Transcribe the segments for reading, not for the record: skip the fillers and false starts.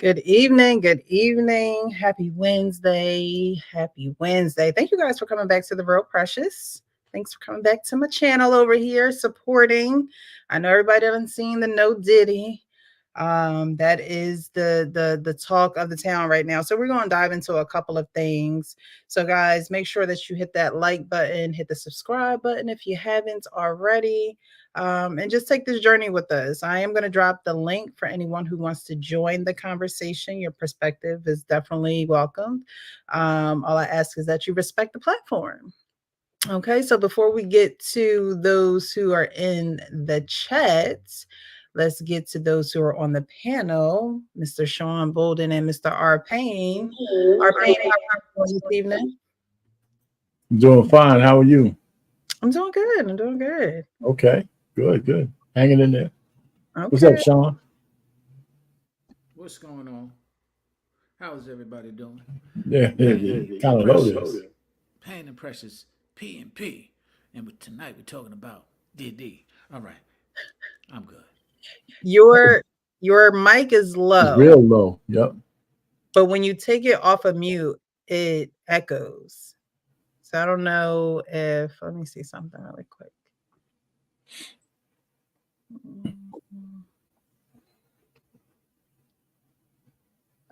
Good evening. Good evening. Happy Wednesday. Happy Wednesday. Thank you guys for coming back to the Real Precious. Thanks for coming back to my channel over here, supporting. I know everybody haven't seen the No Diddy. That is the talk of the town right now. So we're going to dive into a couple of things. So guys, make sure that you hit that like button, hit the subscribe button if you haven't already. And just take this journey with us. I am going to drop the link for anyone who wants to join the conversation. Your perspective is definitely welcomed. All I ask is that you respect the platform. Okay, so before we get to those who are in the chat, let's get to those who are on the panel, Mr. Sean Bolden and Mr. R. Payne. R. Payne, how are you this evening? I'm doing fine. How are you? I'm doing good. I'm doing good. Okay, good. Hanging in there. Okay. What's up, Sean? What's going on? How is everybody doing? Yeah, kind of loaded. Pain and Precious P&P. And tonight we're talking about Diddy. All right. I'm good. Your mic is low. Real low. Yep. But when you take it off of mute, it echoes. So I don't know if, let me see something really quick.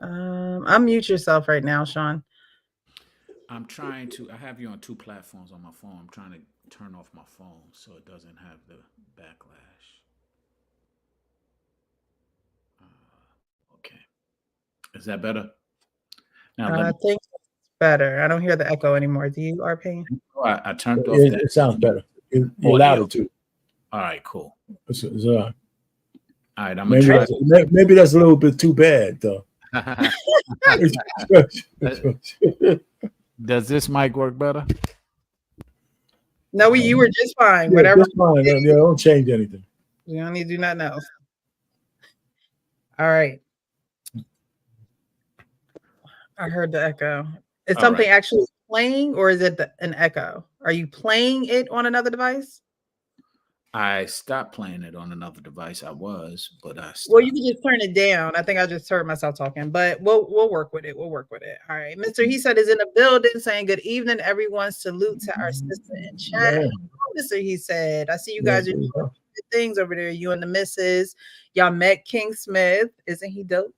Unmute yourself right now, Sean. I'm trying to, I have you on two platforms on my phone. I'm trying to turn off my phone so it doesn't have the backlash. Okay. Is that better? Now, I think it's better. I don't hear the echo anymore. Do you, R-Pain? I turned off that. It sounds better. You're louder too. All right, cool. It's, all right, I'm going to try. Maybe that's a little bit too bad, though. Does this mic work better? No, you were just fine. Yeah, whatever. Just fine. Yeah, don't change anything. You don't need to do nothing else. All right. I heard the echo. Is something actually playing, or is it an echo? Are you playing it on another device? I stopped playing it on another device. I was, but I stopped. Well, you can just turn it down. I think I just heard myself talking, but we'll work with it. We'll work with it. All right. Mr. He said is in the building saying good evening, everyone. Salute to our sister in chat. Yeah. Mr. He said, I see you guys are doing good things over there. You and the missus. Y'all met King Smith. Isn't he dope?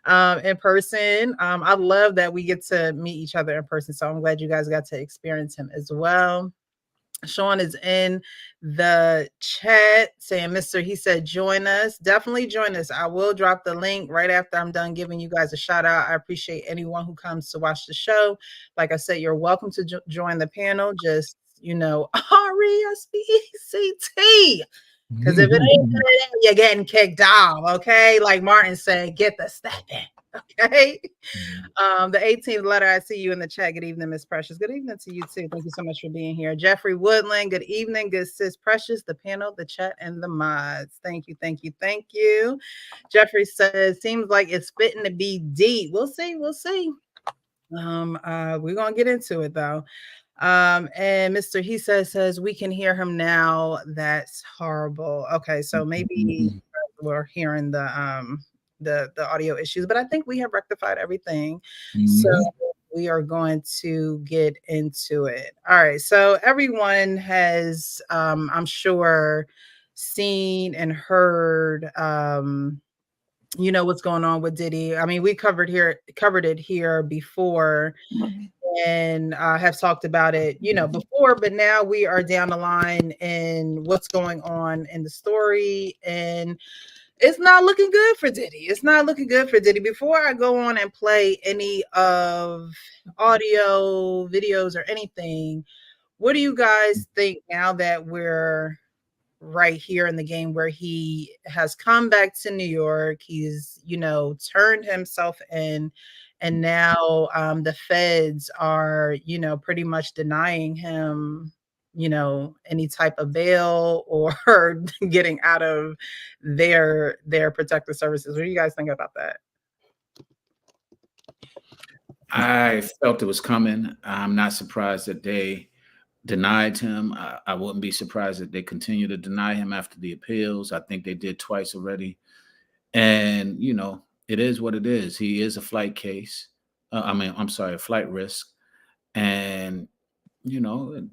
In person. I love that we get to meet each other in person. So I'm glad you guys got to experience him as well. Sean is in the chat saying, Mr. He said, join us. Definitely join us. I will drop the link right after I'm done giving you guys a shout out. I appreciate anyone who comes to watch the show. Like I said, you're welcome to join the panel. Just, RESPECT. Because if it ain't you're getting kicked off, okay? Like Martin said, get the stepping, okay? The 18th letter, I see you in the chat. Good evening, Miss Precious. Good evening to you, too. Thank you so much for being here. Jeffrey Woodland, good evening. Good sis Precious, the panel, the chat, and the mods. Thank you, thank you, thank you. Jeffrey says, seems like it's fitting to be deep. We'll see, we'll see. We're going to get into it, though. And Mr. He says we can hear him now. That's horrible. Okay, so maybe we're hearing the audio issues, but I think we have rectified everything. So we are going to get into it. All right, so everyone has I'm sure seen and heard what's going on with Diddy. I mean, we covered it here before and have talked about it, before, but now we are down the line in what's going on in the story, and it's not looking good for Diddy. It's not looking good for Diddy. Before I go on and play any of audio, videos, or anything, what do you guys think now that we're right here in the game where he has come back to New York? He's, turned himself in. And now the feds are, pretty much denying him, any type of bail or getting out of their protective services. What do you guys think about that? I felt it was coming. I'm not surprised that they denied him. I wouldn't be surprised that they continue to deny him after the appeals. I think they did twice already. And, it is what it is. He is a flight case. I'm sorry, a flight risk, and you know,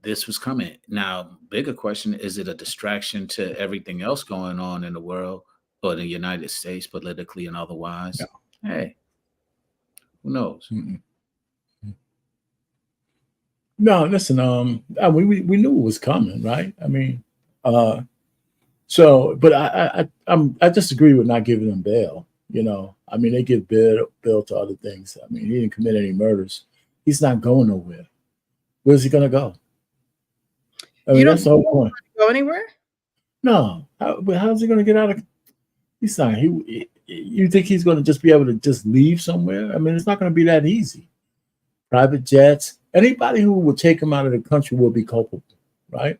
this was coming. Now, bigger question: is it a distraction to everything else going on in the world or the United States, politically and otherwise? Yeah. Hey, who knows? Mm-mm. No, listen. We knew it was coming, right? I mean, so, but I disagree with not giving him bail. You know, I mean, they give bail to other things. I mean, he didn't commit any murders. He's not going nowhere. Where's he gonna go? I mean, You don't that's the whole point. go anywhere? No, how's he gonna get out of? He's not. You think he's gonna just be able to just leave somewhere? I mean, it's not gonna be that easy. Private jets. Anybody who would take him out of the country will be culpable, right?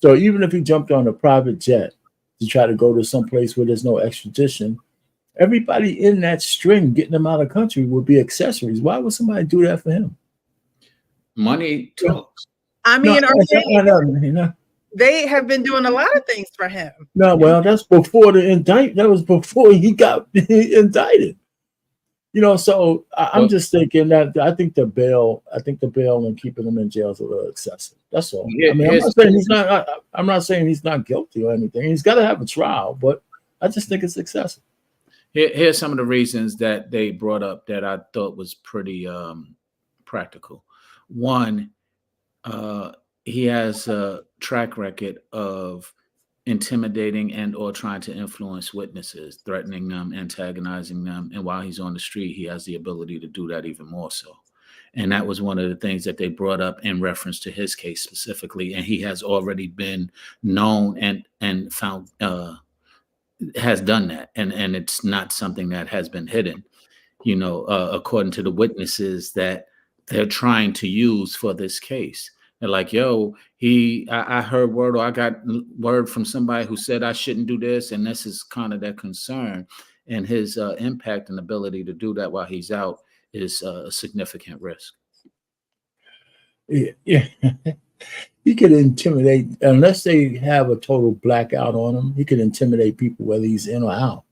So even if he jumped on a private jet to try to go to some place where there's no extradition, everybody in that string getting him out of the country would be accessories. Why would somebody do that for him? Money talks. I mean, no, they have been doing a lot of things for him. no, well, that's before the indictment. That was before he got indicted. You know, so I'm just thinking that I think the bail and keeping him in jail is a little excessive. That's all. I mean, I'm not saying he's not guilty or anything. He's got to have a trial, but I just think it's excessive. Here's some of the reasons that they brought up that I thought was pretty practical. One, he has a track record of intimidating and or trying to influence witnesses, threatening them, antagonizing them. And while he's on the street, he has the ability to do that even more so. And that was one of the things that they brought up in reference to his case specifically. And he has already been known and found has done that. And it's not something that has been hidden, you know, according to the witnesses that they're trying to use for this case. They're like, yo, I heard word, or I got word from somebody who said I shouldn't do this. And this is kind of their concern. And his impact and ability to do that while he's out is a significant risk. Yeah. He could intimidate, unless they have a total blackout on him, he could intimidate people whether he's in or out.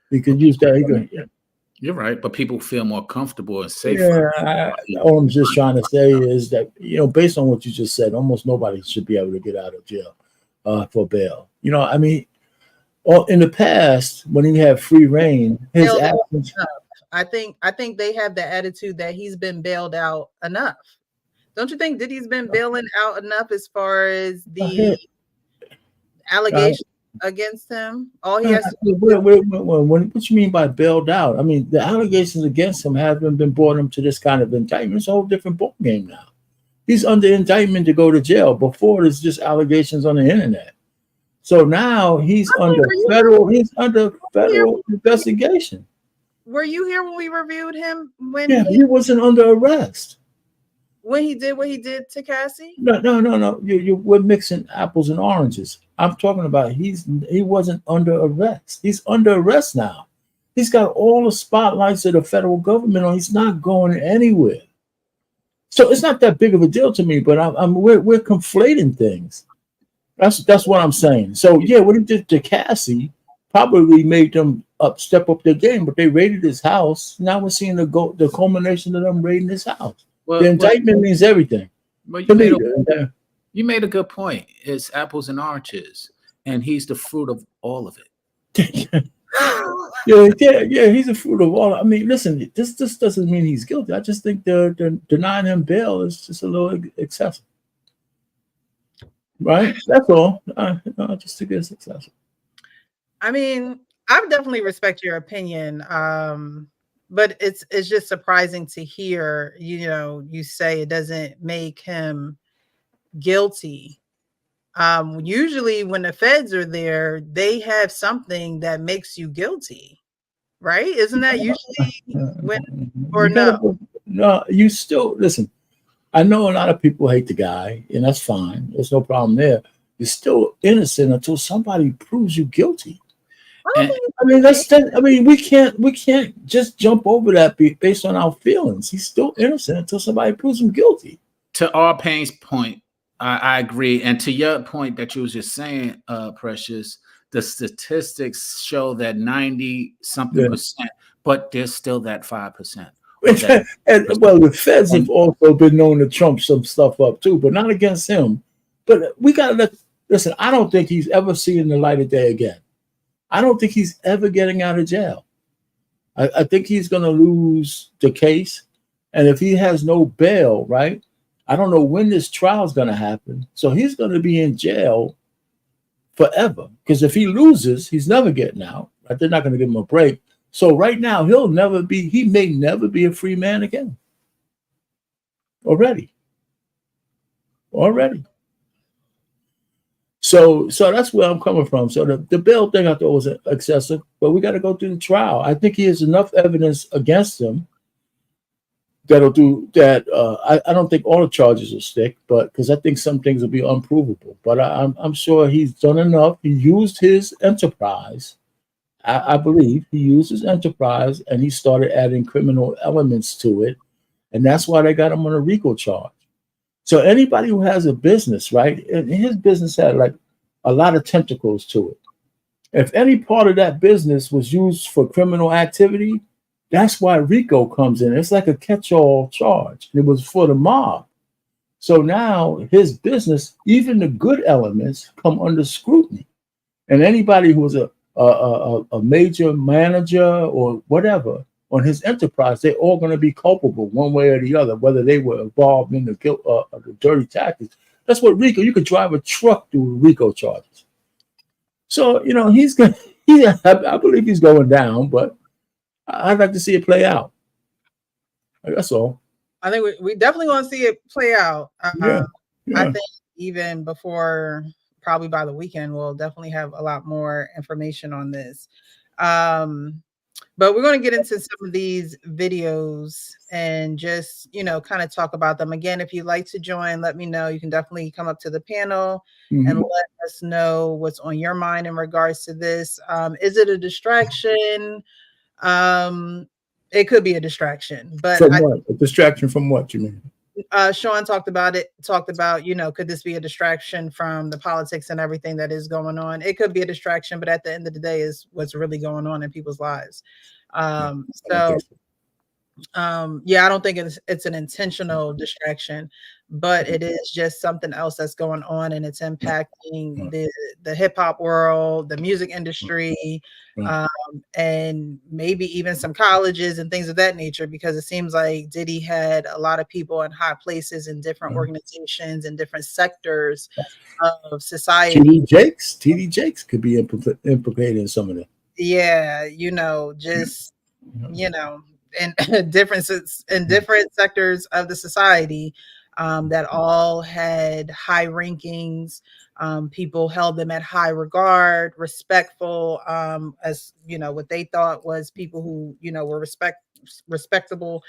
He could use that. You're right, but people feel more comfortable and safer. Yeah, all I'm just trying to say is that, you know, based on what you just said, almost nobody should be able to get out of jail for bail. You know, I mean, in the past, when he had free reign, his actions. I think they have the attitude that he's been bailed out enough. Don't you think Diddy's been bailing out enough as far as the allegations against him? All he has to do. What you mean by bailed out? I mean, the allegations against him haven't been brought him to this kind of indictment. It's a whole different ballgame now. He's under indictment to go to jail. Before, it's just allegations on the internet. So now he's under federal investigation. Were you here when we reviewed him? He wasn't under arrest. When he did what he did to Cassie? No. We're mixing apples and oranges. I'm talking about he wasn't under arrest. He's under arrest now. He's got all the spotlights of the federal government on. He's not going anywhere. So it's not that big of a deal to me. But we're conflating things. That's what I'm saying. So yeah, what he did to Cassie probably made them step up their game. But they raided his house. Now we're seeing the culmination of them raiding his house. Well, the indictment means everything. Well, you made a good point. It's apples and oranges, and he's the fruit of all of it. yeah, he's the fruit of all. I mean, listen, this doesn't mean he's guilty. I just think the denying him bail is just a little excessive. Right? That's all. I just think it's excessive. I mean, I definitely respect your opinion. But it's just surprising to hear, you know, you say it doesn't make him guilty. Usually when the feds are there, they have something that makes you guilty, right? Isn't that usually when or no? No, you still listen. I know a lot of people hate the guy, and that's fine. There's no problem there. You're still innocent until somebody proves you guilty. We can't just jump over that based on our feelings. He's still innocent until somebody proves him guilty. To R. Payne's point, I agree. And to your point that you was just saying, Precious, the statistics show that 90 something Yeah. percent, but there's still that 5%. And well, the feds have also been known to trump some stuff up too, but not against him. But we gotta listen. I don't think he's ever seeing the light of day again. I don't think he's ever getting out of jail. I think he's going to lose the case, and if he has no bail, right? I don't know when this trial is going to happen. So he's going to be in jail forever. Because if he loses, he's never getting out. Right? They're not going to give him a break. So right now, he may never be a free man again. Already. So that's where I'm coming from. So the bail thing I thought was excessive, but we got to go through the trial. I think he has enough evidence against him that'll do that. I don't think all the charges will stick, but because I think some things will be unprovable. But I'm sure he's done enough. He used his enterprise. I believe he used his enterprise, and he started adding criminal elements to it, and that's why they got him on a RICO charge. So anybody who has a business, right, and his business had like a lot of tentacles to it. If any part of that business was used for criminal activity, that's why RICO comes in. It's like a catch-all charge. It was for the mob. So now his business, even the good elements, come under scrutiny. And anybody who was a major manager or whatever on his enterprise, they're all going to be culpable one way or the other, whether they were involved in the dirty tactics. That's what RICO. You could drive a truck through RICO charges. So he's going. I believe he's going down, but I'd like to see it play out. That's all. I think we definitely want to see it play out. Yeah. I think even before, probably by the weekend, we'll definitely have a lot more information on this. But we're going to get into some of these videos and just, kind of talk about them. Again, if you'd like to join, let me know. You can definitely come up to the panel and let us know what's on your mind in regards to this. Is it a distraction? It could be a distraction, but from what? A distraction from what you mean? Sean talked about, could this be a distraction from the politics and everything that is going on? It could be a distraction, but at the end of the day is what's really going on in people's lives. I don't think it's an intentional distraction, but it is just something else that's going on, and it's impacting the hip hop world, the music industry, and maybe even some colleges and things of that nature, because it seems like Diddy had a lot of people in high places in different organizations and different sectors of society. TD Jakes could be implicated in some of that. Yeah, in different sectors of the society that all had high rankings. People held them at high regard, respectful, as what they thought was people who were respectable,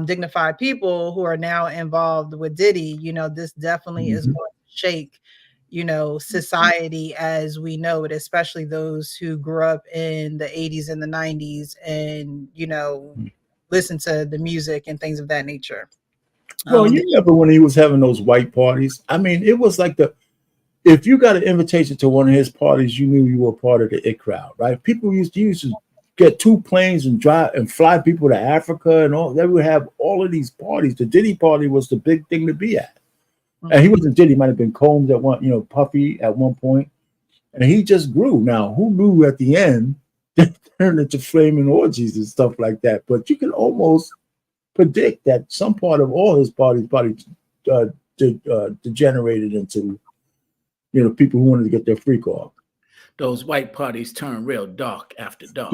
dignified people who are now involved with Diddy. This definitely is going to shake society as we know it, especially those who grew up in the 80s and the 90s and listen to the music and things of that nature. Well, you remember when he was having those white parties? I mean, it was like if you got an invitation to one of his parties, you knew you were part of the it crowd, right? People used to get 2 planes and drive and fly people to Africa and all. They would have all of these parties. The Diddy party was the big thing to be at. And he wasn't Diddy, might have been Combs at one, Puffy at one point. And he just grew. Now, who knew at the end they turned into flaming orgies and stuff like that? But you can almost predict that some part of all his parties degenerated into, people who wanted to get their freak off. Those white parties turn real dark after dark.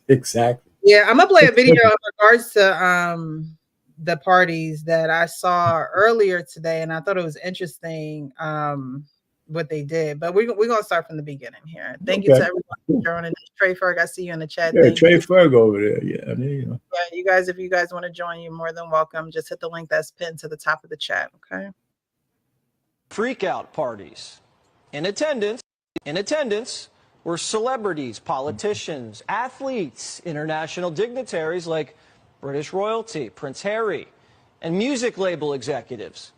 Exactly. Yeah, I'm gonna play a video in regards to the parties that I saw earlier today, and I thought it was interesting what they did. But we're gonna start from the beginning here. Thank you to everyone for joining. Trey Ferg, I see you in the chat. Yeah, Trey Ferg over there. Yeah, Yeah, you guys, if you guys want to join, you're more than welcome. Just hit the link that's pinned to the top of the chat. Okay. Freak out parties. In attendance were celebrities, politicians, athletes, international dignitaries like British royalty, Prince Harry, and music label executives.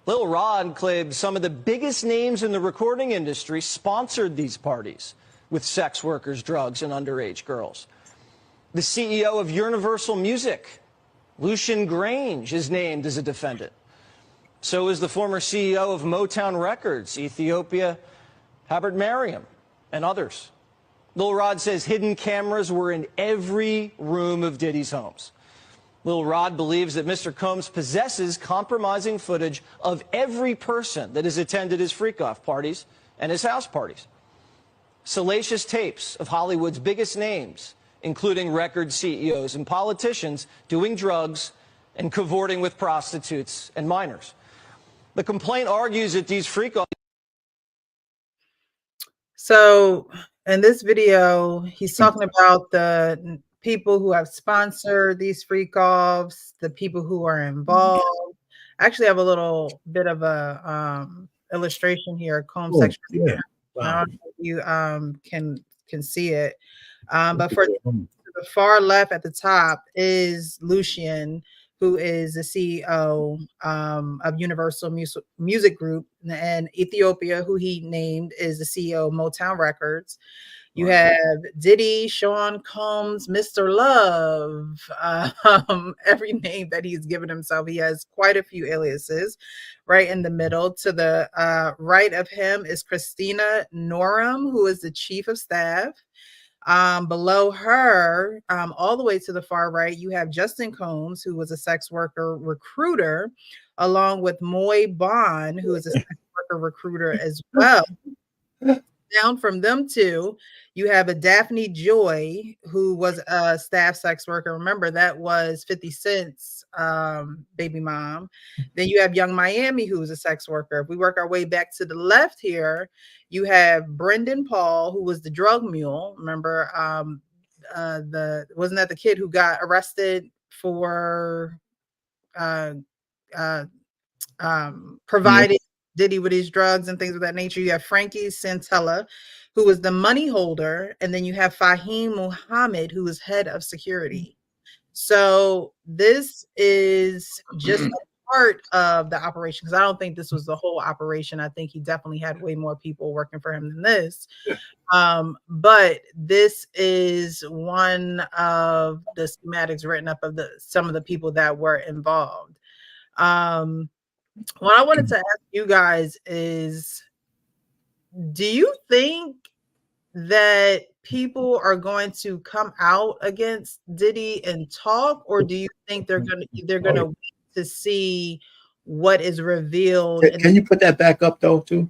Lil Rod claims some of the biggest names in the recording industry sponsored these parties with sex workers, drugs, and underage girls. The CEO of Universal Music, Lucian Grange, is named as a defendant. So is the former CEO of Motown Records, Ethiopia, Habert Mariam, and others. Lil Rod says hidden cameras were in every room of Diddy's homes. Lil Rod believes that Mr. Combs possesses compromising footage of every person that has attended his freak-off parties and his house parties. Salacious tapes of Hollywood's biggest names, including record CEOs and politicians, doing drugs and cavorting with prostitutes and minors. The complaint argues that these freak-off... So in this video, he's talking about the people who have sponsored these freak offs, the people who are involved. I actually have a little bit of a illustration here, comb section. Yeah. I Wow. don't know if you can see it. But for the far left at the top is Lucian, who is the CEO of Universal Music Group, and Ethiopia, who he named, is the CEO of Motown Records. You have Diddy, Sean Combs, Mr. Love, every name that he's given himself. He has quite a few aliases. Right in the middle, to the right of him, is Christina Norum, who is the chief of staff. Below her, all the way to the far right, you have Justin Combs, who was a sex worker recruiter, along with Moy Bond, who is a sex worker recruiter as well. Down from them two, you have a Daphne Joy, who was a staff sex worker. Remember, that was 50 Cent's baby mom. Then you have Young Miami, who was a sex worker. If we work our way back to the left here, you have Brendan Paul, who was the drug mule. Remember, wasn't that the kid who got arrested for providing Diddy with his drugs and things of that nature? You have Frankie Santella, who was the money holder, and then you have Fahim Muhammad, who is head of security. So this is just a part of the operation, because I don't think this was the whole operation. I think he definitely had way more people working for him than this. But this is one of the schematics written up of some of the people that were involved. What I wanted to ask you guys is, do you think that people are going to come out against Diddy and talk, or do you think they're going to wait to see what is revealed? Can you put that back up though, too?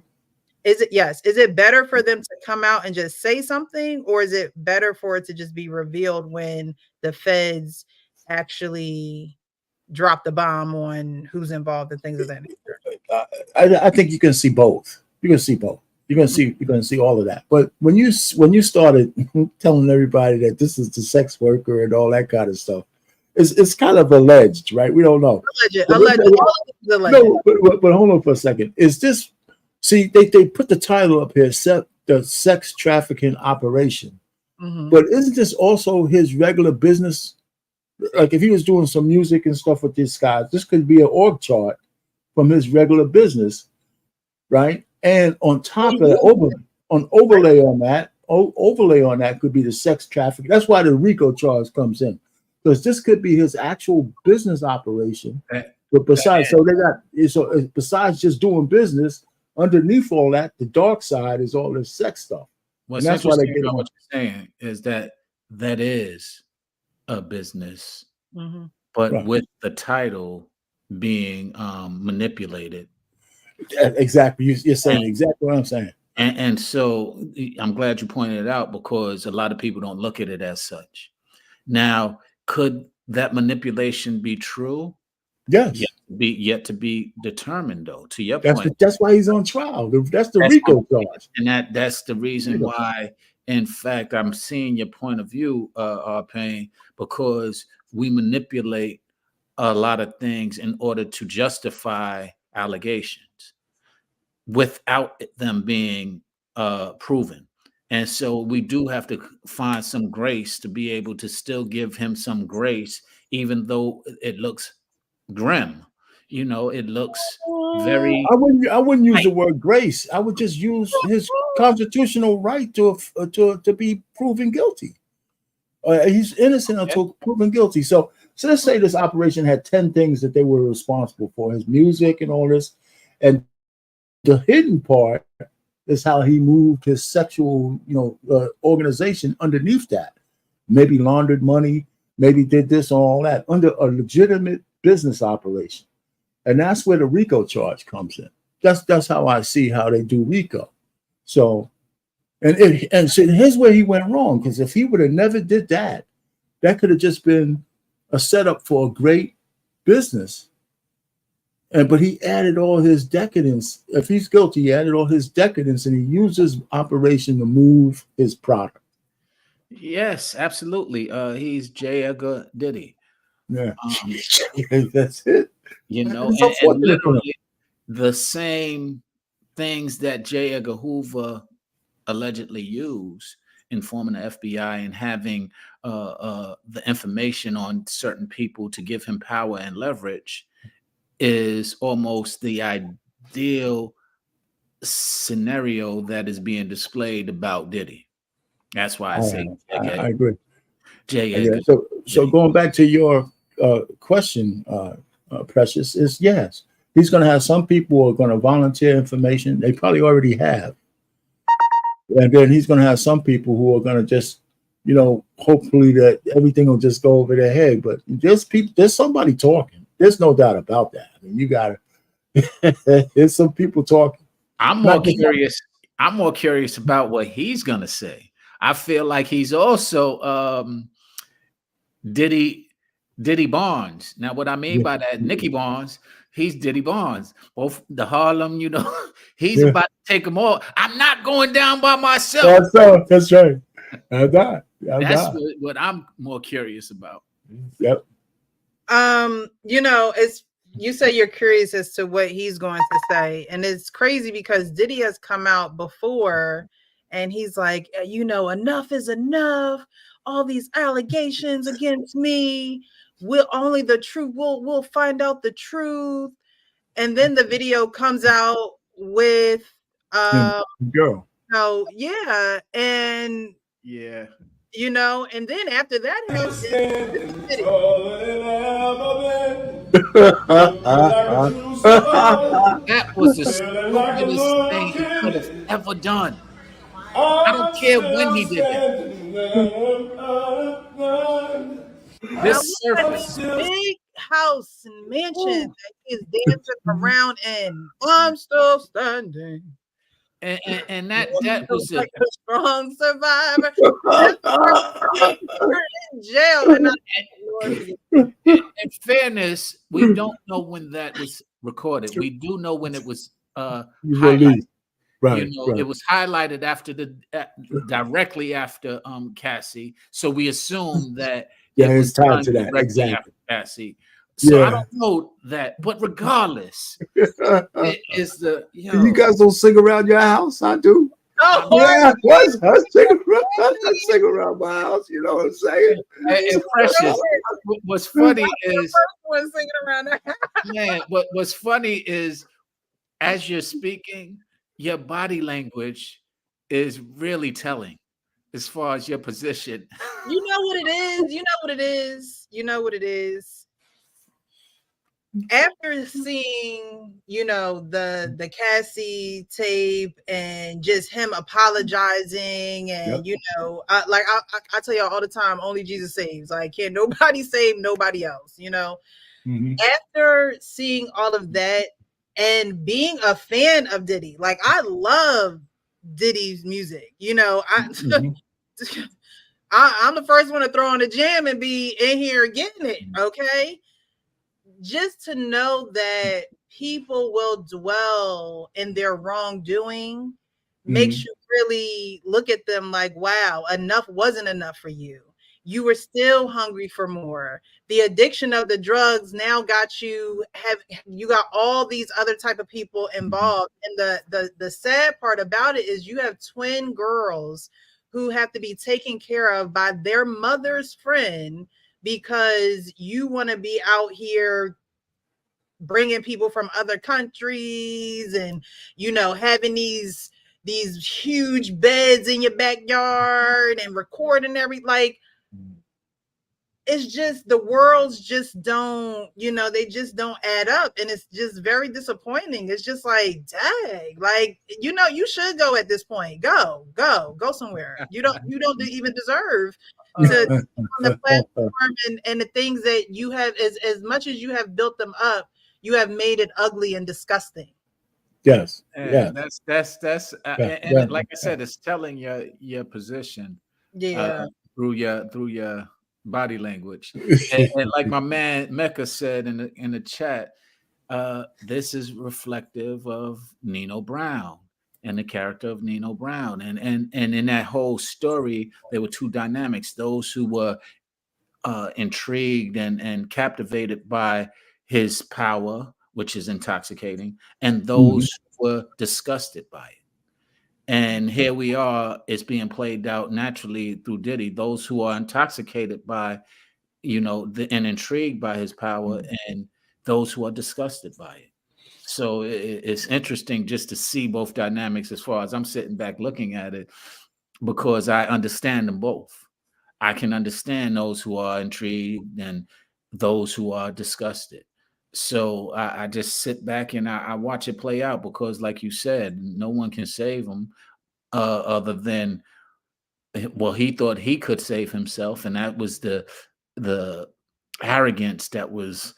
Is it better for them to come out and just say something, or is it better for it to just be revealed when the feds actually drop the bomb on who's involved and things of that nature? I think you can see both. You can see both. You're gonna see all of that. But when you started telling everybody that this is the sex worker and all that kind of stuff, it's kind of alleged, right? We don't know. Alleged. No, but hold on for a second. Is this? See, they put the title up here, the sex trafficking operation. Mm-hmm. But isn't this also his regular business? Like if he was doing some music and stuff with these guys, this could be an org chart from his regular business, right? And on top of that, overlay on that could be the sex trafficking. That's why the RICO charge comes in, because this could be his actual business operation. But besides just doing business, underneath all that, the dark side is all this sex stuff. What's interesting about what you're saying is that is a business, but with the title being manipulated. Exactly. You're saying exactly what I'm saying. And so I'm glad you pointed it out, because a lot of people don't look at it as such. Now, could that manipulation be true? Yes. Yet to be determined, though, to your point. That's why he's on trial. That's the RICO charge. And that's the reason why, in fact, I'm seeing your point of view, Payne, because we manipulate a lot of things in order to justify allegations without them being proven. And so we do have to find some grace to be able to still give him some grace, even though it looks grim. You know, it looks very I wouldn't use right. the word grace. I would just use his constitutional right to be proven guilty. He's innocent Okay. until proven guilty. So let's say this operation had 10 things that they were responsible for, his music and all this. And the hidden part is how he moved his sexual, organization underneath that. Maybe laundered money, maybe did this and all that under a legitimate business operation. And that's where the RICO charge comes in. That's how I see how they do RICO. So so here's where he went wrong, because if he would have never did that, that could have just been a setup for a great business. But he added all his decadence. If he's guilty, he added all his decadence, and he used his operation to move his product. Yes, absolutely. He's J. Edgar Diddy. Yeah, Um, that's it. you know, It's and unfortunate for him. literally the same things that J. Edgar Hoover allegedly used in forming the FBI and having the information on certain people to give him power and leverage is almost the ideal scenario that is being displayed about Diddy. That's why I say I agree. J. I Edgar. agree. So going back to your question, Precious, is yes, he's going to have some people who are going to volunteer information. They probably already have. And then he's going to have some people who are going to just, hopefully that everything will just go over their head. But there's somebody talking. There's no doubt about that. I mean, you got to, there's some people talking. I'm more curious. I'm more curious about what he's going to say. I feel like he's also Diddy Barnes. Now, what I mean by that, Nicky Barnes, he's Diddy Barnes. Both the Harlem, he's about to take them all. I'm not going down by myself. That's right. That's what I'm more curious about. Yep. It's, you say you're curious as to what he's going to say, and it's crazy because Diddy has come out before and he's like, enough is enough. All these allegations against me. We'll find out the truth. And then the video comes out with girl. Yeah. And yeah. And then after that happens, that was the stupidest thing he could have ever done. I don't care when he did that. This surface, big house and mansion that he's dancing around in. I'm still standing. And that was like a strong survivor. In jail. And in fairness, we don't know when that was recorded. We do know when it was highlighted. Right, It was highlighted after directly after Cassie. So we assume that it's tied to that exactly. Cassie. So I don't know that, but regardless, it is you guys don't sing around your house. I do. Oh, yeah, I sing around my house. You know what I'm saying? And Precious, what's funny is one singing around that house. Man, what's funny is as you're speaking, your body language is really telling as far as your position. You know what it is. After seeing, the Cassie tape and just him apologizing and, I tell y'all all the time, only Jesus saves. Like, can't nobody save nobody else, Mm-hmm. After seeing all of that and being a fan of Diddy, like I love Diddy's music, Mm-hmm. I'm the first one to throw on the jam and be in here getting it, okay? Just to know that people will dwell in their wrongdoing makes you really look at them like, wow, enough wasn't enough for you. You were still hungry for more. The addiction of the drugs now got you got all these other type of people involved. And the sad part about it is you have twin girls who have to be taken care of by their mother's friend because you want to be out here bringing people from other countries and, you know, having these huge beds in your backyard and recording like, it's just the worlds just don't, you know, they just don't add up, and it's just very disappointing. It's just like, dang, like, you know, you should go at this point. Go somewhere. You don't even deserve to on the platform, and the things that you have, as much as you have built them up, you have made it ugly and disgusting. Yes. And Yeah. that's and like I said, it's telling your position Yeah. through your body language. And like my man Mecca said in the chat, this is reflective of Nino Brown and the character of Nino Brown. And in that whole story, there were two dynamics: those who were intrigued and captivated by his power, which is intoxicating, and those who were disgusted by it. And here we are, it's being played out naturally through Diddy. Those who are intoxicated by, you know, and intrigued by his power, and those who are disgusted by it. So it's interesting just to see both dynamics as far as I'm sitting back looking at it, because I understand them both. I can understand those who are intrigued and those who are disgusted. So I just sit back and I watch it play out, because, like you said, no one can save him other than, well, he thought he could save himself, and that was the arrogance that was,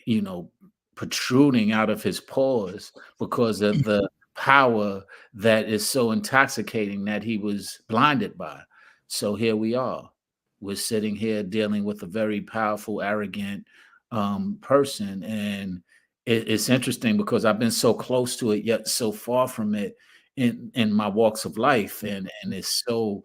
you know, protruding out of his pores because of the power that is so intoxicating that he was blinded by. So here we are. We're sitting here dealing with a very powerful, arrogant person, and it's interesting because I've been so close to it yet so far from it in my walks of life, and it's so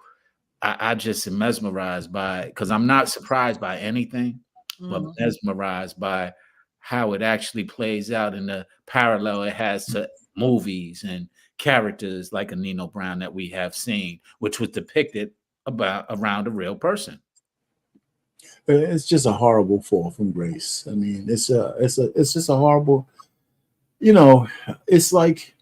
I just am mesmerized by it, because I'm not surprised by anything, but mesmerized by how it actually plays out in the parallel it has to movies and characters like a Nino Brown that we have seen, which was depicted about around a real person. It's just a horrible fall from grace. I mean, it's just a horrible, you know, it's like,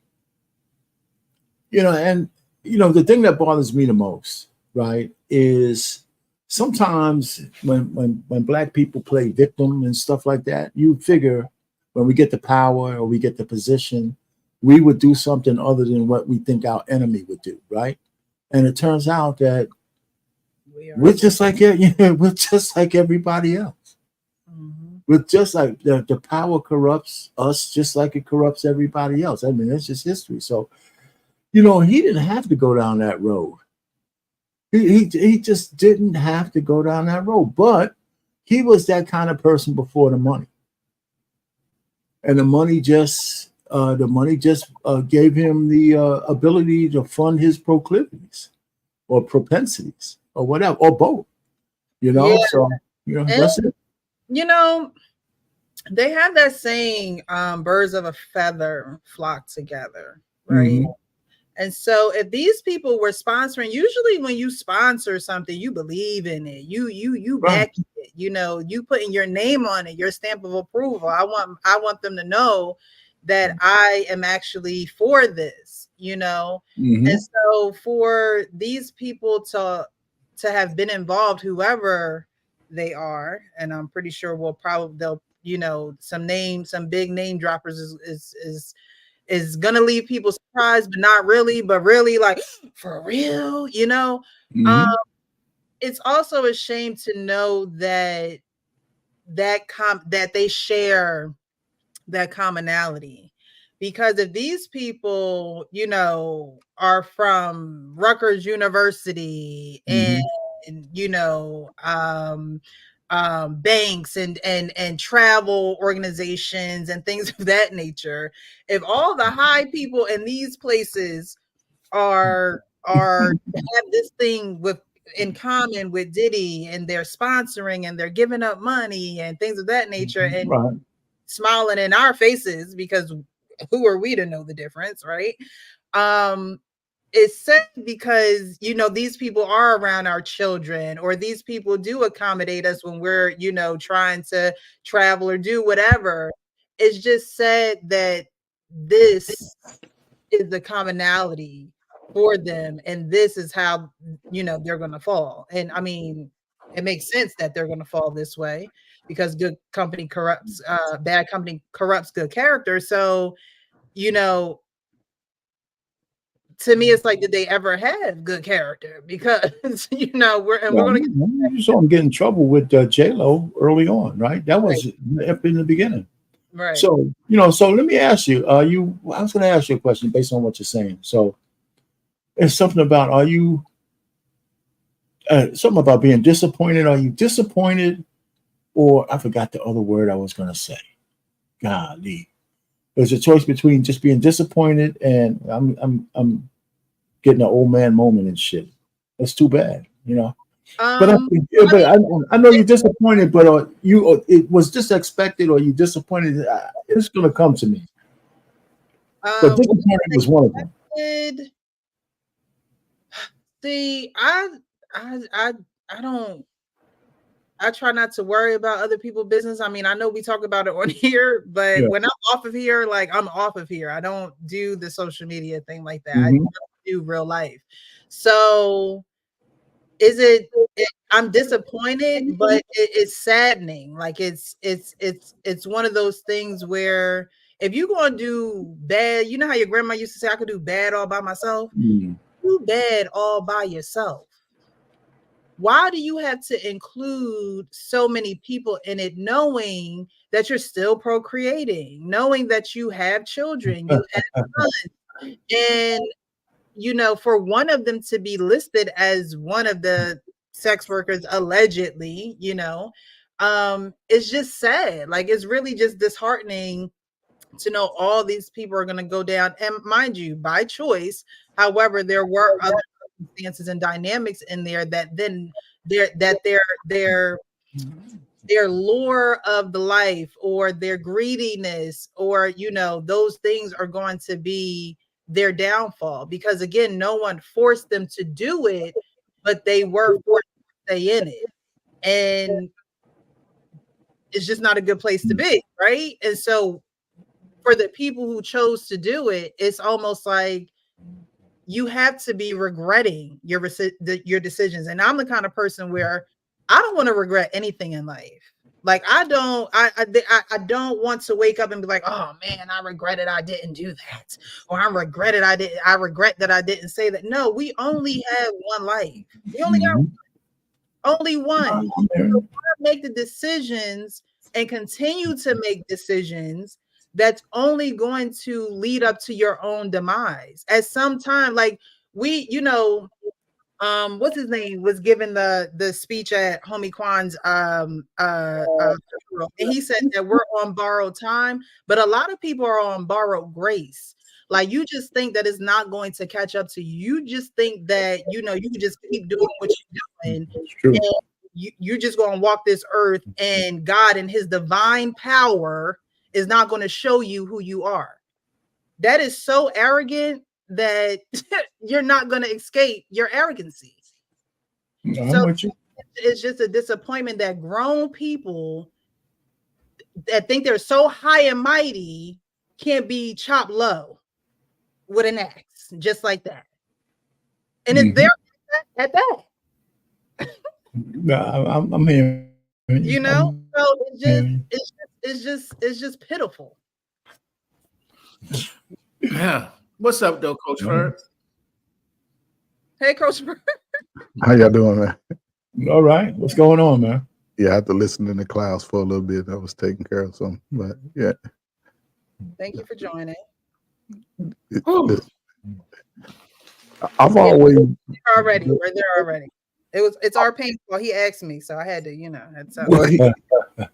you know, and you know, the thing that bothers me the most, right, is sometimes when black people play victim and stuff like that, you figure when we get the power or we get the position, we would do something other than what we think our enemy would do, right? And it turns out that we're just like we're just like everybody else. We're just like the power corrupts us just like it corrupts everybody else. I mean, that's just history. So, you know, he didn't have to go down that road. He just didn't have to go down that road. But he was that kind of person before the money, and the money just gave him the ability to fund his proclivities or propensities or whatever, or both. You know, Yeah. so you know, that's it. You know, they have that saying, birds of a feather flock together, right? And so if these people were sponsoring, usually when you sponsor something, you believe in it. You back it, you know, you putting your name on it, your stamp of approval. I want them to know that I am actually for this, you know. And so for these people to have been involved, whoever they are, and I'm pretty sure they'll, you know, some big name droppers is gonna leave people surprised, but not really, but really like, for real, you know. It's also a shame to know that that they share that commonality, because if these people, you know, are from Rutgers University and you know, banks and travel organizations and things of that nature, if all the high people in these places are have this thing in common with Diddy, and they're sponsoring and they're giving up money and things of that nature, and smiling in our faces, because who are we to know the difference, right? It's sad because, you know, these people are around our children, or these people do accommodate us when we're, you know, trying to travel or do whatever. it's just sad that this is the commonality for them, and this is how they're going to fall. And I mean, it makes sense that they're going to fall this way because bad company corrupts good character. So to me, it's like, did they ever have good character? Because we're going to get. You saw him get in trouble with J-Lo early on, right? That was up in the beginning. Right. So so let me ask you. I was going to ask you a question based on what you're saying. So it's something about, are you something about being disappointed? Are you disappointed, or I forgot the other word I was going to say. Golly. There's a choice between just being disappointed and I'm getting an old man moment and shit. That's too bad, But I know you're disappointed, but it was just expected, or you disappointed. It's gonna come to me. But disappointed was one of them. See, I don't. I try not to worry about other people's business. I mean, I know we talk about it on here, but when I'm off of here, like, I'm off of here. I don't do the social media thing like that. I do real life. So I'm disappointed, but it's saddening. Like, it's one of those things where if you're going to do bad, you know how your grandma used to say, I could do bad all by myself. Do bad all by yourself. Why do you have to include so many people in it, knowing that you're still procreating, knowing that you have children, you have sons, and for one of them to be listed as one of the sex workers allegedly, it's just sad. Like, it's really just disheartening to know all these people are going to go down, and mind you, by choice. However, there were other circumstances and dynamics in there that then their lure of the life, or their greediness, or those things are going to be their downfall, because again, no one forced them to do it, but they were forced to stay in it, and it's just not a good place to be, right? And so for the people who chose to do it, it's almost like you have to be regretting your decisions. And I'm the kind of person where I don't want to regret anything in life. Like, I don't want to wake up and be like, oh man, I regretted I didn't do that, or I regret that I didn't say that. No, we only have one life. We only got only one. So make the decisions and continue to make decisions that's only going to lead up to your own demise. At some time, like, we, what's his name was giving the speech at Homie Kwan's funeral, and he said that we're on borrowed time, but a lot of people are on borrowed grace. Like, you just think that it's not going to catch up to you. You just think that you can just keep doing what you're doing. And you're just going to walk this earth, and God and his divine power is not going to show you who you are. That is so arrogant that you're not going to escape your arrogancy. So it's just a disappointment that grown people that think they're so high and mighty can't be chopped low with an axe, just like that. And it's there at that. I'm here. So it's just pitiful. Yeah. What's up, though, Coach Ferg? Hey, Coach Ferg. How y'all doing, man? All right. What's going on, man? Yeah, I had to listen in the clouds for a little bit. I was taking care of something, but yeah. Thank you for joining. I've always already. We're there already. It's our painful. He asked me, so I had to, well,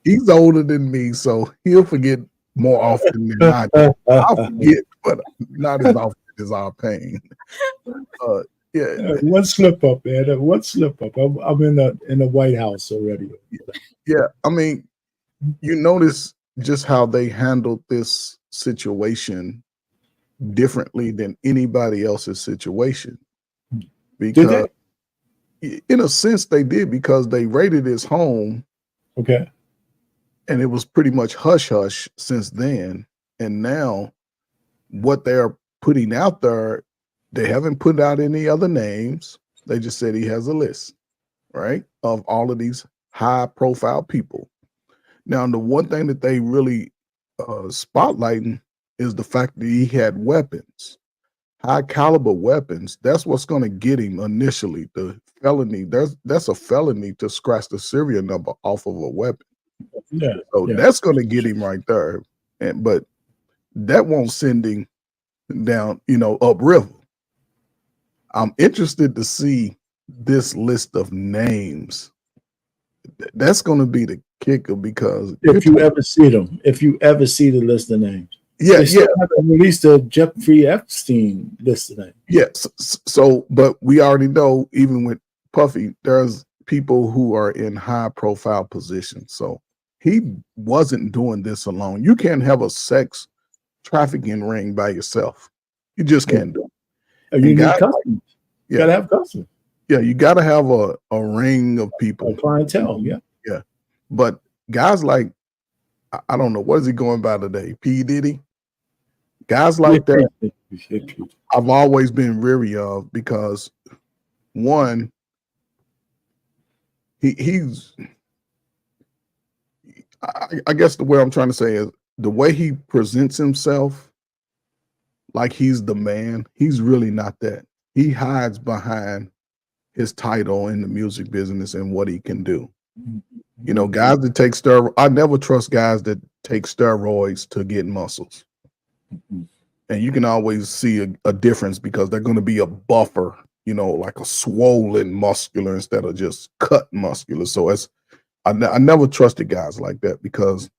he's older than me, so he'll forget more often than I do. I'll forget, but not as often as our pain. Yeah, one slip up, man. One slip up. I'm in the White House already. Yeah, I mean, you notice just how they handled this situation differently than anybody else's situation, because in a sense they did, because they raided his home. Okay. and it was pretty much hush hush since then. And now what they're putting out there, they haven't put out any other names. They just said he has a list, right, of all of these high profile people. Now, the one thing that they really spotlighting is the fact that he had weapons, high caliber weapons. That's what's going to get him initially. The felony, that's a felony to scratch the serial number off of a weapon. Yeah. So that's going to get him right there. But that won't send him down, upriver. I'm interested to see this list of names. That's going to be the kicker, because if you ever see the list of names, they still haven't released the Jeffrey Epstein list of names. Yes. So, but we already know, even with Puffy, there's people who are in high profile positions. So he wasn't doing this alone. You can't have a sex trafficking ring by yourself. You just can't do it. And you need customers. You gotta have customers. Yeah, you gotta have a ring of people. A clientele, yeah. Yeah. But guys like, I don't know, what is he going by today? P. Diddy? Guys like that, I've always been weary of, because one, he's I guess the way I'm trying to say is, the way he presents himself like he's the man, he's really not that. He hides behind his title in the music business and what he can do. Guys that take steroids, I never trust guys that take steroids to get muscles. And you can always see a difference, because they're going to be a buffer, like a swollen muscular instead of just cut muscular. So I never trusted guys like that, because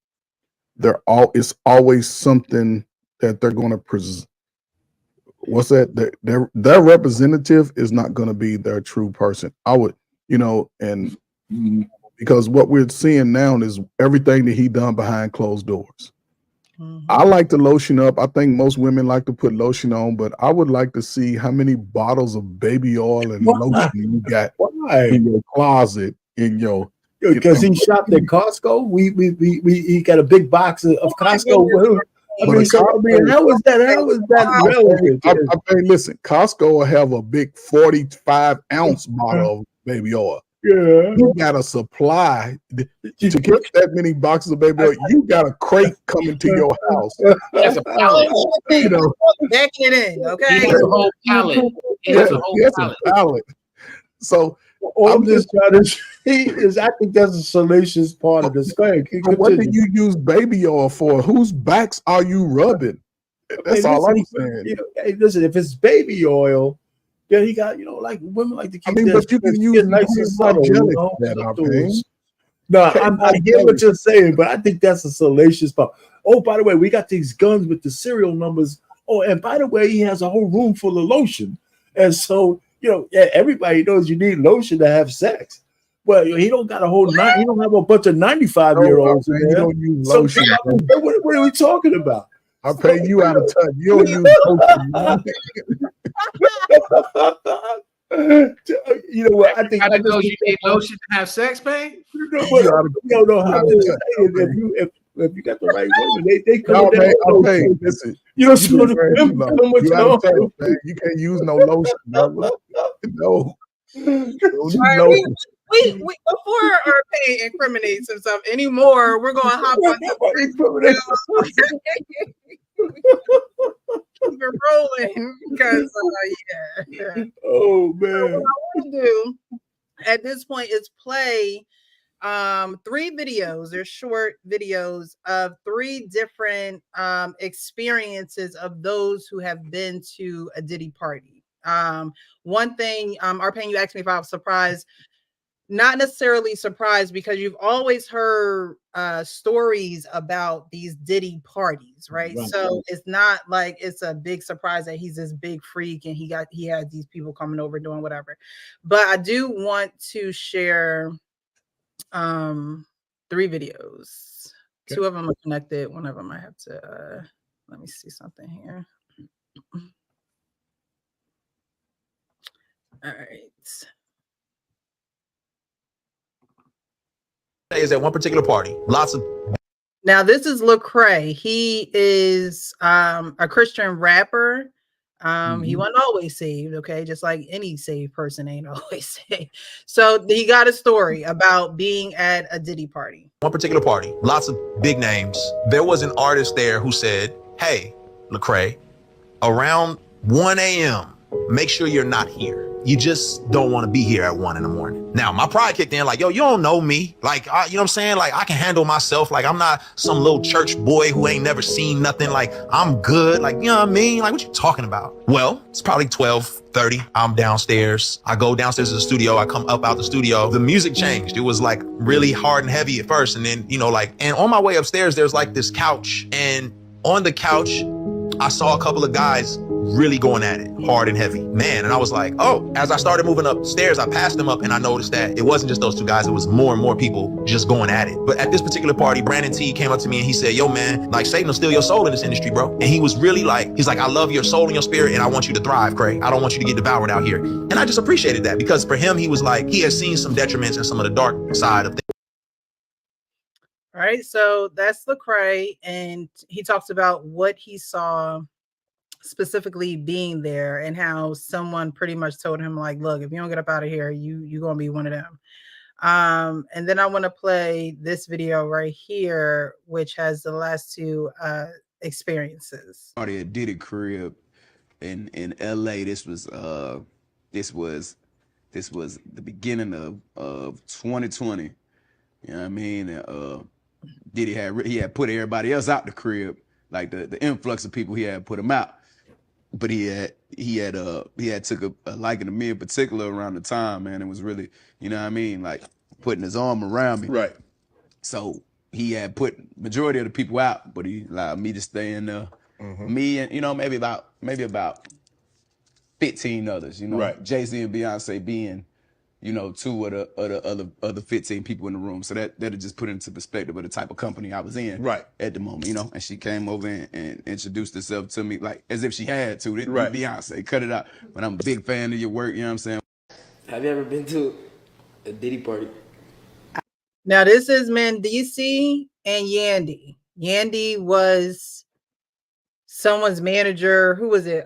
it's always something that they're going to present. What's that? Their representative is not going to be their true person. I would, and because what we're seeing now is everything that he done behind closed doors. I like to lotion up. I think most women like to put lotion on, but I would like to see how many bottles of baby oil and lotion you got in your closet, because he shopped at Costco. He got a big box of Costco. How is that relevant? I mean, listen, Costco will have a big 45-ounce bottle of baby oil. Yeah, you got a supply to get that many boxes of baby oil. You got a crate coming to your house. That's a pallet. Backing it in, okay? He has a whole pallet. Yes, a pallet. So all I'm just trying to say is, I think that's a salacious part of this thing. What do you use baby oil for? Whose backs are you rubbing? That's all I'm saying. Hey, listen, if it's baby oil, then he got, like women like to keep. But you can use nice and subtle. No, I get what you're saying, but I think that's a salacious part. Oh, by the way, we got these guns with the serial numbers. Oh, and by the way, he has a whole room full of lotion, and so. Everybody knows you need lotion to have sex. Well, he don't got a whole he don't have a bunch of 95-year-olds in there. You don't use lotion. What are we talking about? I'll pay you out of touch. You don't use lotion. What? I think you need lotion to have sex, babe. If you got the right women, they come down. Listen, you don't smell the you can't use no lotion. No. We before our pay incriminates himself anymore, we're going to hop on keep it rolling, because Oh man. So what I want to do at this point is play 3 videos. They're short videos of 3 different experiences of those who have been to a Diddy party. One thing, Arpane, you asked me if I was surprised. Not necessarily surprised, because you've always heard stories about these Diddy parties, right? So it's not like it's a big surprise that he's this big freak and he has these people coming over doing whatever. But I do want to share 3 videos. Okay. 2 of them are connected. One of them I have to let me see something here. All right. Is at one particular party. Lots of Now this is Lecrae. He is a Christian rapper. He wasn't always saved, okay, just like any saved person ain't always saved. So he got a story about being at a Diddy party. One particular party, lots of big names. There was an artist there who said, "Hey, Lecrae, around 1 a.m., make sure you're not here. You just don't want to be here at 1 in the morning." Now, my pride kicked in, like, yo, you don't know me. Like, you know what I'm saying? Like, I can handle myself. Like, I'm not some little church boy who ain't never seen nothing. Like, I'm good. Like, you know what I mean? Like, what you talking about? Well, it's probably 12:30. I'm downstairs. I go downstairs to the studio. I come up out the studio. The music changed. It was like really hard and heavy at first. And then, you know, like, and on my way upstairs, there's like this couch. And on the couch, I saw a couple of guys really going at it hard and heavy, man. And I was like, oh, as I started moving upstairs, I passed them up and I noticed that it wasn't just those two guys. It was more and more people just going at it. But at this particular party, Brandon T came up to me and he said, yo, man, like Satan will steal your soul in this industry, bro. And he was really like, he's like, I love your soul and your spirit and I want you to thrive, Craig. I don't want you to get devoured out here. And I just appreciated that because for him, he was like, he had seen some detriments and some of the dark side of things. All right, so that's Lecrae, and he talks about what he saw specifically being there and how someone pretty much told him, like, look, if you don't get up out of here, you're gonna be one of them. And then I want to play this video right here, which has the last two experiences. Party at Diddy crib in LA. This was the beginning of 2020. You know what I mean? Diddy had put everybody else out the crib, like the influx of people he had put them out. But he had took a liking to me in particular around the time, man. It was really, you know what I mean, like putting his arm around me. Right. So he had put majority of the people out, but he allowed me to stay in there. Mm-hmm. Me and, you know, maybe about 15 others, you know, Right. Jay-Z and Beyonce being, you know, two of the other 15 people in the room. So that'll just put into perspective of the type of company I was in Right. at the moment, you know. And she came over and introduced herself to me like as if she had to. Right. Beyonce, cut it out. But I'm a big fan of your work, you know what I'm saying? Have you ever been to a Diddy party? Now this is Mendici and Yandy. Yandy was someone's manager. Who was it?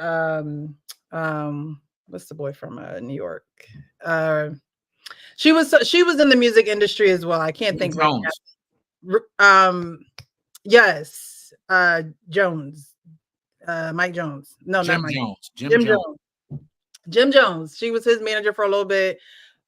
What's the boy from New York? She was in the music industry as well. I can't think right now. Yes, Jones, Mike Jones. No, Jim not Mike Jones. Jim Jones. Jim Jones. She was his manager for a little bit.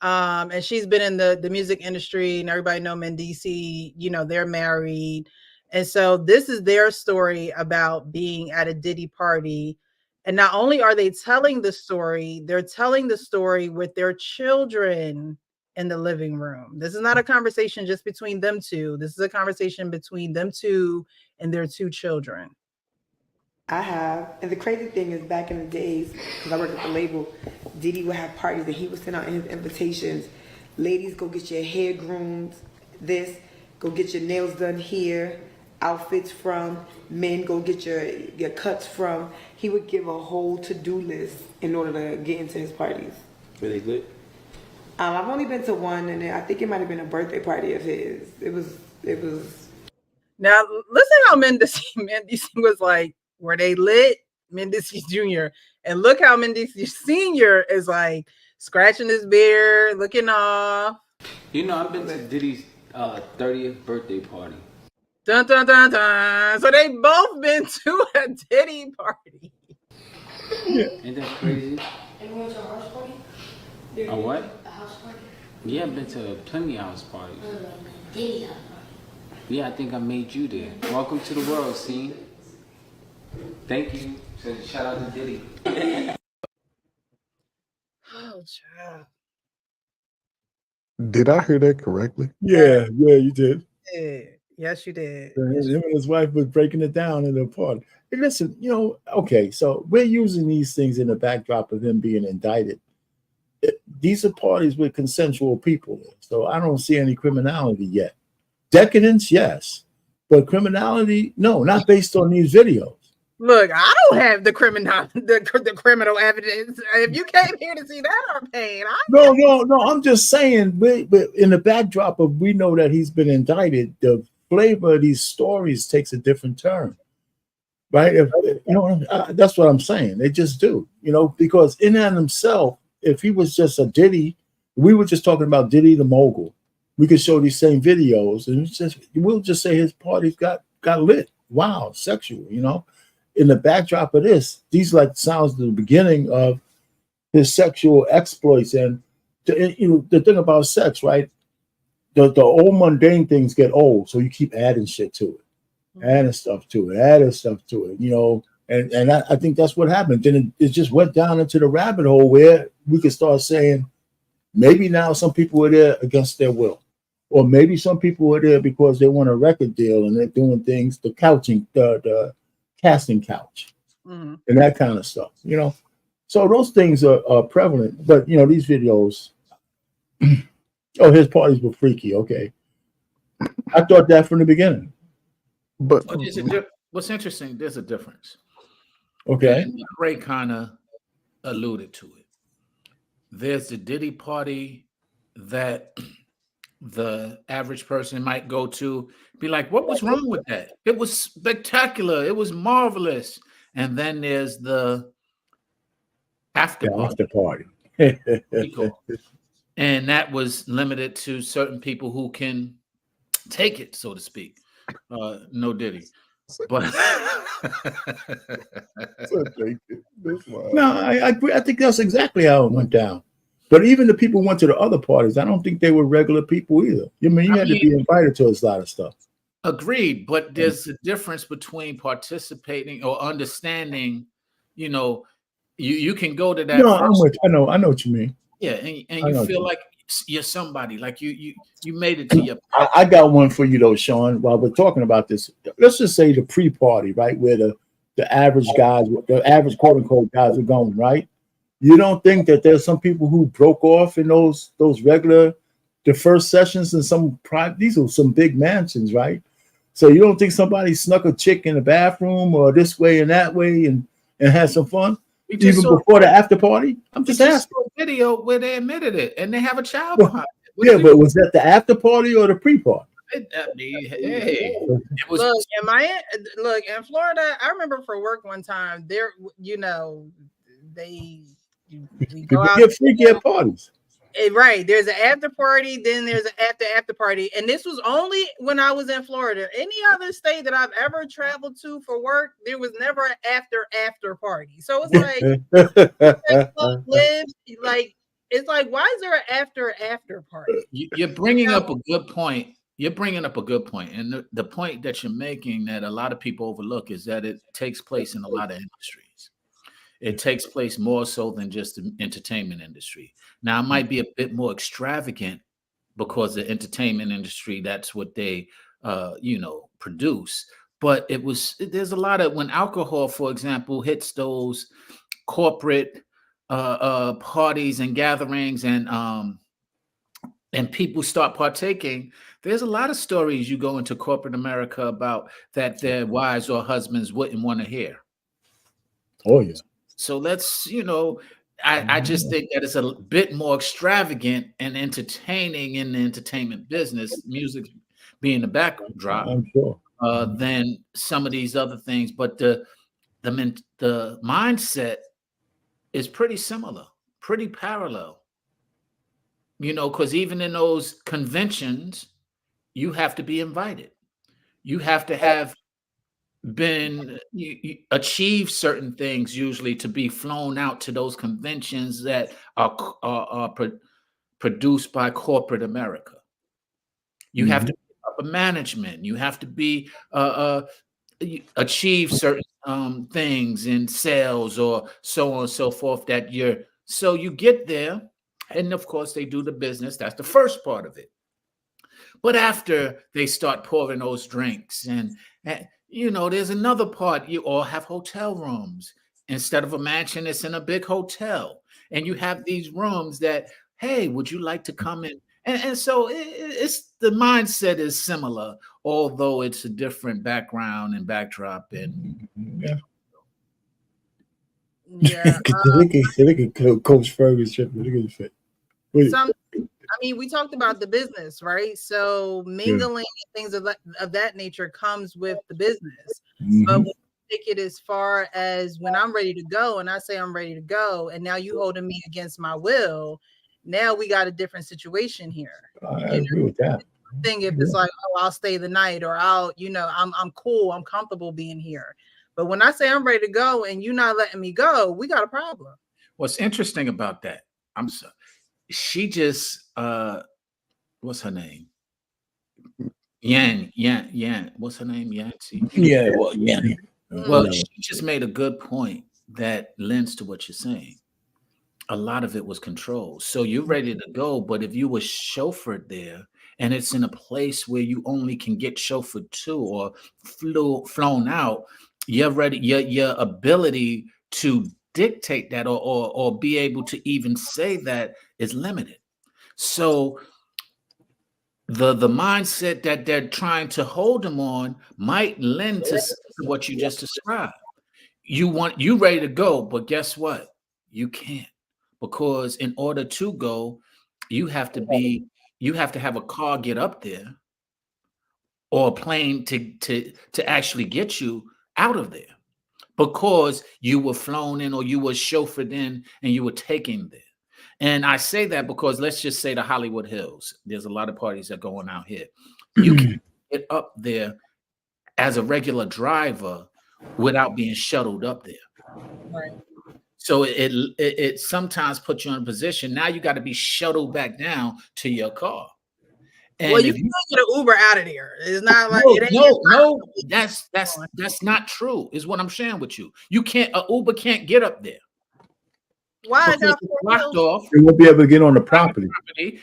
And she's been in the music industry, and everybody know Mendici, you know, they're married. And so this is their story about being at a Diddy party. And not only are they telling the story, they're telling the story with their children in the living room. This is not a conversation just between them two. This is a conversation between them two and their two children. I have, and the crazy thing is back in the days, because I worked at the label, Diddy would have parties and he would send out his invitations. Ladies, go get your hair groomed, go get your nails done here, outfits from, men, go get your cuts from. He would give a whole to-do list in order to get into his parties. Were they good? I've only been to one, and I think it might have been a birthday party of his. It was. Now, listen how Mendici was like, were they lit? Mendici Jr. And look how Mendici Sr. is like scratching his beard, looking off. You know, I've been to Diddy's 30th birthday party. Dun, dun, dun, dun. So they both been to a Diddy party. Ain't that crazy? And you went to a house party? A what? A house party? Yeah, I've been to plenty of house parties. Diddy house party. Yeah, I think I made you there. Welcome to the world, scene. Thank you. So shout out to Diddy. Oh, child. Did I hear that correctly? Yeah, you did. Yeah. Yes, you did. Him and his wife was breaking it down in the party. Hey, listen, you know, okay, so we're using these things in the backdrop of him being indicted. These are parties with consensual people, so I don't see any criminality yet. Decadence, yes, but criminality, no, not based on these videos. Look, I don't have the criminal evidence. If you came here to see that on pain, No. I'm just saying, but in the backdrop of we know that he's been indicted. The flavor of these stories takes a different turn, right? If, that's what I'm saying. They just do, because in and himself, if he was just a Diddy, we were just talking about Diddy the mogul. We could show these same videos, and we'll just say his parties got lit, wow, sexual, In the backdrop of this, these like sounds the beginning of his sexual exploits. And the thing about sex, right? The old mundane things get old, so you keep adding shit to it, adding stuff to it, and I think that's what happened. Then it just went down into the rabbit hole where we could start saying maybe now some people were there against their will, or maybe some people were there because they want a record deal and they're doing things, the casting couch, and that kind of stuff, So those things are prevalent, but these videos. Oh, his parties were freaky. Okay, I thought that from the beginning. But what's interesting, there's a difference. Okay, and Ray kind of alluded to it. There's the Diddy party that the average person might go to, be like, "What was wrong with that? It was spectacular. It was marvelous." And then there's the after party. And that was limited to certain people who can take it, so to speak. No Diddy. But no, I agree. I think that's exactly how it went down. But even the people who went to the other parties, I don't think they were regular people either. You had to be invited to a lot of stuff. Agreed, but there's a difference between participating or understanding. You can go to that. No, I know what you mean. Yeah, and you feel like you're somebody, like you made it to your. I got one for you though, Sean. While we're talking about this, let's just say the pre-party, right, where the average guys, the average quote unquote guys are going, right? You don't think that there's some people who broke off in those regular, the first sessions in some private? These are some big mansions, right? So you don't think somebody snuck a chick in the bathroom or this way and that way and had some fun? Even before the after party? I'm just asking. A video where they admitted it and they have a child behind it. Yeah, but was that the after party or the pre-party? Hey, it was. Look, in Florida, I remember for work one time, there, we go out, get freaky at parties. Right. There's an after party, then there's an after party. And this was only when I was in Florida. Any other state that I've ever traveled to for work, there was never an after party. So it's like, why is there an after party? You're bringing up a good point. And the point that you're making that a lot of people overlook is that it takes place in a lot of industries. It takes place more so than just the entertainment industry. Now, it might be a bit more extravagant because the entertainment industry, that's what they, produce. But there's a lot of, when alcohol, for example, hits those corporate parties and gatherings and people start partaking, there's a lot of stories you go into corporate America about that their wives or husbands wouldn't want to hear. Oh, yeah. So let's, I just think that it's a bit more extravagant and entertaining in the entertainment business, music being the backdrop, I'm sure. than some of these other things. But the mindset is pretty similar, pretty parallel. Because even in those conventions, you have to be invited. You have to have achieve certain things usually to be flown out to those conventions that are produced by corporate America. You have to be upper management. You have to be achieve certain things in sales or so on and so forth so you get there, and of course they do the business. That's the first part of it. But after they start pouring those drinks and there's another part. You all have hotel rooms. Instead of a mansion, it's in a big hotel. And you have these rooms that, hey, would you like to come in? And so it's the mindset is similar, although it's a different background and backdrop. And yeah. Look at Coach Ferguson. Look at his face. I mean, we talked about the business, right? So mingling and things of that nature comes with the business. But when you take it as far as when I'm ready to go and I say I'm ready to go, and now you holding me against my will, now we got a different situation here. I agree with that. Thing if it's like, oh, I'll stay the night, or I'm cool, I'm comfortable being here. But when I say I'm ready to go and you're not letting me go, we got a problem. What's interesting about that? She just what's her name? Yan. What's her name? Yancy. Yeah, well, yeah. Well, she just made a good point that lends to what you're saying. A lot of it was control. So you're ready to go, but if you were chauffeured there and it's in a place where you only can get chauffeured to or flown out, you're ready, your ability to dictate that or be able to even say that is limited. So the mindset that they're trying to hold them on might lend to what you just described. You ready to go, but guess what? You can't, because in order to go, you have to have a car get up there or a plane to actually get you out of there, because you were flown in or you were chauffeured in and you were taken there. And I say that because let's just say the Hollywood Hills. There's a lot of parties that are going out here. You can't get up there as a regular driver without being shuttled up there. Right. So it sometimes puts you in a position. Now you got to be shuttled back down to your car. And well, you can get an Uber out of there. It's not like no, that's not true. Is what I'm sharing with you. You can't. Uber can't get up there. Why? Because it's blocked off. You won't be able to get on the property,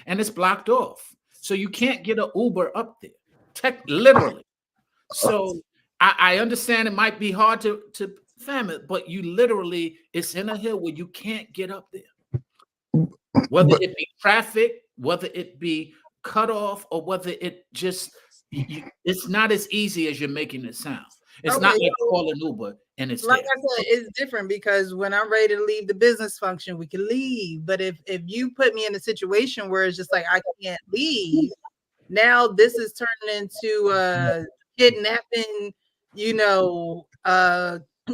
and it's blocked off. So you can't get an Uber up there. Literally. So I understand it might be hard to fam it, but you literally, it's in a hill where you can't get up there. Whether it be traffic, whether it be cut off, or whether it just, it's not as easy as you're making it sound. It's not like calling Uber and it's like there. I said, it's different because when I'm ready to leave the business function, we can leave. But if you put me in a situation where it's just like I can't leave, now this is turning into kidnapping,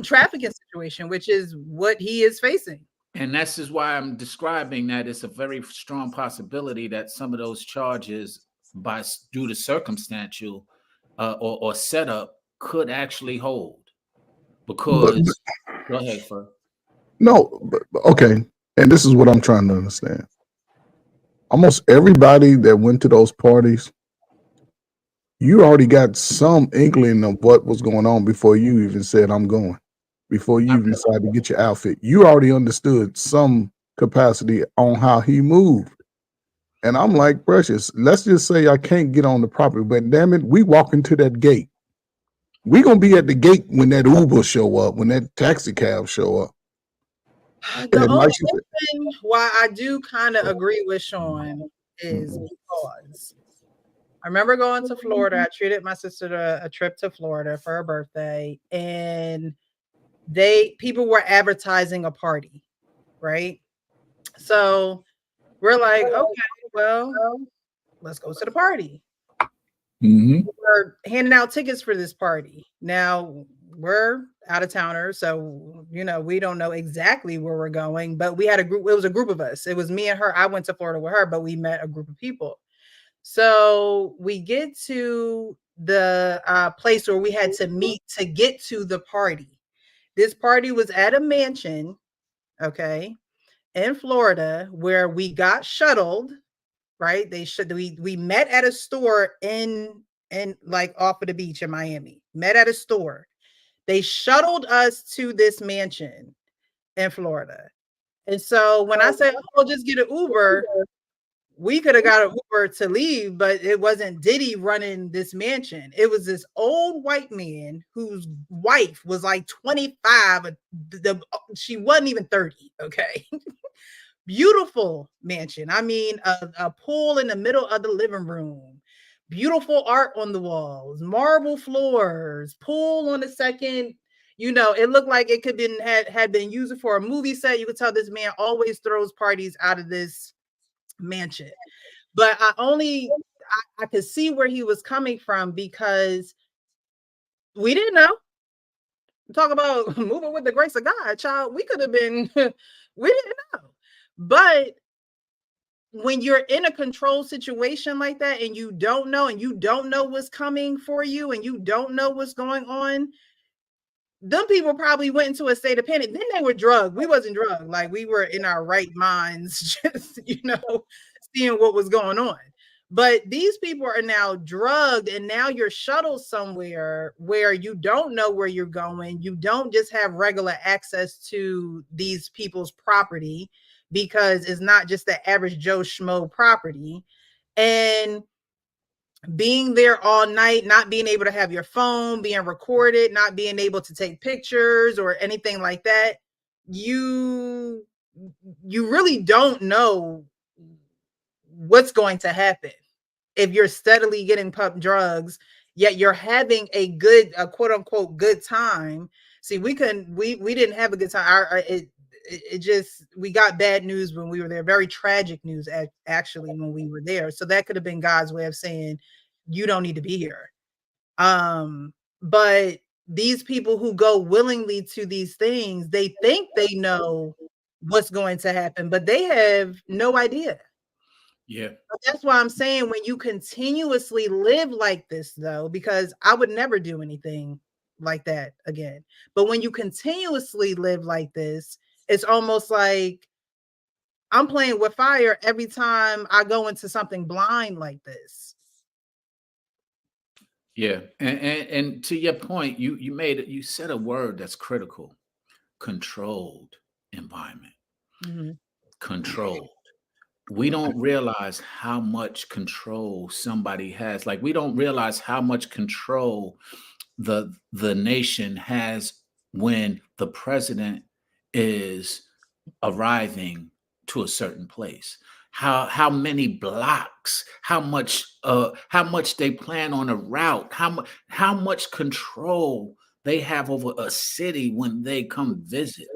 trafficking situation, which is what he is facing. And this is why I'm describing that it's a very strong possibility that some of those charges, due to circumstantial or setup, could actually hold. Because go ahead, Fur. No, but, okay. And this is what I'm trying to understand. Almost everybody that went to those parties, you already got some inkling of what was going on before you even said I'm going. Before you even decided to get your outfit, you already understood some capacity on how he moved. And I'm like, Precious, let's just say I can't get on the property, but damn it, we walk into that gate. We're gonna be at the gate when that Uber show up, when that taxi cab show up. The only reason why I do kind of agree with Sean is because I remember going to Florida. I treated my sister to a trip to Florida for her birthday, and people were advertising a party, right? So we're like, okay, well, let's go to the party. We're handing out tickets for this party. Now we're out of towners, so we don't know exactly where we're going, but we had a group. It was a group of us. It was me and her. I went to Florida with her, but we met a group of people. So we get to the place where we had to meet to get to the party. This party was at a mansion, okay, in Florida, where we got shuttled, right? We met at a store in like off of the beach in Miami. Met at a store. They shuttled us to this mansion in Florida. And so when I said, "Oh, just get an Uber," we could have got an Uber to leave, but it wasn't Diddy running this mansion. It was this old white man whose wife was like 25. She wasn't even 30. Okay. Beautiful mansion. I mean, a pool in the middle of the living room, beautiful art on the walls, marble floors, pool on the second. It looked like it could had been used for a movie set. You could tell this man always throws parties out of this mansion. But I could see where he was coming from because we didn't know. Talk about moving with the grace of God, child. We could have been, we didn't know. But when you're in a control situation like that and you don't know what's coming for you and you don't know what's going on, them people probably went into a state of panic. Then they were drugged. We wasn't drugged. Like we were in our right minds, just, seeing what was going on. But these people are now drugged, and now you're shuttled somewhere where you don't know where you're going. You don't just have regular access to these people's property because it's not just the average Joe Schmo property. And being there all night, not being able to have your phone being recorded, not being able to take pictures or anything like that, you really don't know what's going to happen if you're steadily getting pumped drugs, yet you're having a quote unquote good time. See, we didn't have a good time. It just, we got bad news when we were there, very tragic news actually when we were there. So that could have been God's way of saying, you don't need to be here. But these people who go willingly to these things, they think they know what's going to happen, but they have no idea. Yeah. But that's why I'm saying when you continuously live like this, though, because I would never do anything like that again. But when you continuously live like this, it's almost like I'm playing with fire every time I go into something blind like this. Yeah. And to your point, you said a word that's critical: controlled environment. Mm-hmm. Controlled. We don't realize how much control somebody has. Like, we don't realize how much control the nation has when the president is arriving to a certain place. How many blocks, how much they plan on a route, how much control they have over a city when they come visit.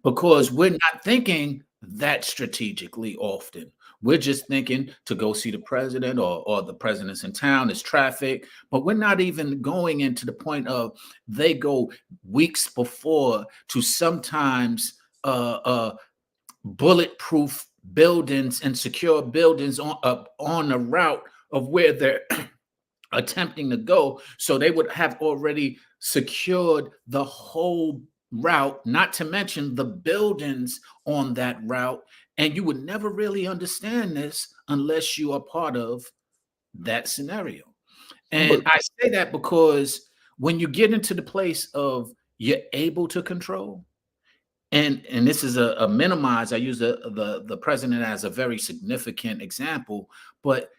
Because we're not thinking that strategically often. We're just thinking to go see the president, or the president's in town, there's traffic, but we're not even going into the point of they go weeks before to sometimes bulletproof buildings and secure buildings on the route of where they're attempting to go. So they would have already secured the whole route, not to mention the buildings on that route. And you would never really understand this unless you are part of that scenario. And I say that because when you get into the place of you're able to control, and this is a minimize, I use the president as a very significant example, but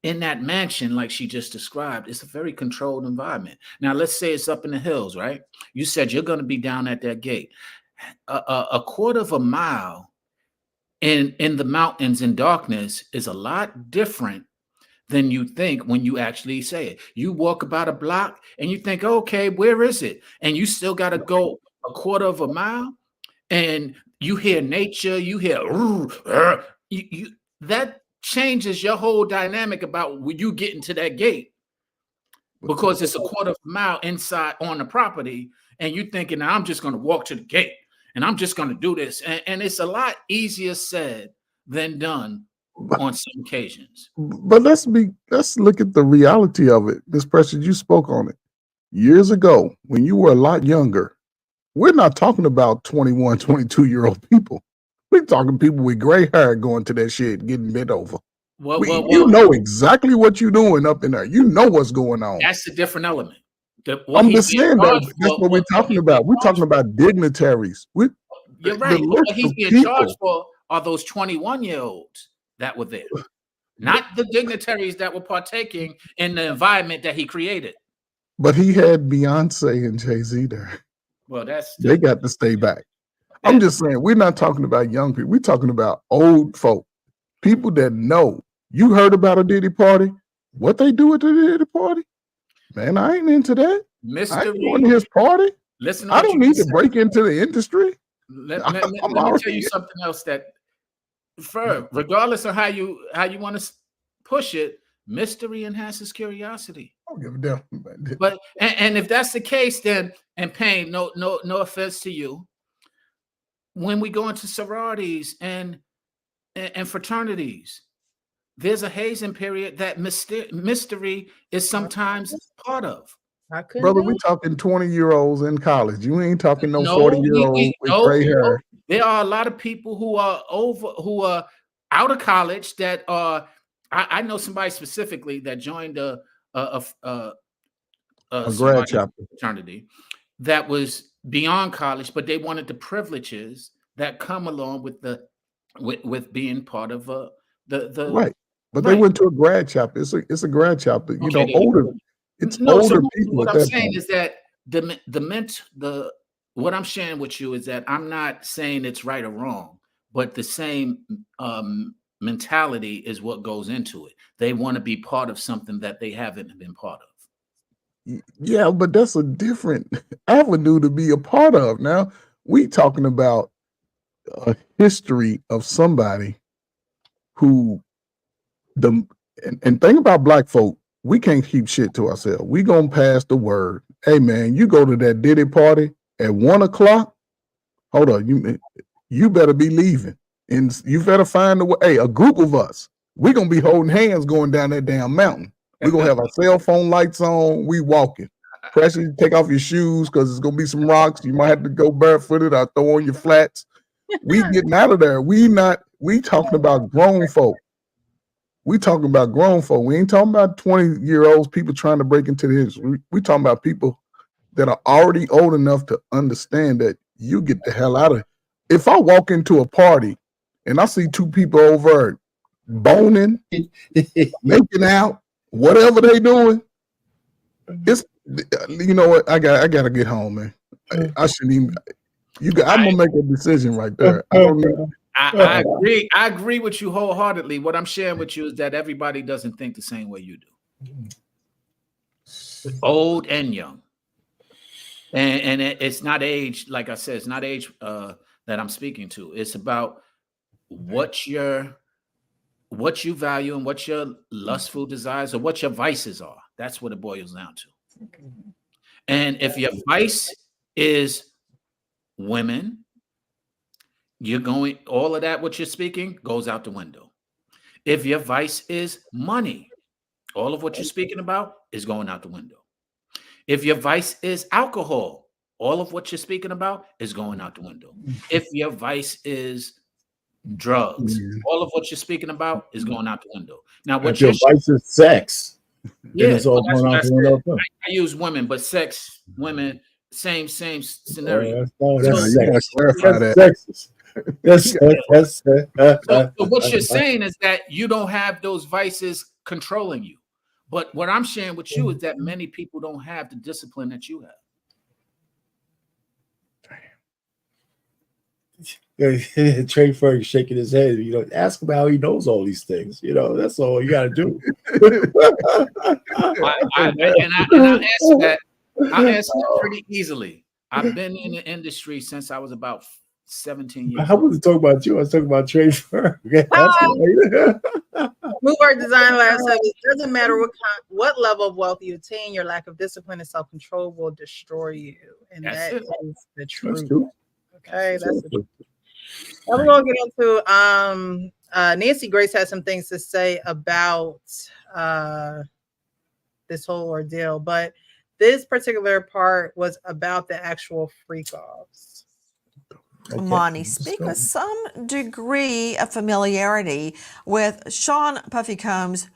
in that mansion, like she just described, it's a very controlled environment. Now, let's say it's up in the hills, right? You said you're going to be down at that gate. A quarter of a mile in the mountains in darkness is a lot different than you think when you actually say it. You walk about a block and you think, okay, where is it? And you still got to go a quarter of a mile, and you hear nature, you hear that changes your whole dynamic about when you get into that gate, because it's a quarter of a mile inside on the property, and you're thinking, I'm just going to walk to the gate and I'm just going to do this. And it's a lot easier said than done on some occasions. But let's look at the reality of it. Ms. Precious, you spoke on it. Years ago, when you were a lot younger, we're not talking about 21, 22-year-old people. We're talking people with gray hair going to that shit, getting bent over. You know exactly what you're doing up in there. You know what's going on. That's a different element. I'm just saying that's what we're talking about. We're talking about dignitaries. You're right. What he's being charged for are those 21-year-olds that were there, not the dignitaries that were partaking in the environment that he created. But he had Beyonce and Jay-Z there. Well, they got to stay back. I'm just saying, we're not talking about young people. We're talking about old folk, people that know. You heard about a Diddy party? What they do at the Diddy party? Man, I ain't into that. I ain't going to his party. Listen, I don't need to break into the industry. Let me tell you something else that regardless of how you want to push it, mystery enhances curiosity. I don't give a damn. But and if that's the case, then and Payne, no offense to you, when we go into sororities and fraternities, there's a hazing period that mystery is sometimes part of. Brother, we talking 20-year-olds in college. You ain't talking no 40-year-old with no, gray hair. There are a lot of people who are out of college that are. I know somebody specifically that joined a grad chapter fraternity that was beyond college, but they wanted the privileges that come along with being part of the right. But they went to a grad chapter. It's a grad chapter. You know, older. It's older so people. What I'm saying is that what I'm sharing with you is that I'm not saying it's right or wrong, but the same mentality is what goes into it. They want to be part of something that they haven't been part of. Yeah, but that's a different avenue to be a part of. Now we talking about a history of somebody who and think about black folk. We can't keep shit to ourselves. We gonna pass the word. Hey man, you go to that Diddy party at 1 o'clock. Hold on, you better be leaving, and you better find a way. Hey, a group of us, we gonna be holding hands going down that damn mountain. We gonna have our cell phone lights on. We walking. Pressure, you take off your shoes because it's gonna be some rocks. You might have to go barefooted or throw on your flats. We getting out of there. We talking about grown folk. We talking about grown folk. We ain't talking about 20-year-olds, people trying to break into the industry. We talking about people that are already old enough to understand that you get the hell out of it. If I walk into a party and I see two people over boning, making out, whatever they doing, it's, you know what? I gotta get home, man. I shouldn't even. I'm gonna make a decision right there. I agree with you wholeheartedly. What I'm sharing with you is that everybody doesn't think the same way you do, old and young, and it's not age. Like I said, it's not age that I'm speaking to. It's about what you value and what your lustful desires or what your vices are. That's what it boils down to. And if your vice is women, you're going, all of that, what you're speaking goes out the window. If your vice is money, all of what you're speaking about is going out the window. If your vice is alcohol, all of what you're speaking about is going out the window. If your vice is drugs, all of what you're speaking about is going out the window. Now, what your vice is sex, yeah, it's all going out the window. I use women, but sex, women, same scenario. That's sexist. So what you're saying is that you don't have those vices controlling you. But what I'm sharing with you is that many people don't have the discipline that you have. Trey Ferg shaking his head. You know, ask him how he knows all these things. You know, that's all you got to do. I'll answer that pretty easily. I've been in the industry since I was about 17 years I wasn't talking about you. I was talking about Trey Ferg. Move Art Design Lab says it doesn't matter what level of wealth you attain, your lack of discipline and self-control will destroy you. And that is the truth. Okay, that's the truth. Now we're gonna get into Nancy Grace has some things to say about this whole ordeal, but this particular part was about the actual freak-offs. Okay. Monty, speak with some degree of familiarity with Sean Puffy Combs'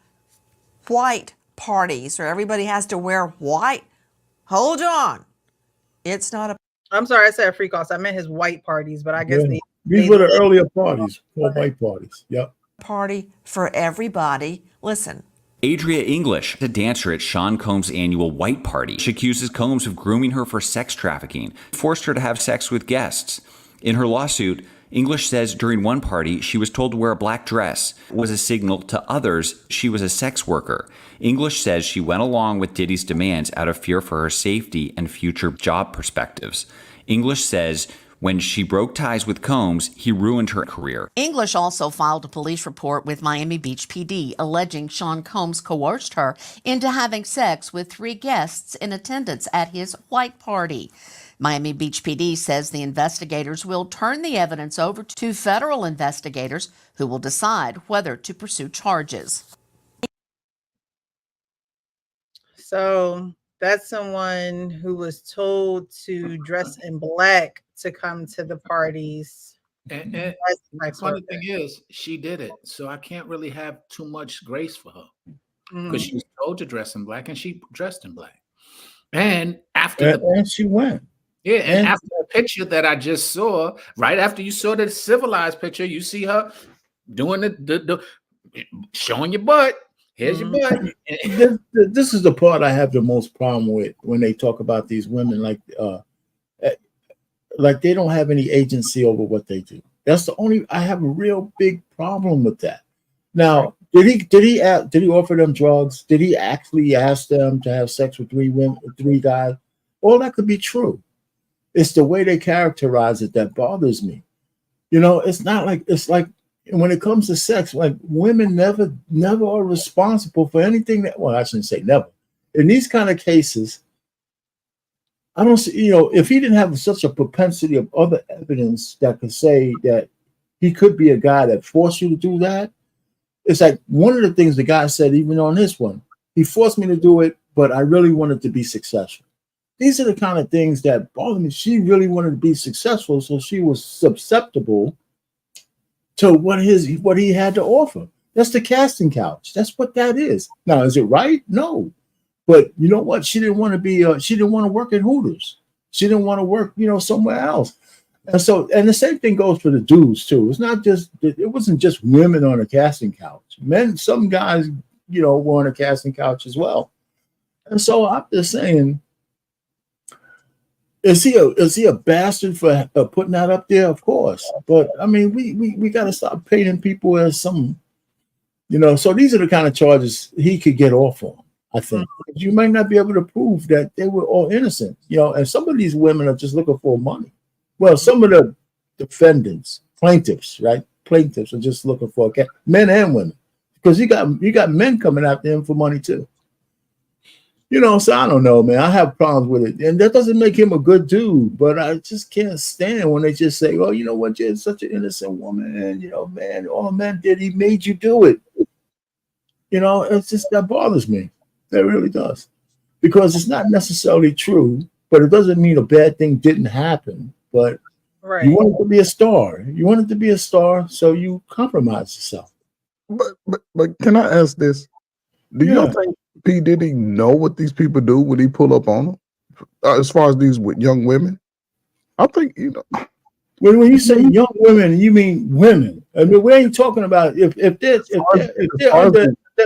white parties, where everybody has to wear white. Hold on. It's not a... I'm sorry, I said freak-offs. I meant his white parties, but I guess these were the earlier parties, white parties. Yep. Party for everybody. Listen. Adria English, a dancer at Sean Combs' annual White Party. She accuses Combs of grooming her for sex trafficking, forced her to have sex with guests. In her lawsuit, English says during one party, she was told to wear a black dress was a signal to others she was a sex worker. English says she went along with Diddy's demands out of fear for her safety and future job perspectives. English says When she broke ties with Combs, he ruined her career. English also filed a police report with Miami Beach PD alleging Sean Combs coerced her into having sex with 3 guests in attendance at his white party. Miami Beach PD says the investigators will turn the evidence over to federal investigators who will decide whether to pursue charges. So that's someone who was told to dress in black to come to the parties. And That's the sex funny worker. thing is, she did it. So I can't really have too much grace for her because Mhm. she was told to dress in black and she dressed in black. And after And she went. and And after the picture that I just saw, right after you saw the civilized picture, you see her doing the showing your butt. Here's your butt. this is the part I have the most problem with when they talk about these women, like they don't have any agency over what they do. That's the only I have a real big problem with that. Now, did he offer them drugs? Did he actually ask them to have sex with 3 women, 3 guys? All that could be true. It's the way they characterize it that bothers me. You know, it's like when it comes to sex, like women never are responsible for anything that, well, I shouldn't say never. In these kind of cases, I don't see, if he didn't have such a propensity of other evidence that could say that he could be a guy that forced you to do that. It's like one of the things the guy said, even on this one, he forced me to do it, but I really wanted to be successful. These are the kind of things that bother me. She really wanted to be successful, so she was susceptible to what he had to offer. That's the casting couch. That's what that is. Now, is it right? No. But you know what? She didn't want to be. She didn't want to work at Hooters. She didn't want to work, somewhere else. And the same thing goes for the dudes too. It wasn't just women on a casting couch. Men, some guys, were on a casting couch as well. And so I'm just saying, is he a bastard for putting that up there? Of course, but I mean, we got to stop painting people as some, So these are the kind of charges he could get off on. I think you might not be able to prove that they were all innocent, and some of these women are just looking for money. Well, some of the plaintiffs, right? Plaintiffs are just looking for men and women, because you got men coming after him for money too. So I don't know, man. I have problems with it, and that doesn't make him a good dude. But I just can't stand when they just say, "Oh, you know what? You're such an innocent woman, and man, all men did, he made you do it." It's just that bothers me. It really does, because it's not necessarily true, but it doesn't mean a bad thing didn't happen. But you wanted to be a star. You wanted to be a star, so you compromise yourself. But can I ask this? Do you think P. Diddy know what these people do when he pull up on them? As far as these young women, I think When you say young women, you mean women. I mean, we ain't talking about if they're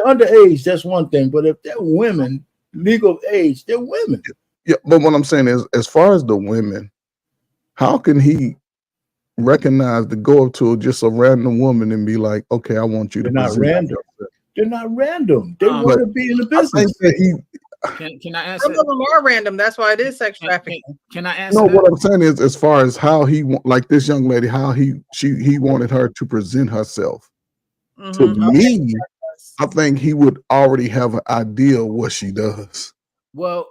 underage, that's one thing. But if they're women, legal age, they're women. Yeah, but what I'm saying is, as far as the women, how can he recognize to go up to just a random woman and be like, "Okay, I want you to." They're not random. They're not random. They want to be in the business. Can I answer? Some of them are random. That's why it is sex trafficking. Can I answer? No, what I'm saying is, as far as how like this young lady, how he wanted her to present herself. To me, I think he would already have an idea of what she does. Well,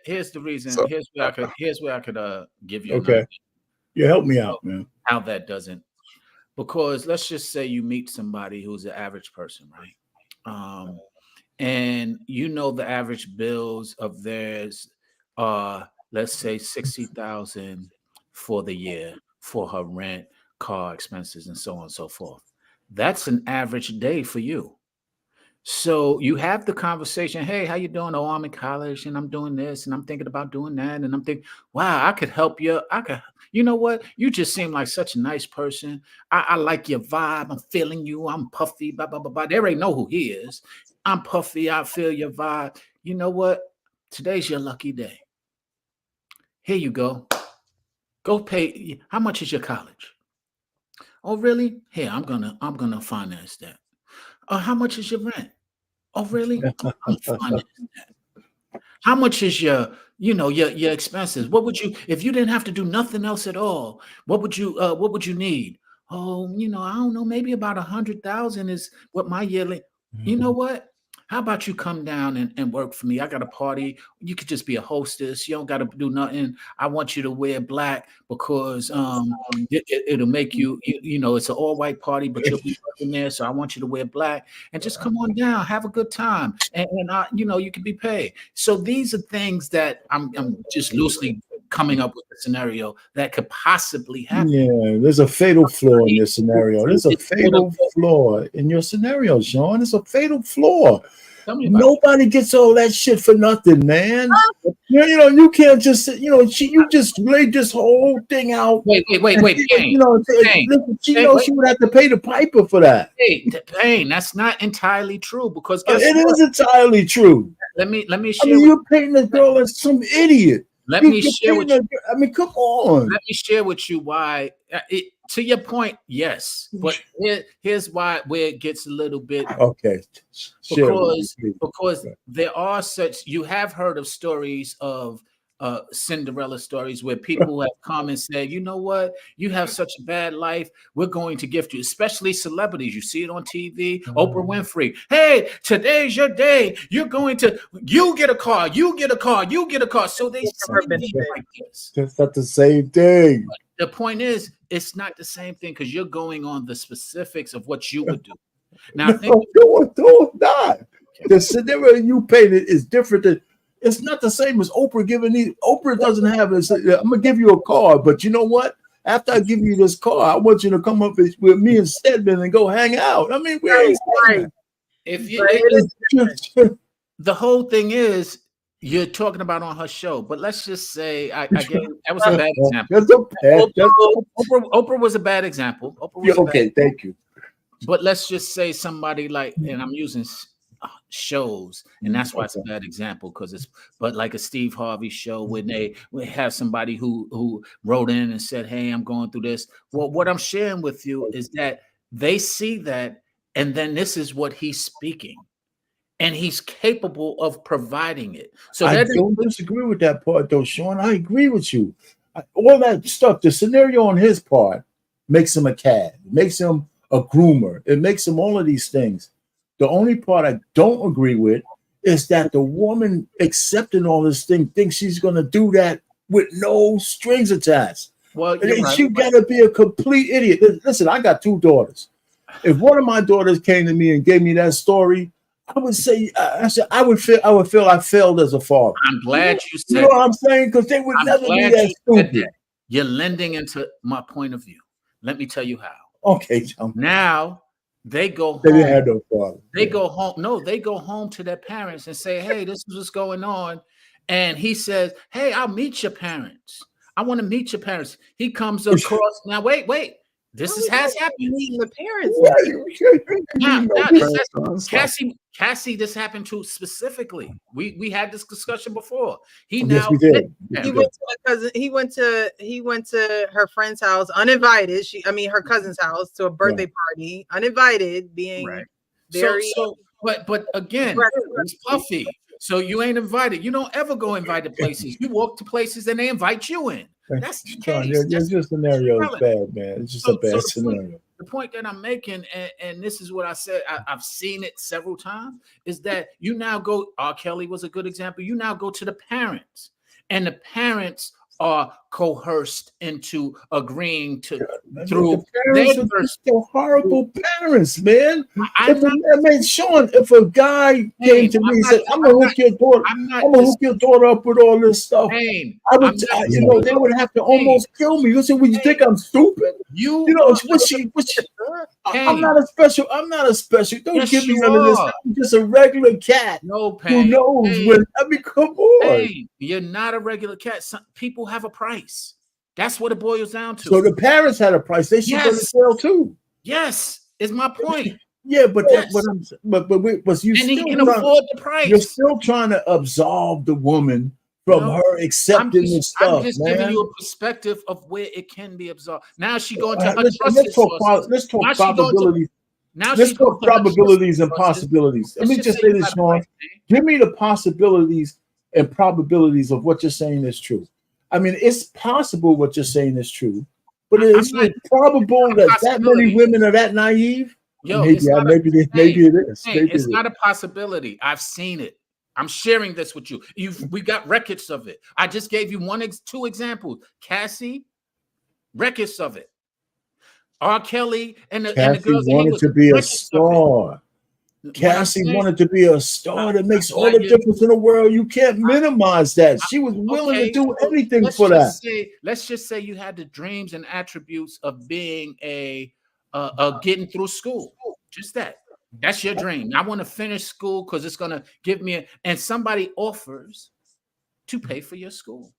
here's the reason. So, here's where I could give you. Okay, you help me out, man. How that doesn't, because let's just say you meet somebody who's an average person, right? And the average bills of theirs are, let's say, $60,000 for the year for her rent, car expenses, and so on and so forth. That's an average day for you. So you have the conversation, "Hey, how you doing? Oh, I'm in college and I'm doing this and I'm thinking about doing that." And I'm thinking, "Wow, I could help you. You know what? You just seem like such a nice person. I like your vibe. I'm feeling you. I'm puffy, blah, blah, blah, blah." They already know who he is. "I'm puffy. I feel your vibe. You know what? Today's your lucky day. Here you go. Go pay. How much is your college?" "Oh, really? Here, I'm gonna finance that." "How much is your rent?" "Oh, really? I'm financing that." How much is your expenses? What would you, if you didn't have to do nothing else at all? What would you need? Oh, I don't know. Maybe about 100,000 is what my yearly. You know what? How about you come down and work for me? I got a party. You could just be a hostess. You don't got to do nothing. I want you to wear black because it'll make it's an all white party, but you'll be working there. So I want you to wear black and just come on down, have a good time, and you can be paid. So these are things that I'm just loosely coming up with a scenario that could possibly happen. Yeah, there's a fatal flaw in your scenario. There's a fatal flaw in your scenario, Sean. There's a fatal flaw. Nobody gets all that shit for nothing, man. You can't just you just laid this whole thing out. Wait. Pain. She knows she would have to pay the piper for that. Hey, Pain, that's not entirely true because guess it what? is entirely true. Let me share. I mean, you're painting the girl as some idiot. Let me share with you. I mean, come on. Let me share with you why. To your point, yes, but here's where it gets a little bit okay. Because there are you have heard of stories of Cinderella stories where people have come and said, you know what, you have such a bad life, we're going to gift you, especially celebrities. You see it on TV. Oprah Winfrey, hey, today's your day. You get a car, you get a car. So they say like this. That's not the same thing. But the point is, it's not the same thing because you're going on the specifics of what you would do. Now, no, not. The scenario you painted is different than. It's not the same as Oprah giving these. Oprah doesn't have this. I'm gonna give you a car, but you know what? After I give you this car, I want you to come up with me and Stedman and go hang out. I mean, we're right. The whole thing is you're talking about on her show, but let's just say I gave that was a bad example. Oprah was a bad example. Thank you. But let's just say somebody like, and I'm using shows, and that's why it's a bad example but like a Steve Harvey show when they have somebody who wrote in and said, hey, I'm going through this. Well, what I'm sharing with you is that they see that, and then this is what he's speaking, and he's capable of providing it. So I don't disagree with that part, though, Sean. I agree with you. All that stuff, the scenario on his part makes him a cad, makes him a groomer, it makes him all of these things. The only part I don't agree with is that the woman accepting all this thing thinks she's going to do that with no strings attached. Well, she got to be a complete idiot. Listen, I got 2 daughters. If one of my daughters came to me and gave me that story, I would say, I would feel I failed as a father. I'm glad you said. You know what I'm saying? Because they would never be that stupid. You're lending into my point of view. Let me tell you how. Okay, John. Now. They go home. They didn't have no father. They go home. No, they go home to their parents and say, hey, this is what's going on. And he says, hey, I'll meet your parents. I want to meet your parents. He comes across. Now, wait. This has happened. Meeting the parents. Cassie, this happened to specifically. We had this discussion before. We did. He went to a cousin. He went to her friend's house uninvited. Her cousin's house to a birthday party, uninvited, being very. But again, it's Puffy. So you ain't invited. You don't ever go invited places. You walk to places and they invite you in. That's the case. Your scenario is bad, man. It's just a bad scenario. The point that I'm making, and this is what I said, I've seen it several times, is that you now go, R. Kelly was a good example. You now go to the parents, and the parents are coerced into agreeing to through their horrible parents, man. Sean, if a guy came to me and said, "I'm gonna hook your daughter up with all this stuff," they would have to almost kill me. You say, "Would you think I'm stupid?" I'm not a special. Don't give me none of this. I'm just a regular cat. No pain. Who knows when? I mean, come on. You're not a regular cat. Some people have a price. That's what it boils down to. So the parents had a price. They should go to jail too. Yes, is my point. Yeah, but you he can afford the price. You're still trying to absolve the woman from her accepting this stuff. I'm just giving you a perspective of where it can be absolved. Now she going to let's talk probabilities. Let's talk probabilities and possibilities. Let me just say this, Sean. Give me the possibilities and probabilities of what you're saying is true. I mean, it's possible what you're saying is true, but it's probable that that many women are that naive. Yo, Maybe, it's not maybe it is. hey, Maybe it's it not is. a possibility. I've seen it. I'm sharing this with you. We got records of it. I just gave you two examples. Cassie, records of it. R. Kelly and the Cassie girls that he wanted was to be a records of it. star. What I'm Cassie saying, wanted to be a star. That makes all now the difference in the world. You can't minimize that. She was willing to okay, do so anything for that. let's just say you had the dreams and attributes of being a getting through school. Just that. That's your dream. I want to finish school because it's gonna give me and somebody offers to pay for your school.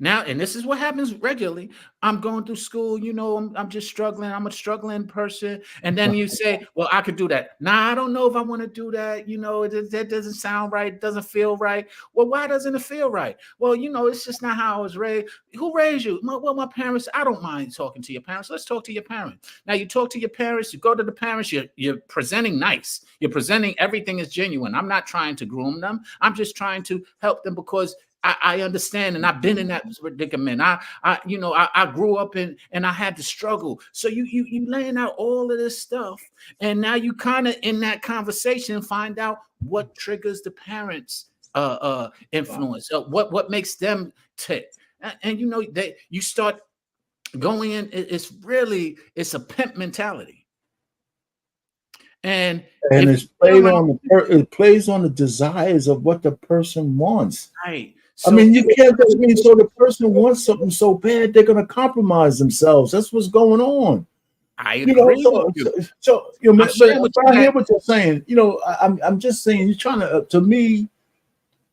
Now, and this is what happens regularly. I'm going through school, you know, I'm just struggling. I'm a struggling person. And then you say, well, I could do that. Nah, I don't know if I want to do that. You know, that doesn't sound right. It doesn't feel right. Well, why doesn't it feel right? Well, you know, it's just not how I was raised. Who raised you? Well, my parents. I don't mind talking to your parents. Let's talk to your parents. Now, you talk to your parents. You go to the parents. You're presenting nice. You're presenting everything is genuine. I'm not trying to groom them. I'm just trying to help them because I understand, and I've been in that predicament. I grew up in, and I had to struggle. So you laying out all of this stuff, and now you kind of in that conversation find out what triggers the parents' influence, what makes them tick, and you know that you start going in. It's a pimp mentality, and it plays on the desires of what the person wants. Right. So, I mean, you can't. I mean, so the person wants something so bad they're going to compromise themselves. That's what's going on. I agree with you. So you know, but I hear what you're saying. You know, I'm just saying you're trying to. To me,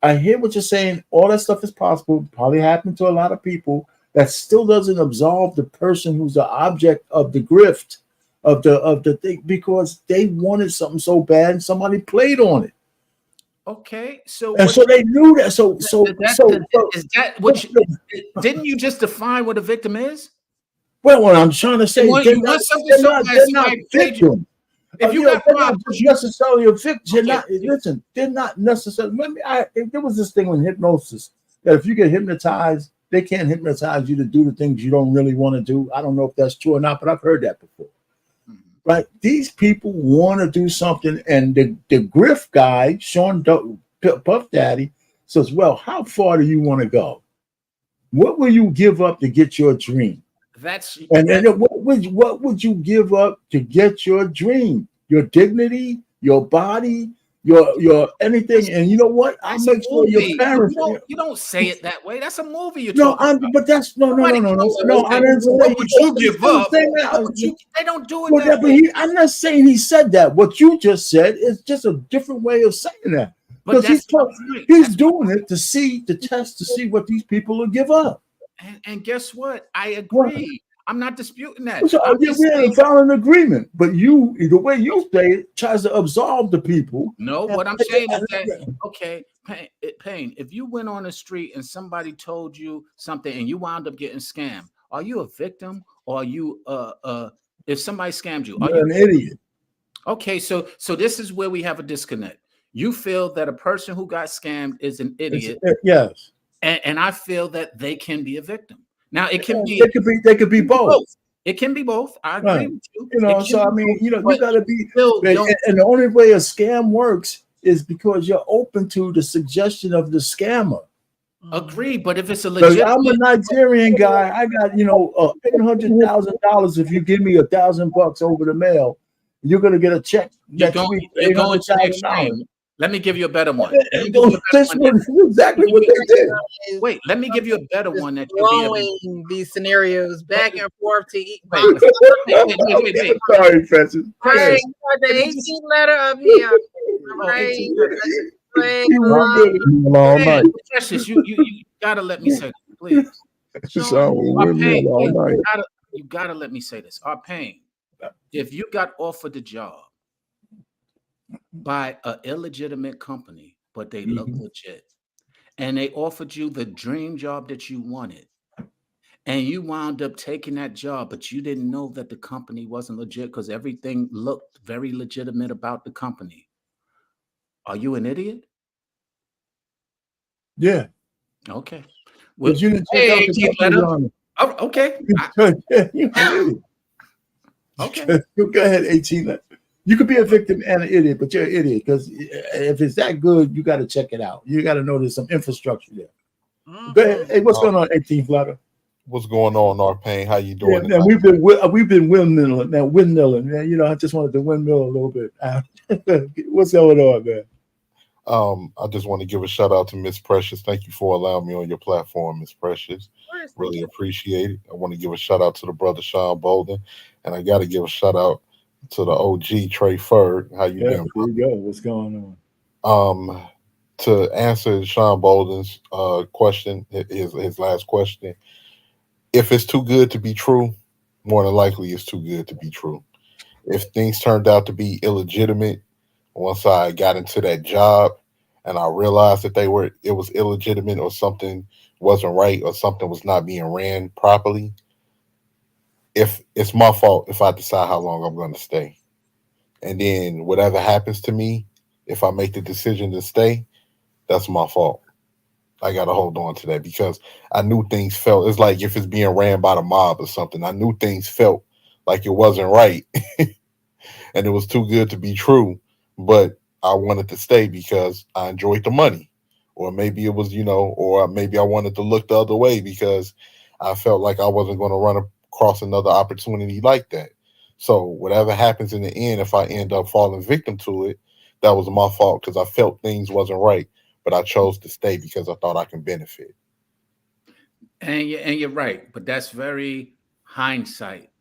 I hear what you're saying. All that stuff is possible. Probably happened to a lot of people. That still doesn't absolve the person who's the object of the grift of the thing because they wanted something so bad and somebody played on it. Okay, so they knew that. So is that what? Didn't you just define what a victim is? Well, what I'm trying to say, they're not victims. If you got they're not necessarily a victim. Listen, they're not necessarily. There was this thing with hypnosis that if you get hypnotized, they can't hypnotize you to do the things you don't really want to do. I don't know if that's true or not, but I've heard that before. Right, these people want to do something, and the grift guy, Sean Puff Daddy, says, "Well, how far do you want to go? What will you give up to get your dream? What would you give up to get your dream? Your dignity, your body, your anything? And you know what? I'll make sure your parents. You don't say it that way. That's a movie you're talking about. But that's no. I didn't say. What would you give up? They don't do it that way. I'm not saying he said that. What you just said is just a different way of saying that. Because he's doing it to test to see what these will give up. And guess what? I agree. I'm not disputing that. So, we haven't found an agreement, but the way you say it tries to absolve the people. No, what I'm saying is that, okay, Payne, if you went on the street and somebody told you something and you wound up getting scammed, are you a victim or are you if somebody scammed you, are you an idiot? Okay, so this is where we have a disconnect. You feel that a person who got scammed is an idiot. Yes. And I feel that they can be a victim. Now it can be. They could be both. It can be both. I agree with you. You know, so I mean, you got to be. And the only way a scam works is because you're open to the suggestion of the scammer. Agree, but if it's a legit, I'm a Nigerian guy. I got $800,000. If you give me $1,000 over the mail, you're gonna get a check next week. You're going to the extreme. Let me give you a better one. Exactly what they did. Wait, let me give you a better one that you'll be these scenarios back and forth to eat. Wait. Sorry, Francis. Right, the 18th letter up here. Right. Precious, you gotta let me say this, please. You gotta let me say this. Our Payne, if you got offered the job by an illegitimate company, but they look legit, and they offered you the dream job that you wanted, and you wound up taking that job, but you didn't know that the company wasn't legit because everything looked very legitimate about the company. Are you an idiot? Yeah. Okay. Well, Because you didn't check hey, out the 18th companies letter. on it. Oh, okay. Yeah, you an idiot. Okay. Go ahead, 18. You could be a victim and an idiot, but you're an idiot because if it's that good, you got to check it out. You got to know there's some infrastructure there. Go ahead. Hey, what's going on, 18 Flatter? What's going on, Arpain? How you Yeah, doing? man, we've been windmilling, man. Windmilling, man. You know, I just wanted to windmill a little bit. What's going on, man? I just want to give a shout out to Miss Precious. Thank you for allowing me on your platform, Miss Precious. Really appreciate it. I want to give a shout out to the brother Sean Bolden, and I got to give a shout out to the OG Trey Ferg. How you been? There you go. What's going on? To answer Sean Bolden's question, his last question, if it's too good to be true, more than likely it's too good to be true. If things turned out to be illegitimate, once I got into that job and I realized that it was illegitimate or something wasn't right or something was not being ran properly, if it's my fault if I decide how long I'm going to stay. And then whatever happens to me, if I make the decision to stay, that's my fault. I got to hold on to that because I knew things felt, it's like if it's being ran by the mob or something, I knew things felt like it wasn't right and it was too good to be true, but I wanted to stay because I enjoyed the money. Or maybe it was, or maybe I wanted to look the other way because I felt like I wasn't going to run across another opportunity like that. So whatever happens in the end, if I end up falling victim to it, that was my fault because I felt things wasn't right, but I chose to stay because I thought I can benefit. And you're right, but that's very hindsight.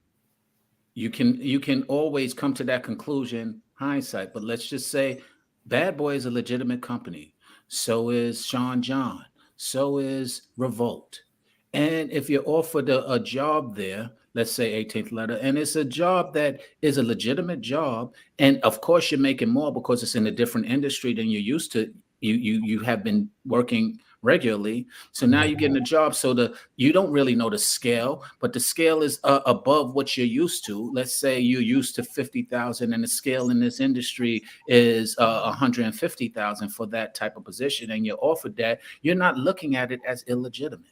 You can always come to that conclusion, hindsight. But let's just say Bad Boy is a legitimate company. So is Sean John. So is Revolt. And if you're offered a job there, let's say 18th letter, and it's a job that is a legitimate job, and of course you're making more because it's in a different industry than you're used to. You have been working regularly, so now you're getting a job. So you don't really know the scale, but the scale is above what you're used to. Let's say you're used to 50,000, and the scale in this industry is 150,000 for that type of position, and you're offered that. You're not looking at it as illegitimate.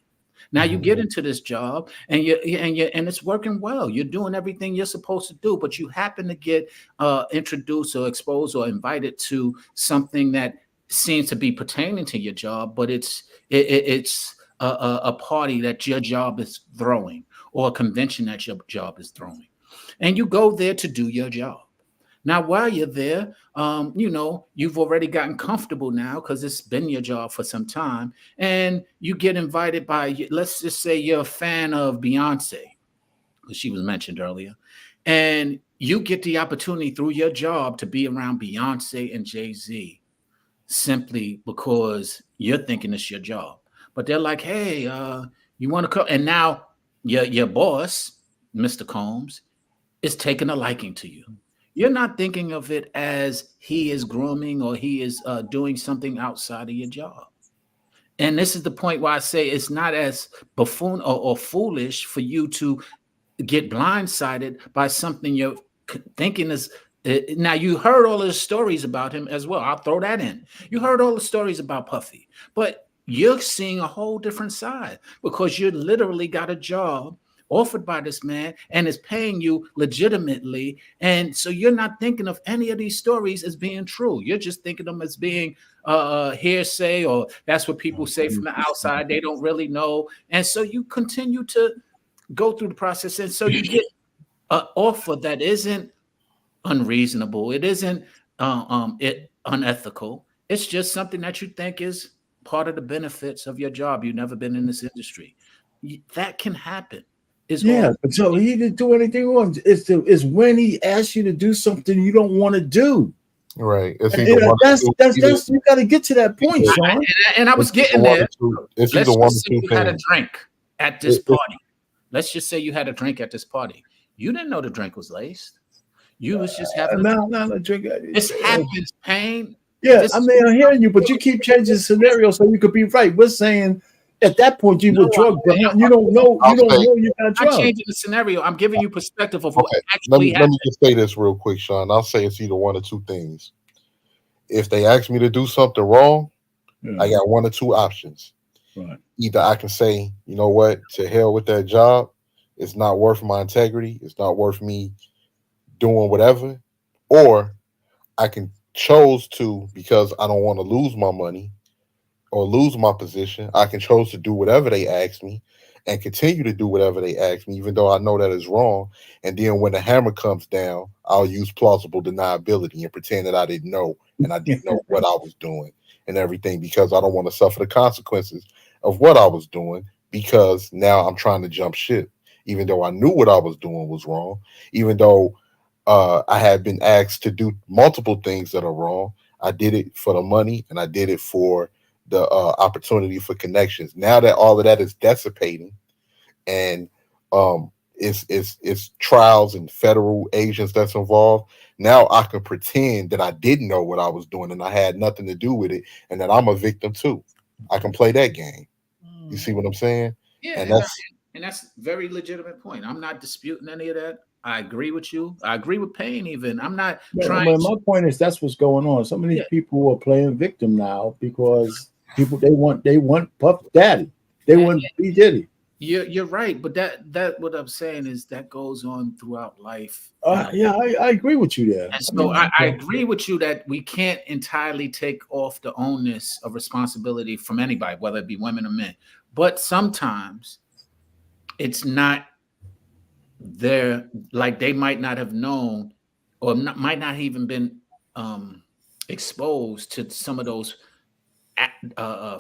Now you get into this job and it's working well. You're doing everything you're supposed to do, but you happen to get introduced or exposed or invited to something that seems to be pertaining to your job, but it's a party that your job is throwing or a convention that your job is throwing, and you go there to do your job. Now, while you're there, you've already gotten comfortable now because it's been your job for some time, and you get invited by, let's just say you're a fan of Beyonce, because she was mentioned earlier, and you get the opportunity through your job to be around Beyonce and Jay-Z simply because you're thinking it's your job. But they're like, hey, you want to come? And now your boss, Mr. Combs, is taking a liking to you. You're not thinking of it as he is grooming or he is doing something outside of your job. And this is the point where I say it's not as buffoon or foolish for you to get blindsided by something you're thinking is. Now, you heard all the stories about him as well. I'll throw that in. You heard all the stories about Puffy, but you're seeing a whole different side because you literally got a job offered by this man and is paying you legitimately. And so you're not thinking of any of these stories as being true. You're just thinking of them as being hearsay, or that's what people say from the outside. They don't really know. And so you continue to go through the process. And so you get an offer that isn't unreasonable. It isn't unethical. It's just something that you think is part of the benefits of your job. You've never been in this industry. That can happen. So he didn't do anything wrong. It's when he asks you to do something you don't want to do. Right. That's you got to get to that point, Sean. And I was getting there. Let's just say you had a drink at this party. Let's just say you had a drink at this party. You didn't know the drink was laced. You was just having a drink. This happens, Pain. Yeah, I'm hearing you, but you keep changing the scenario so you could be right. We're saying at that point you were drugged, but you don't know you got drugged. I'm changing the scenario. I'm giving you perspective of what actually happened. Let me just say this real quick, Sean. I'll say it's either one or two things. If they ask me to do something wrong, Yeah. I got one or two options. Right. Either I can say, you know what, to hell with that job. It's not worth my integrity. It's not worth me doing whatever. Or I can chose to, because I don't want to lose my money or lose my position. I can chose to do whatever they ask me and continue to do whatever they ask me, even though I know that is wrong. And then when the hammer comes down, I'll use plausible deniability and pretend that I didn't know and I didn't know what I was doing and everything, because I don't want to suffer the consequences of what I was doing, because now I'm trying to jump ship, even though I knew what I was doing was wrong, even though I had been asked to do multiple things that are wrong. I did it for the money and I did it for the opportunity for connections. Now that all of that is dissipating, and it's trials and federal agents that's involved, now I can pretend that I didn't know what I was doing and I had nothing to do with it, and that I'm a victim too. I can play that game. You see what I'm saying? Yeah, And and that's very legitimate point. I'm not disputing any of that. I agree with you. I agree with Payne. Even I'm not trying. My point is that's what's going on. Some of these people are playing victim now because people they want Puff Daddy. They want B Diddy. You're right, but that what I'm saying is that goes on throughout life. Yeah, I agree with you there. And so I agree with you that we can't entirely take off the onus of responsibility from anybody, whether it be women or men. But sometimes it's not there, like they might not have known or might not even been exposed to some of those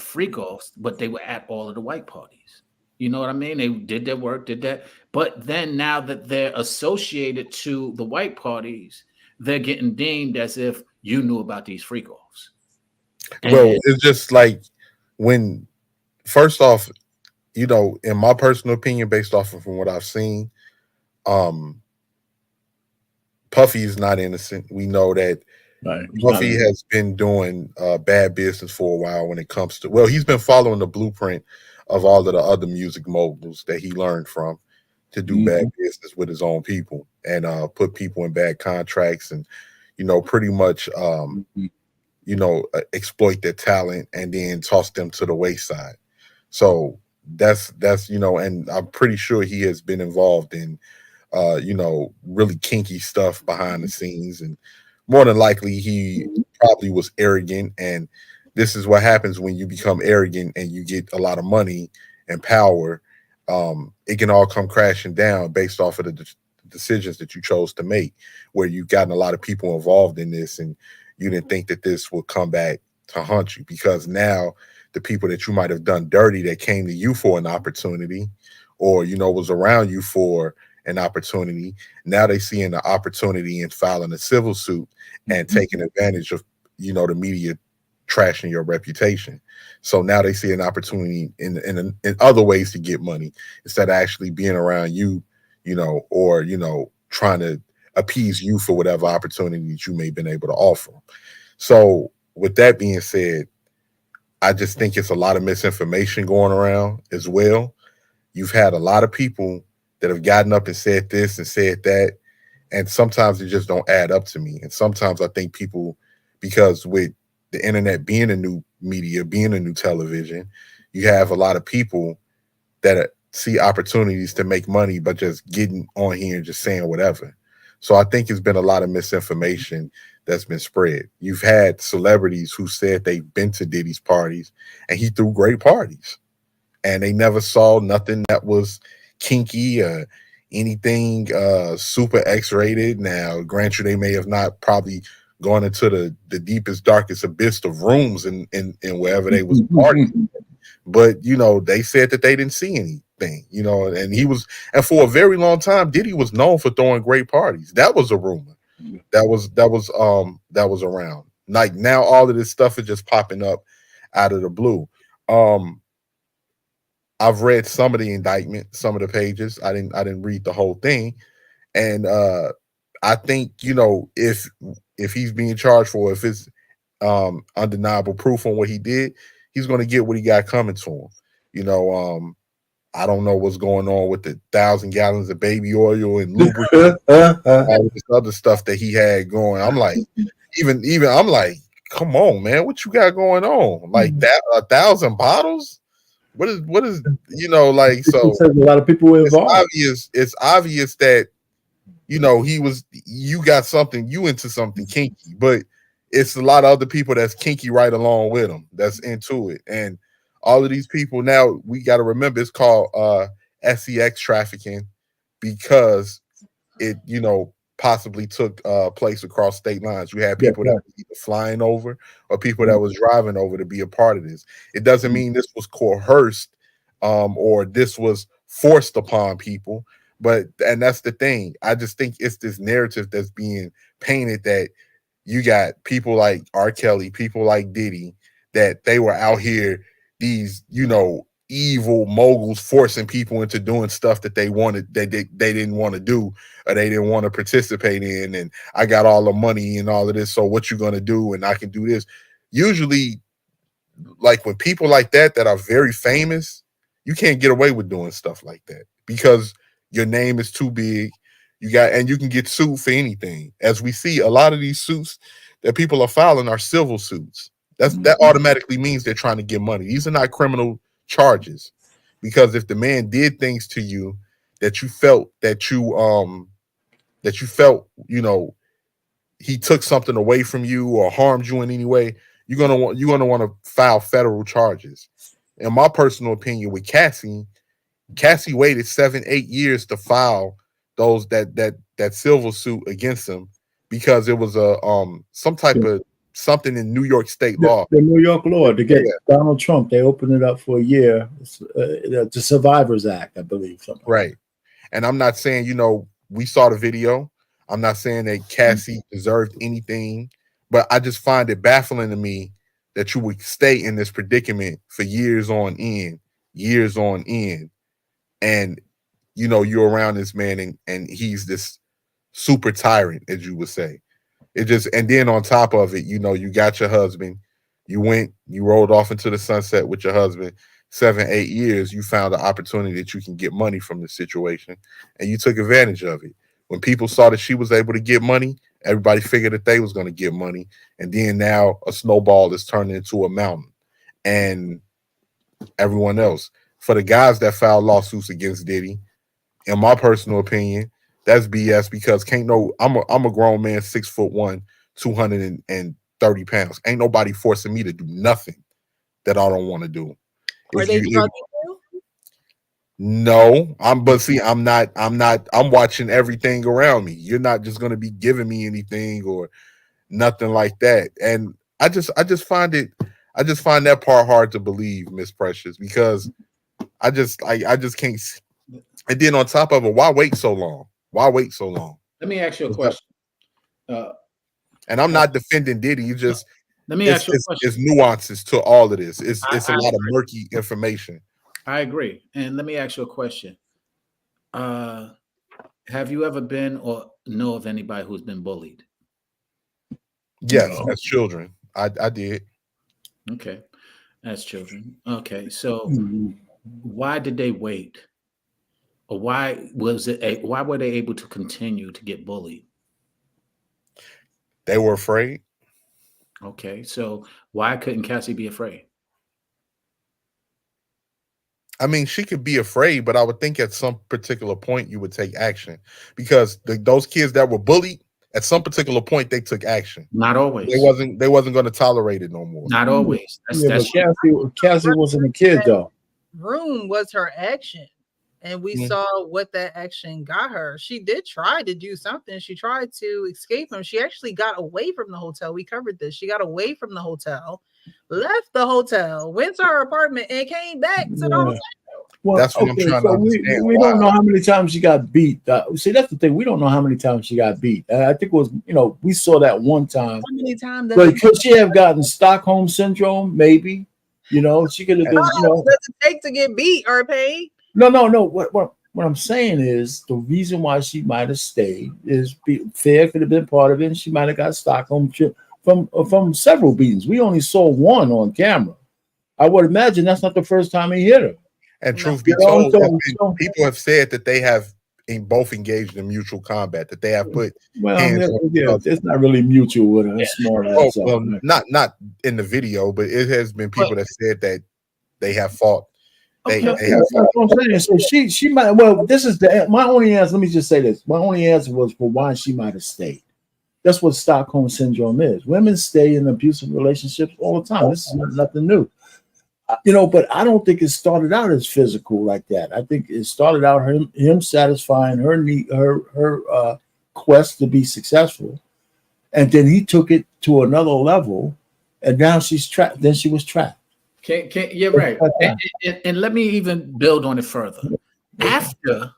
freak offs, but they were at all of the white parties. You know what I mean? They did their work, did that. But then now that they're associated to the white parties, they're getting deemed as if you knew about these freak offs. well, it's just like when, first off, you know, in my personal opinion, based off of from what I've seen, Puffy is not innocent. We know that Puffy has been doing bad business for a while when it comes to, well, he's been following the blueprint of all of the other music moguls that he learned from to do bad business with his own people and put people in bad contracts and, you know, pretty much, you know, exploit their talent and then toss them to the wayside. So that's, you know, and I'm pretty sure he has been involved in, you know, really kinky stuff behind the scenes. And more than likely, he probably was arrogant. And this is what happens when you become arrogant and you get a lot of money and power. It can all come crashing down based off of the decisions that you chose to make, where you've gotten a lot of people involved in this and you didn't think that this would come back to haunt you, because now the people that you might have done dirty that came to you for an opportunity or, you know, was around you for an opportunity, now they see an opportunity in filing a civil suit and taking advantage of, you know, the media trashing your reputation. So now they see an opportunity in other ways to get money instead of actually being around you, you know, or, you know, trying to appease you for whatever opportunities you may have been able to offer. So with that being said, I just think it's a lot of misinformation going around as well. You've had a lot of people that have gotten up and said this and said that, and sometimes it just don't add up to me. And sometimes I think people, because with the internet being a new media, being a new television, you have a lot of people that see opportunities to make money, but just getting on here and just saying whatever. So I think it's been a lot of misinformation that's been spread. You've had celebrities who said they've been to Diddy's parties and he threw great parties and they never saw nothing that was kinky or anything super X-rated. Now, grant you, they may have not probably gone into the deepest, darkest abyss of rooms in wherever they was partying. But, you know, they said that they didn't see anything, you know, and and for a very long time, Diddy was known for throwing great parties. That was a rumor that was around. Like now all of this stuff is just popping up out of the blue. I've read some of the indictment, some of the pages. I didn't read the whole thing. And I think, you know, if he's being charged for, if it's undeniable proof on what he did, he's going to get what he got coming to him. You know, I don't know what's going on with the 1,000 gallons of baby oil and lubricant, all this other stuff that he had going. I'm like, even I'm like, come on, man, what you got going on? Like that, 1,000 bottles? What is like? So a lot of people were it's involved. obvious. It's obvious that you got something, you into something kinky, but it's a lot of other people that's kinky right along with them, that's into it. And all of these people now, we got to remember, it's called sex trafficking because it possibly took place across state lines. You had people that were either flying over or people that was driving over to be a part of this. It doesn't mean this was coerced or this was forced upon people. And that's the thing. I just think it's this narrative that's being painted that you got people like R. Kelly, people like Diddy, that they were out here, these, evil moguls forcing people into doing stuff that they wanted, they didn't want to do, or they didn't want to participate in. And I got all the money and all of this. So what you going to do? And I can do this. Usually, like when people like that are very famous, you can't get away with doing stuff like that because your name is too big. And you can get sued for anything. As we see, a lot of these suits that people are filing are civil suits. That automatically means they're trying to get money. These are not criminal charges, because if the man did things to you that you felt he took something away from you or harmed you in any way, you're gonna want to file federal charges. In my personal opinion, with Cassie waited 7-8 years to file that civil suit against him because it was a some type of something in New York state law. The New York law to get Donald Trump, they opened it up for a year. The Survivors Act, I believe. Right. And I'm not saying, we saw the video. I'm not saying that Cassie deserved anything, but I just find it baffling to me that you would stay in this predicament for years on end. And, you're around this man and he's this super tyrant, as you would say. And then on top of it, you got your husband, you rolled off into the sunset with your husband. 7-8 years, you found the opportunity that you can get money from the situation, and you took advantage of it. When people saw that she was able to get money, everybody figured that they was going to get money, and then now a snowball is turning into a mountain. And everyone else, for the guys that filed lawsuits against Diddy, in my personal opinion, that's BS, because I'm a grown man, 6'1", 230 pounds. Ain't nobody forcing me to do nothing that I don't want to do. Are they drugging you? No, I'm watching everything around me. You're not just going to be giving me anything or nothing like that. And I just find that part hard to believe, Miss Precious, because I just can't. And then on top of it, why wait so long? Let me ask you a question. And I'm not defending Diddy. You just let me ask you a question. It's nuances to all of this. It's a lot of murky information. I agree. And let me ask you a question. Have you ever been or know of anybody who's been bullied? Yes, as children. I did. Okay. As children. Okay. So why did they wait? Or why were they able to continue to get bullied? They were afraid. Okay. So why couldn't Cassie be afraid? I mean, she could be afraid, but I would think at some particular point you would take action, because those kids that were bullied, at some particular point they took action. Not always. They wasn't going to tolerate it no more. Not always. But Cassie wasn't a kid though. Room was her action, and we saw what that action got her. She did try to do something. She tried to escape him. She actually got away from the hotel. We covered this. She got away from the hotel, left the hotel, went to her apartment, and came back to the hotel. Well, that's what I'm trying to understand. We don't know how many times she got beat. See, that's the thing. We don't know how many times she got beat. I think it was, we saw that one time. How many times? But could she have gotten Stockholm syndrome? Maybe. She could have been. What does it take to get beat or paid? No. What I'm saying is the reason why she might have stayed is fear could have been part of it. And she might have got Stockholm from several beatings. We only saw one on camera. I would imagine that's not the first time he hit her. And truth be told, people have said that they have both engaged in mutual combat, that they have put Well, hands on each yeah, other. it's not really mutual with her smart ass. Well, not in the video, but it has been people that said that they have fought. They have That's fought. what I'm saying. So she might. Well, this is my only answer. Let me just say this. My only answer was for why she might have stayed. That's what Stockholm syndrome is. Women stay in abusive relationships all the time. This is nothing new. But I don't think it started out as physical like that. I think it started out him satisfying her need, her quest to be successful, and then he took it to another level, and now she's trapped. Then she was trapped. You're right. And let me even build on it further. After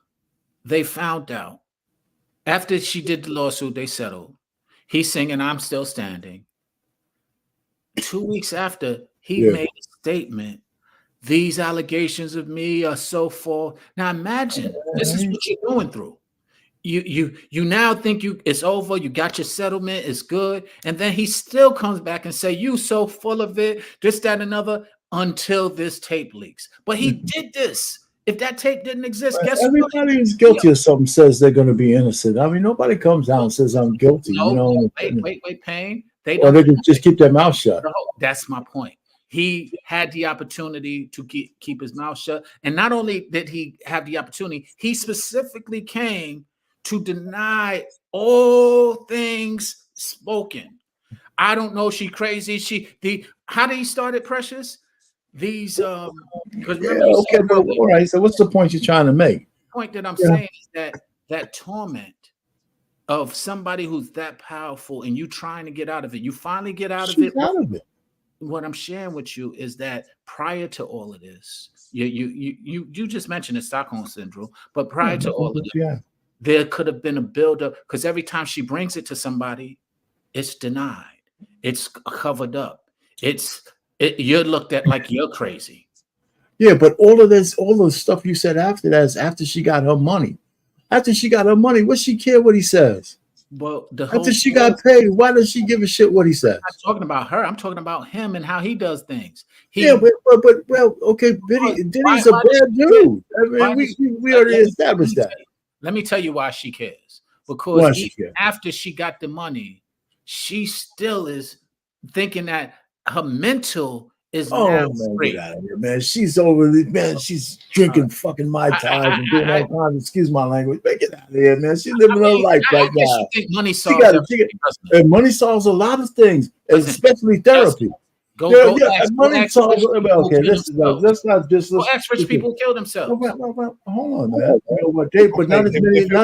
they found out, after she did the lawsuit, they settled. He's singing "I'm Still Standing." 2 weeks after, he made a statement. These allegations of me are so false. Now imagine this is what you're going through. You now think it's over. You got your settlement. It's good, and then he still comes back and say you so full of it. This, that, and another. Until this tape leaks, but he did this. If that tape didn't exist, guess what? Everybody who's guilty of something says they're going to be innocent. I mean, nobody comes out and says I'm guilty. No, wait, Payne. Or they can just keep their mouth shut. No, that's my point. He had the opportunity to keep his mouth shut, and not only did he have the opportunity, he specifically came to deny all things spoken. I don't know. She crazy. How did he start it, Precious? These because all right. So what's the point you're trying to make? The point that I'm saying is that torment of somebody who's that powerful and you trying to get out of it, you finally get out of it. What I'm sharing with you is that prior to all of this, you just mentioned the Stockholm syndrome, but prior to all of this, there could have been a buildup because every time she brings it to somebody, it's denied, it's covered up, you're looked at like you're crazy. Yeah, but all the stuff you said after that is after she got her money. After she got her money, what she care what he says? Well, after she got paid, why does she give a shit what he says? I'm not talking about her. I'm talking about him and how he does things. Okay, Diddy's a bad dude. I mean, we already established that. Let me tell you why she cares. Because after she got the money, she still is thinking that her mental is now free. Get out of here, man. She's she's drinking fucking Mai Tais and doing all kinds of, excuse my language. Man, get out of here, man. She's living her life right now. You think money solves everything, and money solves a lot of things, especially therapy. Money solves. Okay, let's not just ask rich people who kill themselves. Well, hold on, man. But not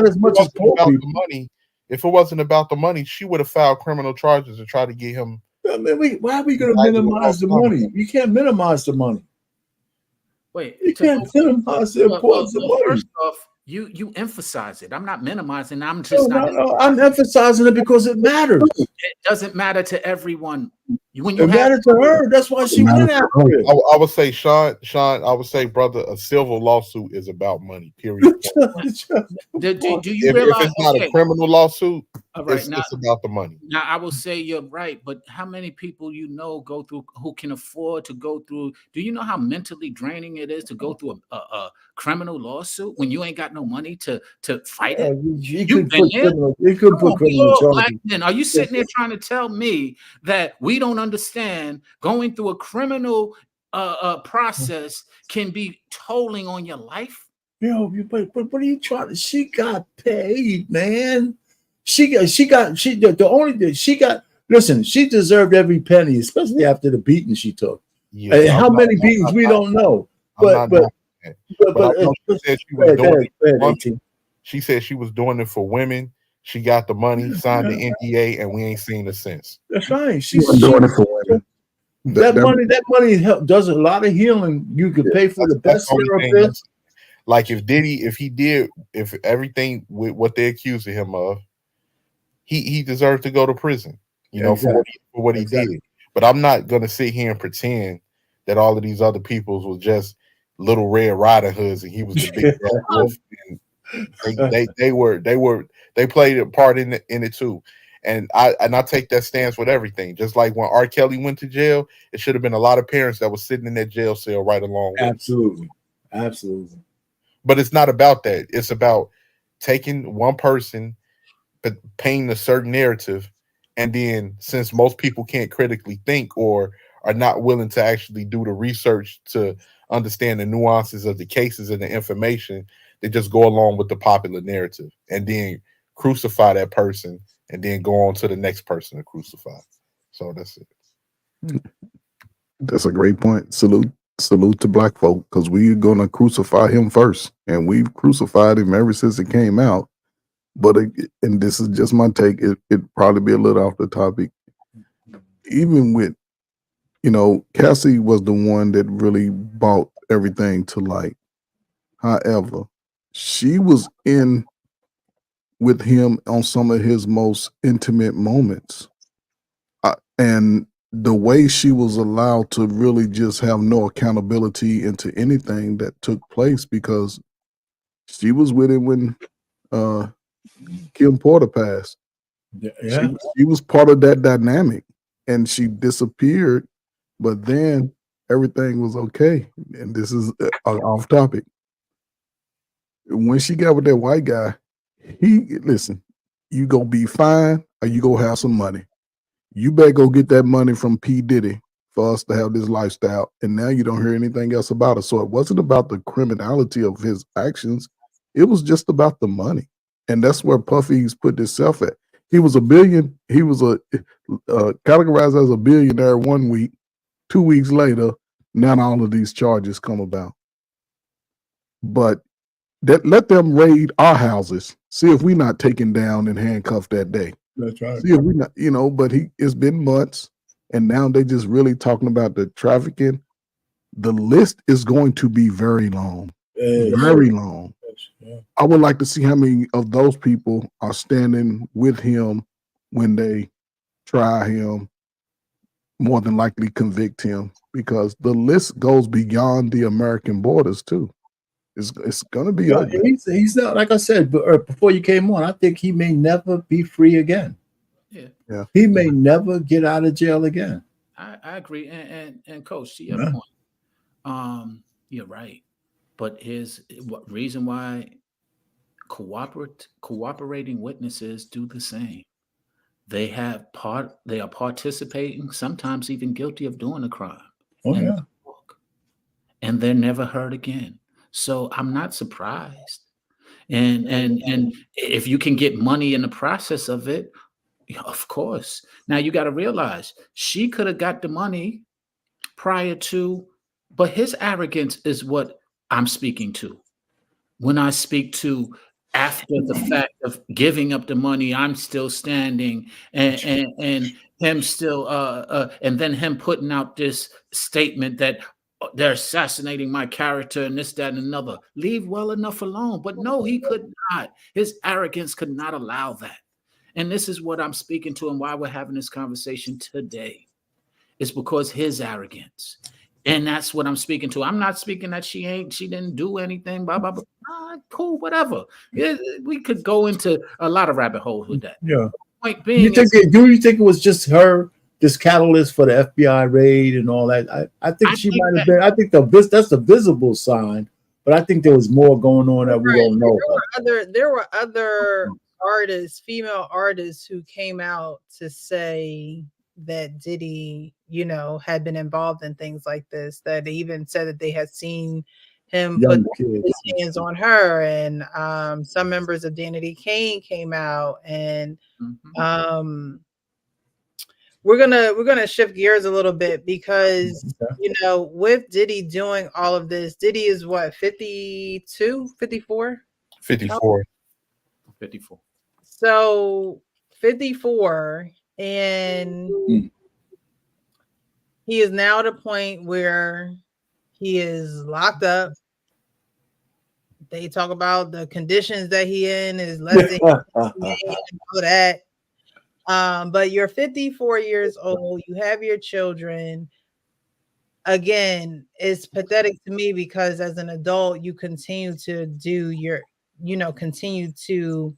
as much as poor people. Money. If it wasn't about the money, she would have filed criminal charges to try to get him. I mean, why are we going to minimize the money? You can't minimize the money. Wait, you can't minimize the importance of money. First off, you emphasize it. I'm not minimizing. I'm just I'm emphasizing it because it matters. It doesn't matter to everyone. When it mattered to her, that's why she went after it. I would say, Sean, I would say, brother, a civil lawsuit is about money. Period. do you realize if it's not a criminal lawsuit, right, it's about the money. Now, I will say you're right, but how many people go through who can afford to go through? Do you know how mentally draining it is to go through a criminal lawsuit when you ain't got no money to fight it? You could put criminal charges. Are you sitting there trying to tell me that we don't understand going through a criminal process can be tolling on your life? But what are you trying to? She got paid, man. She listen, she deserved every penny, especially after the beating she took. Yeah, how many beatings we don't know. She said she was doing it for women. She got the money, signed the NDA, and we ain't seen her since. That's right. She's doing it for women. That money does a lot of healing. You could pay for the best therapist. Like if everything with what they accused him of, he deserved to go to prison, for what he did. But I'm not gonna sit here and pretend that all of these other peoples was just little Red Riding Hoods and he was the big bad wolf. And they played a part in it too. And I take that stance with everything. Just like when R. Kelly went to jail, it should have been a lot of parents that was sitting in that jail cell right along with Absolutely. But it's not about that. It's about taking one person, but painting a certain narrative, and then since most people can't critically think or are not willing to actually do the research to understand the nuances of the cases and the information, they just go along with the popular narrative and then crucify that person and then go on to the next person to crucify. So that's it. That's a great point. Salute to black folk, because we're gonna crucify him first, and we've crucified him ever since it came out. But and this is just my take. It probably be a little off the topic. Even with, Cassie was the one that really brought everything to light. However, she was in with him on some of his most intimate moments, and the way she was allowed to really just have no accountability into anything that took place, because she was with him when Kim Porter passed. Yeah. She was part of that dynamic, and she disappeared, but then everything was okay. And this is off topic. When she got with that white guy, listen, you gonna be fine or you gonna have some money. You better go get that money from P. Diddy for us to have this lifestyle. And now you don't hear anything else about it. So it wasn't about the criminality of his actions. It was just about the money. And that's where Puffy's put himself at. He was categorized as a billionaire 1 week. 2 weeks later, now all of these charges come about. But let them raid our houses. See if we're not taken down and handcuffed that day. That's right. See if we not, but it's been months, and now they just really talking about the trafficking. The list is going to be very long, very long. Yeah. I would like to see how many of those people are standing with him when they try him, more than likely convict him, because the list goes beyond the American borders too. It's gonna be ugly. He's not, like I said before you came on. I think he may never be free again. Yeah. He may never get out of jail again. I agree. And Coach, to your point, you're right. But here's what reason why cooperating witnesses do the same. They are participating, sometimes even guilty of doing a crime. And they're never heard again. So I'm not surprised. And if you can get money in the process of it, of course. Now you got to realize she could have got the money prior to, but his arrogance is what I'm speaking to. When I speak to after the fact of giving up the money, I'm still standing, and him still and then him putting out this statement that they're assassinating my character and this, that, and another. Leave well enough alone. But no, he could not. His arrogance could not allow that. And this is what I'm speaking to and why we're having this conversation today. It's because his arrogance. And that's what I'm speaking to. I'm not speaking that she didn't do anything, blah, blah, blah. Cool, whatever. We could go into a lot of rabbit holes with that. Yeah. Point being, do you think it was just her, this catalyst for the FBI raid and all that? I think she might have been. I think that's the visible sign, but I think there was more going on that we don't know about. There were other artists, female artists, who came out to say that Diddy, had been involved in things like this, that they even said that they had seen him put his hands on her, and some members of Danity Kane came out, and we're gonna shift gears a little bit, because with Diddy doing all of this, Diddy is what, 52, 54? 54. 54. So 54, and he is now at a point where he is locked up. They talk about the conditions that he in is less than all that. But you're 54 years old, you have your children. Again, it's pathetic to me, because as an adult, you continue to do continue to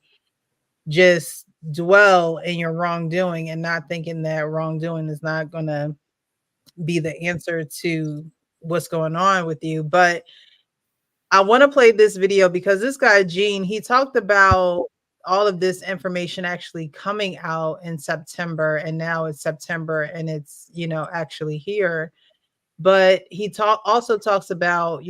just dwell in your wrongdoing and not thinking that wrongdoing is not going to be the answer to what's going on with you. But I want to play this video because this guy, Gene, he talked about all of this information actually coming out in September, and now it's September and it's, actually here. But he also talks about,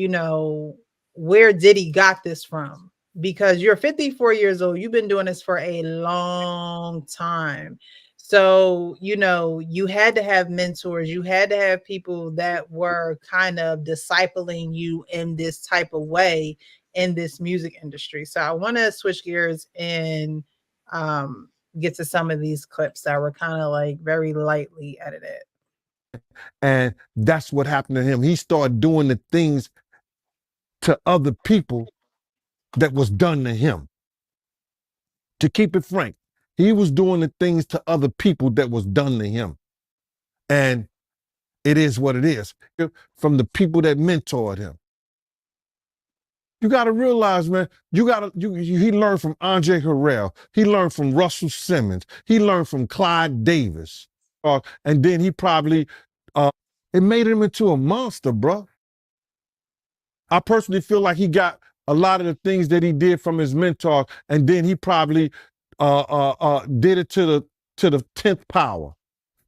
where Diddy got this from, because you're 54 years old. You've been doing this for a long time. So, you had to have mentors. You had to have people that were kind of discipling you in this type of way in this music industry. So I want to switch gears and get to some of these clips that were kind of like very lightly edited. And that's what happened to him. He started doing the things to other people that was done to him. To keep it frank, he was doing the things to other people that was done to him. And it is what it is. From the people that mentored him. You got to realize, man, he learned from Andre Harrell. He learned from Russell Simmons. He learned from Clyde Davis. And then he probably, it made him into a monster, bro. I personally feel like he got a lot of the things that he did from his mentor, and then he probably did it to the 10th power.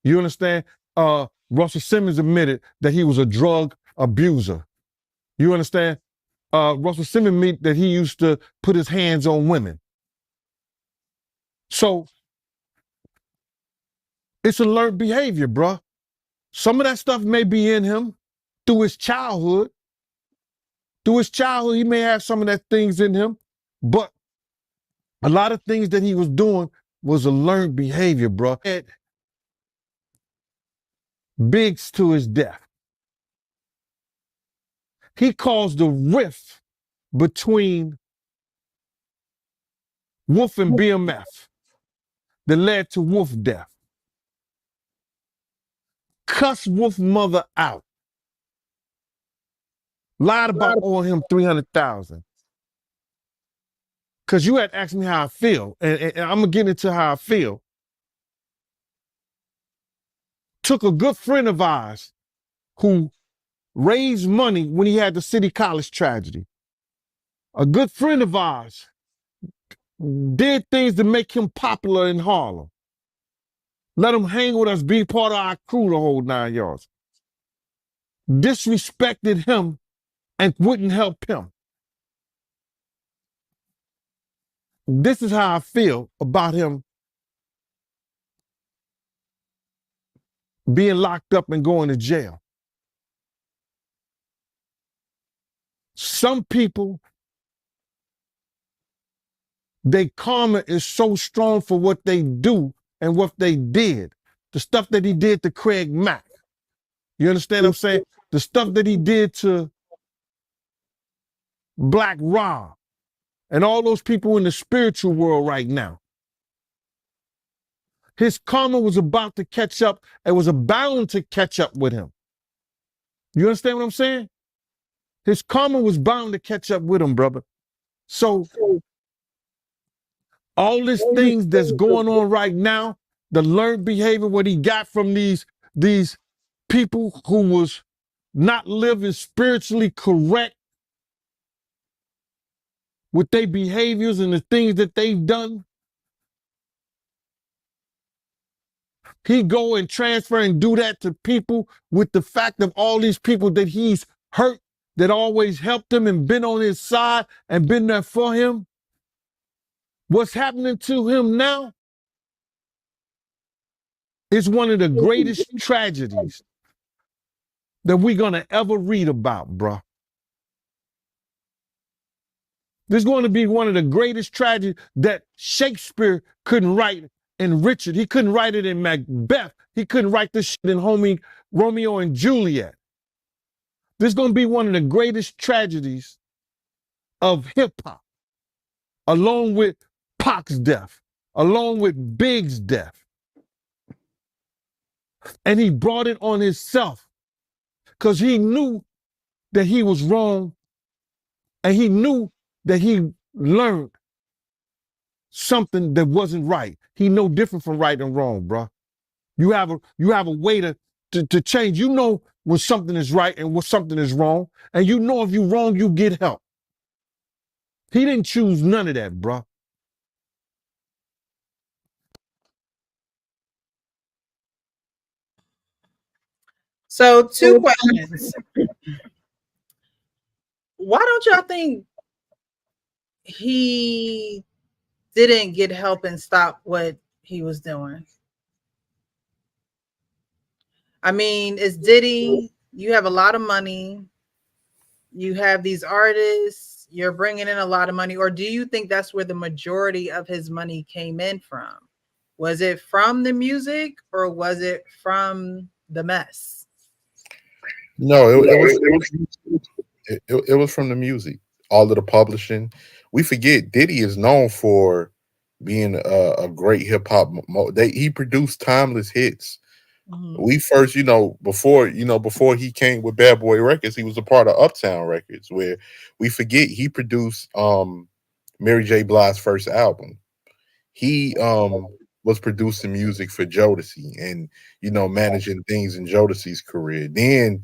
You understand? Russell Simmons admitted that he was a drug abuser. You understand? Russell Simmons admitted that he used to put his hands on women. So it's a learned behavior, bro. Some of that stuff may be in him through his childhood. Through his childhood, he may have some of that things in him, but a lot of things that he was doing was a learned behavior, bro. Biggs to his death. He caused a rift between Wolf and BMF that led to Wolf death. Cussed Wolf mother out. Lied about owing him $300,000. Because you had asked me how I feel, and I'm going to get into how I feel. Took a good friend of ours who raised money when he had the City College tragedy. A good friend of ours did things to make him popular in Harlem. Let him hang with us, be part of our crew the whole 9 yards. Disrespected him and wouldn't help him. This is how I feel about him being locked up and going to jail. Some people, their karma is so strong for what they do and what they did. The stuff that he did to Craig Mack. You understand what I'm saying? The stuff that he did to Black Rob and all those people in the spiritual world right now. His karma was about to catch up and was bound to catch up with him. You understand what I'm saying? His karma was bound to catch up with him, brother. So all these things that's going on right now, the learned behavior, what he got from these people who was not living spiritually correct with their behaviors and the things that they've done. He go and transfer and do that to people with the fact of all these people that he's hurt, that always helped him and been on his side and been there for him. What's happening to him now is one of the greatest tragedies that we're gonna ever read about, bruh. This is going to be one of the greatest tragedies that Shakespeare couldn't write in Richard. He couldn't write it in Macbeth. He couldn't write this shit in Romeo and Juliet. This is going to be one of the greatest tragedies of hip-hop, along with Pac's death, along with Big's death. And he brought it on himself because he knew that he was wrong, and he knew that he learned something that wasn't right. He know different from right and wrong, bro. You have a way to change. You know when something is right and when something is wrong, and you know if you're wrong, you get help. He didn't choose none of that, bro. So, two questions. Why don't y'all think he didn't get help and stop what he was doing? I mean, it's Diddy. You have a lot of money. You have these artists. You're bringing in a lot of money. Or do you think that's where the majority of his money came in from? Was it from the music or was it from the mess? No, it was from the music. All of the publishing. We forget Diddy is known for being a great hip hop. He produced timeless hits. We first, before he came with Bad Boy Records, he was a part of Uptown Records, where we forget he produced Mary J. Blige's first album. He was producing music for Jodeci and managing things in Jodeci's career. Then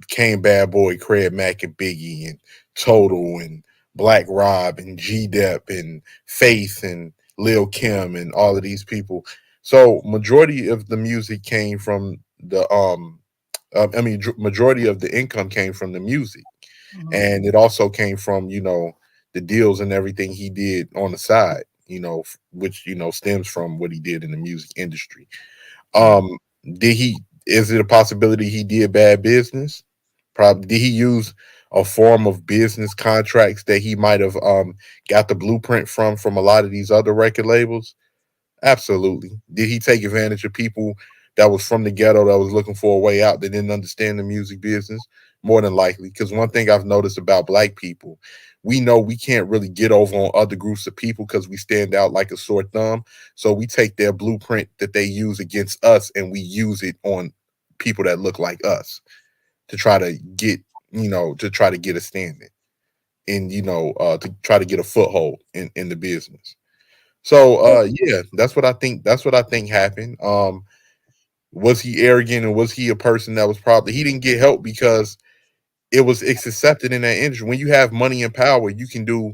came Bad Boy, Craig Mack and Biggie and Total and Black Rob and G Dep and Faith and Lil Kim and all of these people. So majority of the music came from the majority of the income came from the music. And it also came from, the deals and everything he did on the side, which, stems from what he did in the music industry. Um, is it a possibility he did bad business? Probably. Did he use a form of business contracts that he might have got the blueprint from a lot of these other record labels? Absolutely. Did he take advantage of people that was from the ghetto that was looking for a way out that didn't understand the music business? More than likely. Because one thing I've noticed about black people, we know we can't really get over on other groups of people because we stand out like a sore thumb. So we take their blueprint that they use against us and we use it on people that look like us to try to get, a standing and, to try to get a foothold in the business. So yeah, that's what I think. That's what I think happened. Was he arrogant and was he a person that was probably he didn't get help because it's accepted in that industry. When you have money and power, you can do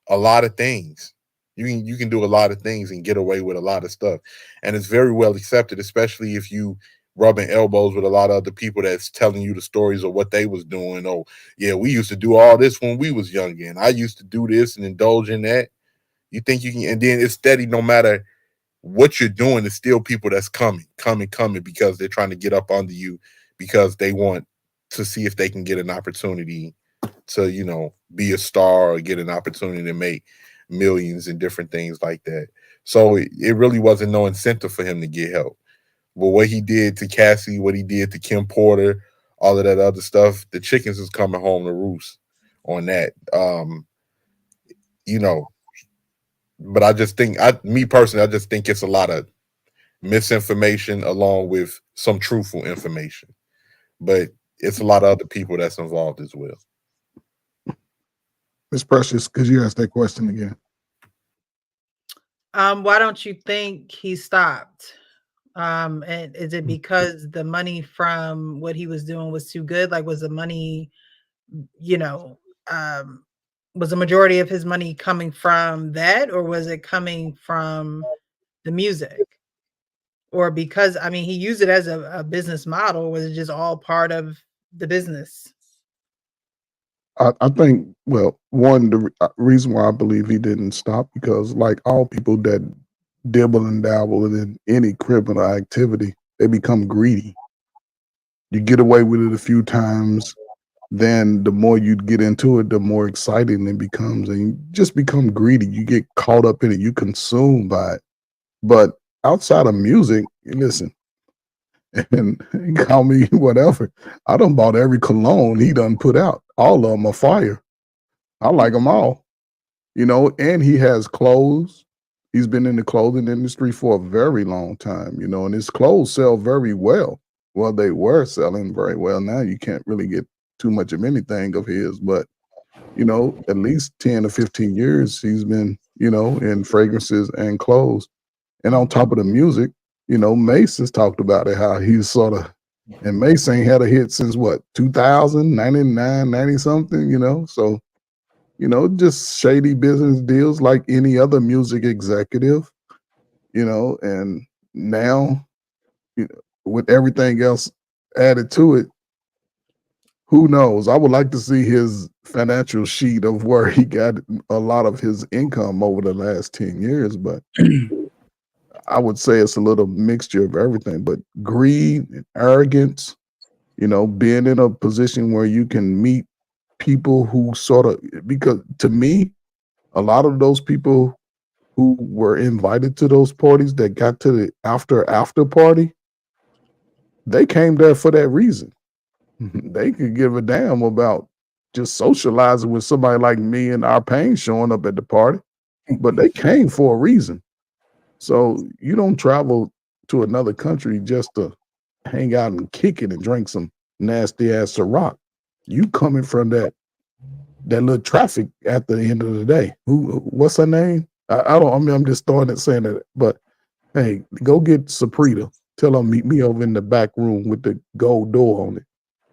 a lot of things. You can do a lot of things and get away with a lot of stuff. And it's very well accepted, especially if you rubbing elbows with a lot of other people that's telling you the stories of what they was doing. Oh, yeah, we used to do all this when we was younger, and I used to do this and indulge in that. You think you can, and then it's steady no matter what you're doing, it's still people that's coming because they're trying to get up under you because they want to see if they can get an opportunity to, be a star or get an opportunity to make millions and different things like that. So it really wasn't no incentive for him to get help. But what he did to Cassie, what he did to Kim Porter, all of that other stuff, the chickens is coming home to roost on that. You know, but I just think me personally, I just think it's a lot of misinformation along with some truthful information. But it's a lot of other people that's involved as well. Miss Precious, could you ask that question again? Why don't you think he stopped? And is it because the money from what he was doing was too good? Like, was the money, you know, was the majority of his money coming from that, or was it coming from the music? Or because, I mean, he used it as a business model, or was it just all part of the business? I think, well, one, the reason why I believe he didn't stop, because like all people that dibble and dabble in any criminal activity, they become greedy. You get away with it a few times, then the more you get into it, the more exciting it becomes, and you just become greedy. You get caught up in it, you consumed by it. But outside of music, listen, and call me whatever. I done bought every cologne he done put out. All of them are fire. I like them all, and he has clothes. He's been in the clothing industry for a very long time, and his clothes sell very well. Well, they were selling very well. Now you can't really get too much of anything of his, but at least 10 or 15 years he's been, in fragrances and clothes. And on top of the music, Mace has talked about it, how he's sort of, and Mace ain't had a hit since what, 2000, 99, 90 something, so just shady business deals like any other music executive, and now, with everything else added to it, who knows? I would like to see his financial sheet of where he got a lot of his income over the last 10 years, but I would say it's a little mixture of everything, but greed and arrogance, being in a position where you can meet people who sort of, because to me, a lot of those people who were invited to those parties that got to the after party, they came there for that reason. They could give a damn about just socializing with somebody like me and our pain showing up at the party, but they came for a reason. So you don't travel to another country just to hang out and kick it and drink some nasty ass Ciroc. You coming from that little traffic at the end of the day. What's her name? I don't. I mean, I'm just throwing it, saying it. But hey, go get Saprita. Tell her meet me over in the back room with the gold door on it,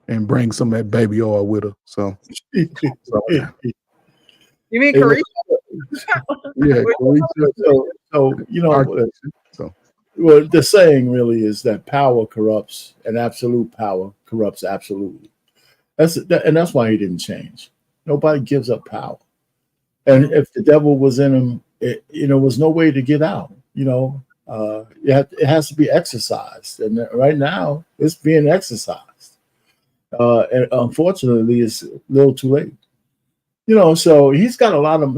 and bring some of that baby oil with her. So You mean Hey, Carisha? yeah, so well, the saying really is that power corrupts, and absolute power corrupts absolutely. And that's why he didn't change. Nobody gives up power, and if the devil was in him, was no way to get out. It has to be exercised, and right now it's being exercised. And unfortunately, it's a little too late. So he had a lot of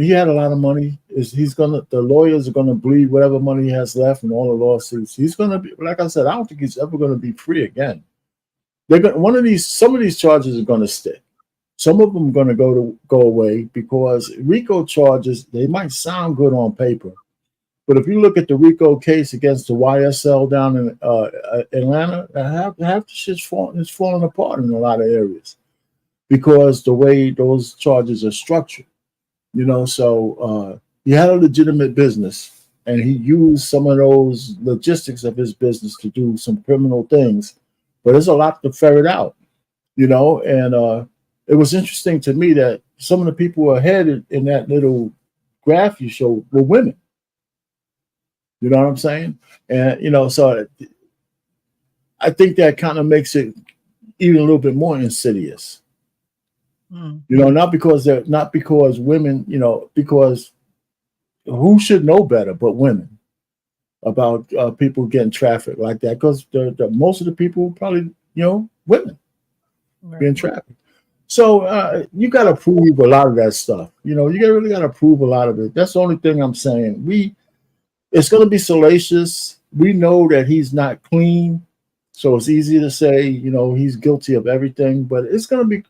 money. The lawyers are gonna bleed whatever money he has left in all the lawsuits. He's gonna be, like I said, I don't think he's ever gonna be free again. Some of these charges are gonna stick. Some of them are gonna go away because RICO charges, they might sound good on paper, but if you look at the RICO case against the YSL down in Atlanta, half the shit's falling apart in a lot of areas, because the way those charges are structured, so he had a legitimate business, and he used some of those logistics of his business to do some criminal things, but there's a lot to ferret out, and it was interesting to me that some of the people who are ahead in that little graph you showed were women. You know what I'm saying? And, so I think that kind of makes it even a little bit more insidious. Not because women, because who should know better but women about people getting trafficked like that? Because most of the people probably, women being trafficked. So you got to prove a lot of that stuff. You really got to prove a lot of it. That's the only thing I'm saying. It's going to be salacious. We know that he's not clean. So it's easy to say, he's guilty of everything, but it's gonna be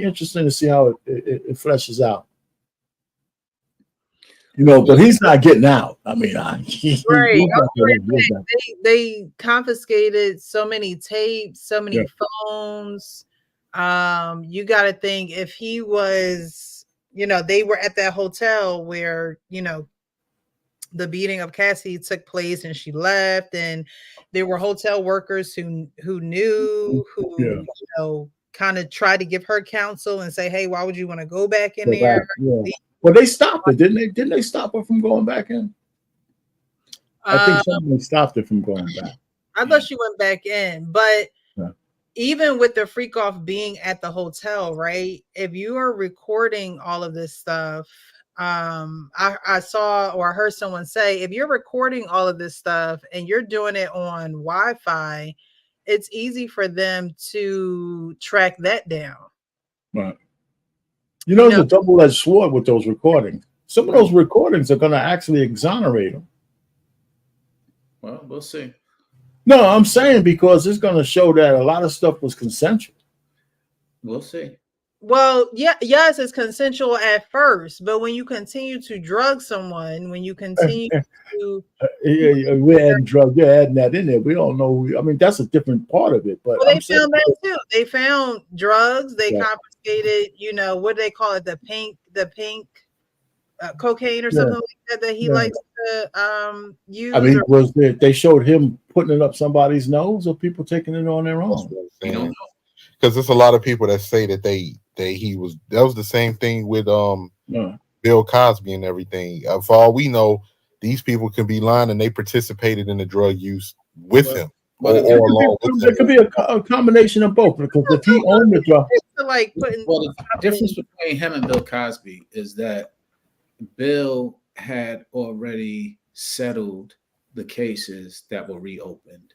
interesting to see how it fleshes out. But he's not getting out. I mean, right. They confiscated so many tapes, so many phones. You got to think, if he was, they were at that hotel where, the beating of Cassie took place and she left, and there were hotel workers who knew, who kind of tried to give her counsel and say, hey, why would you want to go back in there? Well, they stopped it, didn't they? Didn't they stop her from going back in? I think somebody stopped her from going back. I thought she went back in, but even with the freak off being at the hotel, right? If you are recording all of this stuff, I saw or heard someone say, if you're recording all of this stuff and you're doing it on Wi-Fi, it's easy for them to track that down. Right. It's a double-edged sword with those recordings. Some of those recordings are going to actually exonerate them. Well, we'll see. No, I'm saying because it's going to show that a lot of stuff was consensual. We'll see. Well, yes, it's consensual at first, but when you continue to drug someone, when you continue to we're adding drugs, they're adding that in there. We don't know. I mean, that's a different part of it. But they found that too. They found drugs. They confiscated, what do they call it? The pink cocaine or something like that he likes to use. I mean, they showed him putting it up somebody's nose, or people taking it on their own? We don't know. Because there's a lot of people that say that that was the same thing with Bill Cosby and everything. For all we know, these people can be lying and they participated in the drug use with him. Or along with there him. could be a combination of both, because if he owned the drug, like putting. Well, the difference between him and Bill Cosby is that Bill had already settled the cases that were reopened,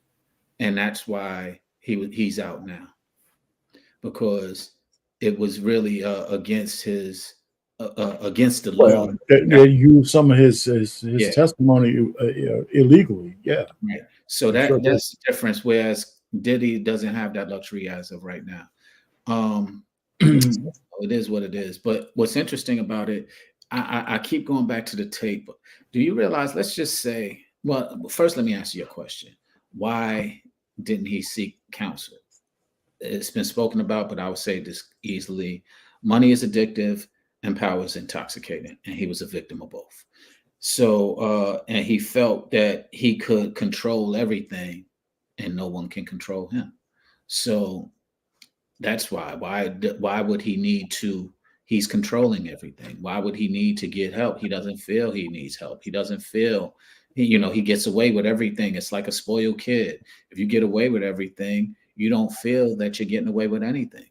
and that's why he's out now, because it was really against his against the law. they used some of his Yeah. testimony illegally. Yeah. Right. So Sure that's the difference. Whereas Diddy doesn't have that luxury as of right now. It is what it is. But what's interesting about it, I keep going back to the tape. Do you realize? Let's just say. Well, first, let me ask you a question. Why didn't he seek counsel? It's been spoken about, but I would say this easily: money is addictive, and power is intoxicating, and he was a victim of both. So, and he felt that he could control everything and no one can control him. So that's why. Why would he need to? He's controlling everything. Why would he need to get help? He doesn't feel he needs help. He doesn't feel, he gets away with everything. It's like a spoiled kid. If you get away with everything, you don't feel that you're getting away with anything.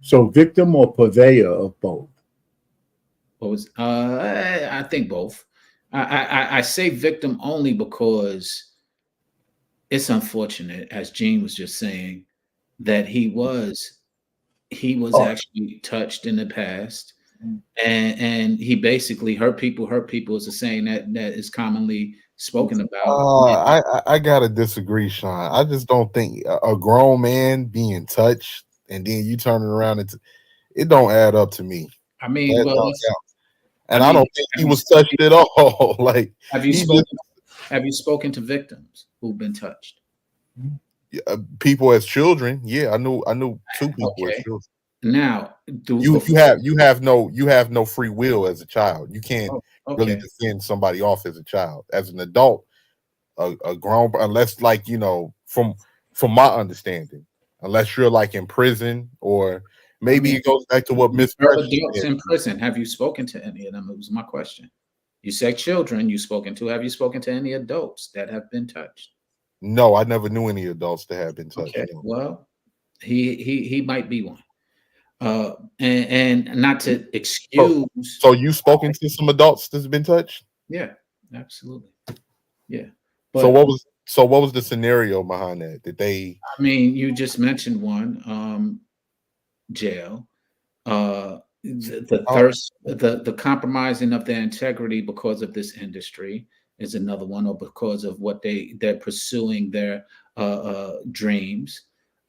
So victim or purveyor of both? What was I think both. I say victim only because it's unfortunate, as Gene was just saying, that he was actually touched in the past, and he basically hurt people. Hurt people is a saying that is commonly spoken about. I gotta disagree, Sean. I just don't think a grown man being touched and then you turning around and it don't add up to me. I mean, and I don't think he was touched at all. Like, have you spoken to victims who've been touched? People as children, yeah, I knew 2 people as children. Now, you have no free will as a child. You can't really defend somebody off as a child. As an adult, a grown, unless like from my understanding, unless you're like in prison, or maybe it goes back to what Miss adults in prison. Have you spoken to any of them? It was my question. You said children you've spoken to. Have you spoken to any adults that have been touched? No, I never knew any adults that have been touched. Okay, well, he might be one. And not to excuse. So you've spoken to some adults that's been touched? Yeah, absolutely. Yeah. But so what was the scenario behind that? Did they? I mean, you just mentioned one, jail. The thirst, the compromising of their integrity because of this industry is another one, or because of what they're pursuing their dreams.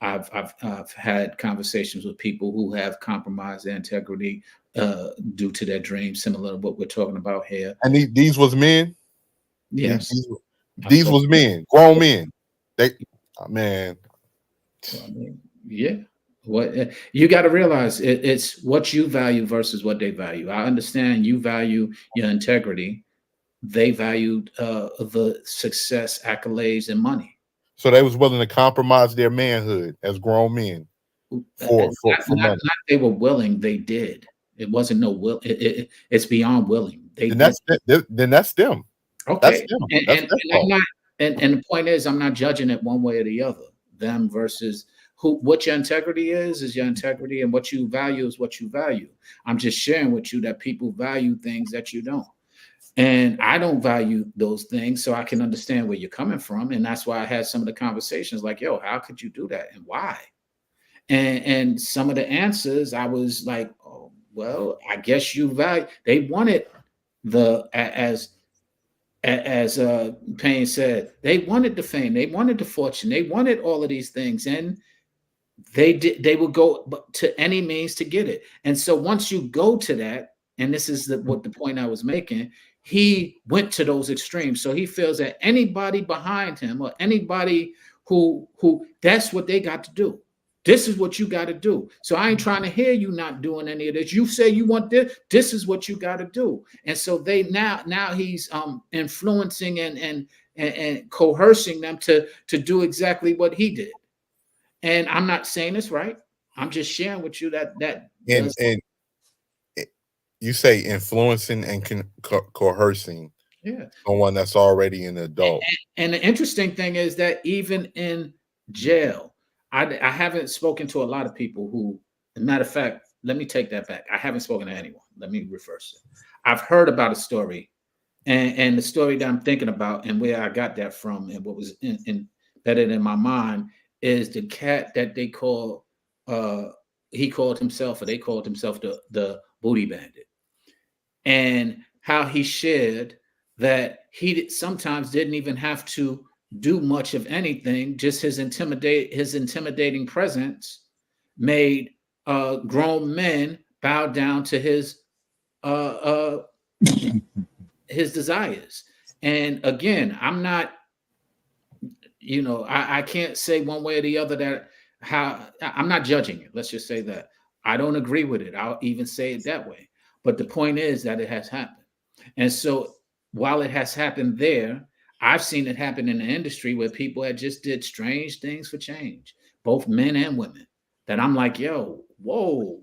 I've had conversations with people who have compromised their integrity due to their dreams, similar to what we're talking about here. And these was men. Yes, these was men, grown men. Man. Yeah. What you got to realize, it's what you value versus what they value. I understand you value your integrity. They valued the success, accolades, and money. So they was willing to compromise their manhood as grown men for money. Not they were willing. They did. It wasn't no will. It's beyond willing. Then that's them. Okay. That's them. And the point is, I'm not judging it one way or the other. Them versus what your integrity is your integrity, and what you value is what you value. I'm just sharing with you that people value things that you don't. And I don't value those things, so I can understand where you're coming from. And that's why I had some of the conversations like, yo, how could you do that? And why? And some of the answers, I was like, oh, well, I guess you value. They wanted as Payne said, they wanted the fame, they wanted the fortune, they wanted all of these things. And they would go to any means to get it. And so once you go to that, and this is what the point I was making, he went to those extremes. So he feels that anybody behind him, or anybody who that's what they got to do. This is what you got to do. So I ain't trying to hear you not doing any of this. You say you want this. This is what you got to do. And so they now he's influencing and coercing them to do exactly what he did. And I'm not saying it's right. I'm just sharing with you that you say influencing and coercing Yeah. someone that's already an adult. And the interesting thing is that even in jail, I haven't spoken to a lot of people who, as a matter of fact, let me take that back. I haven't spoken to anyone. Let me reverse it. I've heard about a story, and the story that I'm thinking about and where I got that from and what was embedded in my mind is the cat that they call, he called himself, or they called himself the booty bandit, and how he shared that sometimes didn't even have to do much of anything. Just his intimidating presence made grown men bow down to his desires. And again, I'm not, I can't say one way or the other that I'm not judging it. Let's just say that I don't agree with it. I'll even say it that way. But the point is that it has happened. And so while it has happened there, I've seen it happen in the industry where people had just did strange things for change, both men and women. That I'm like, yo, whoa,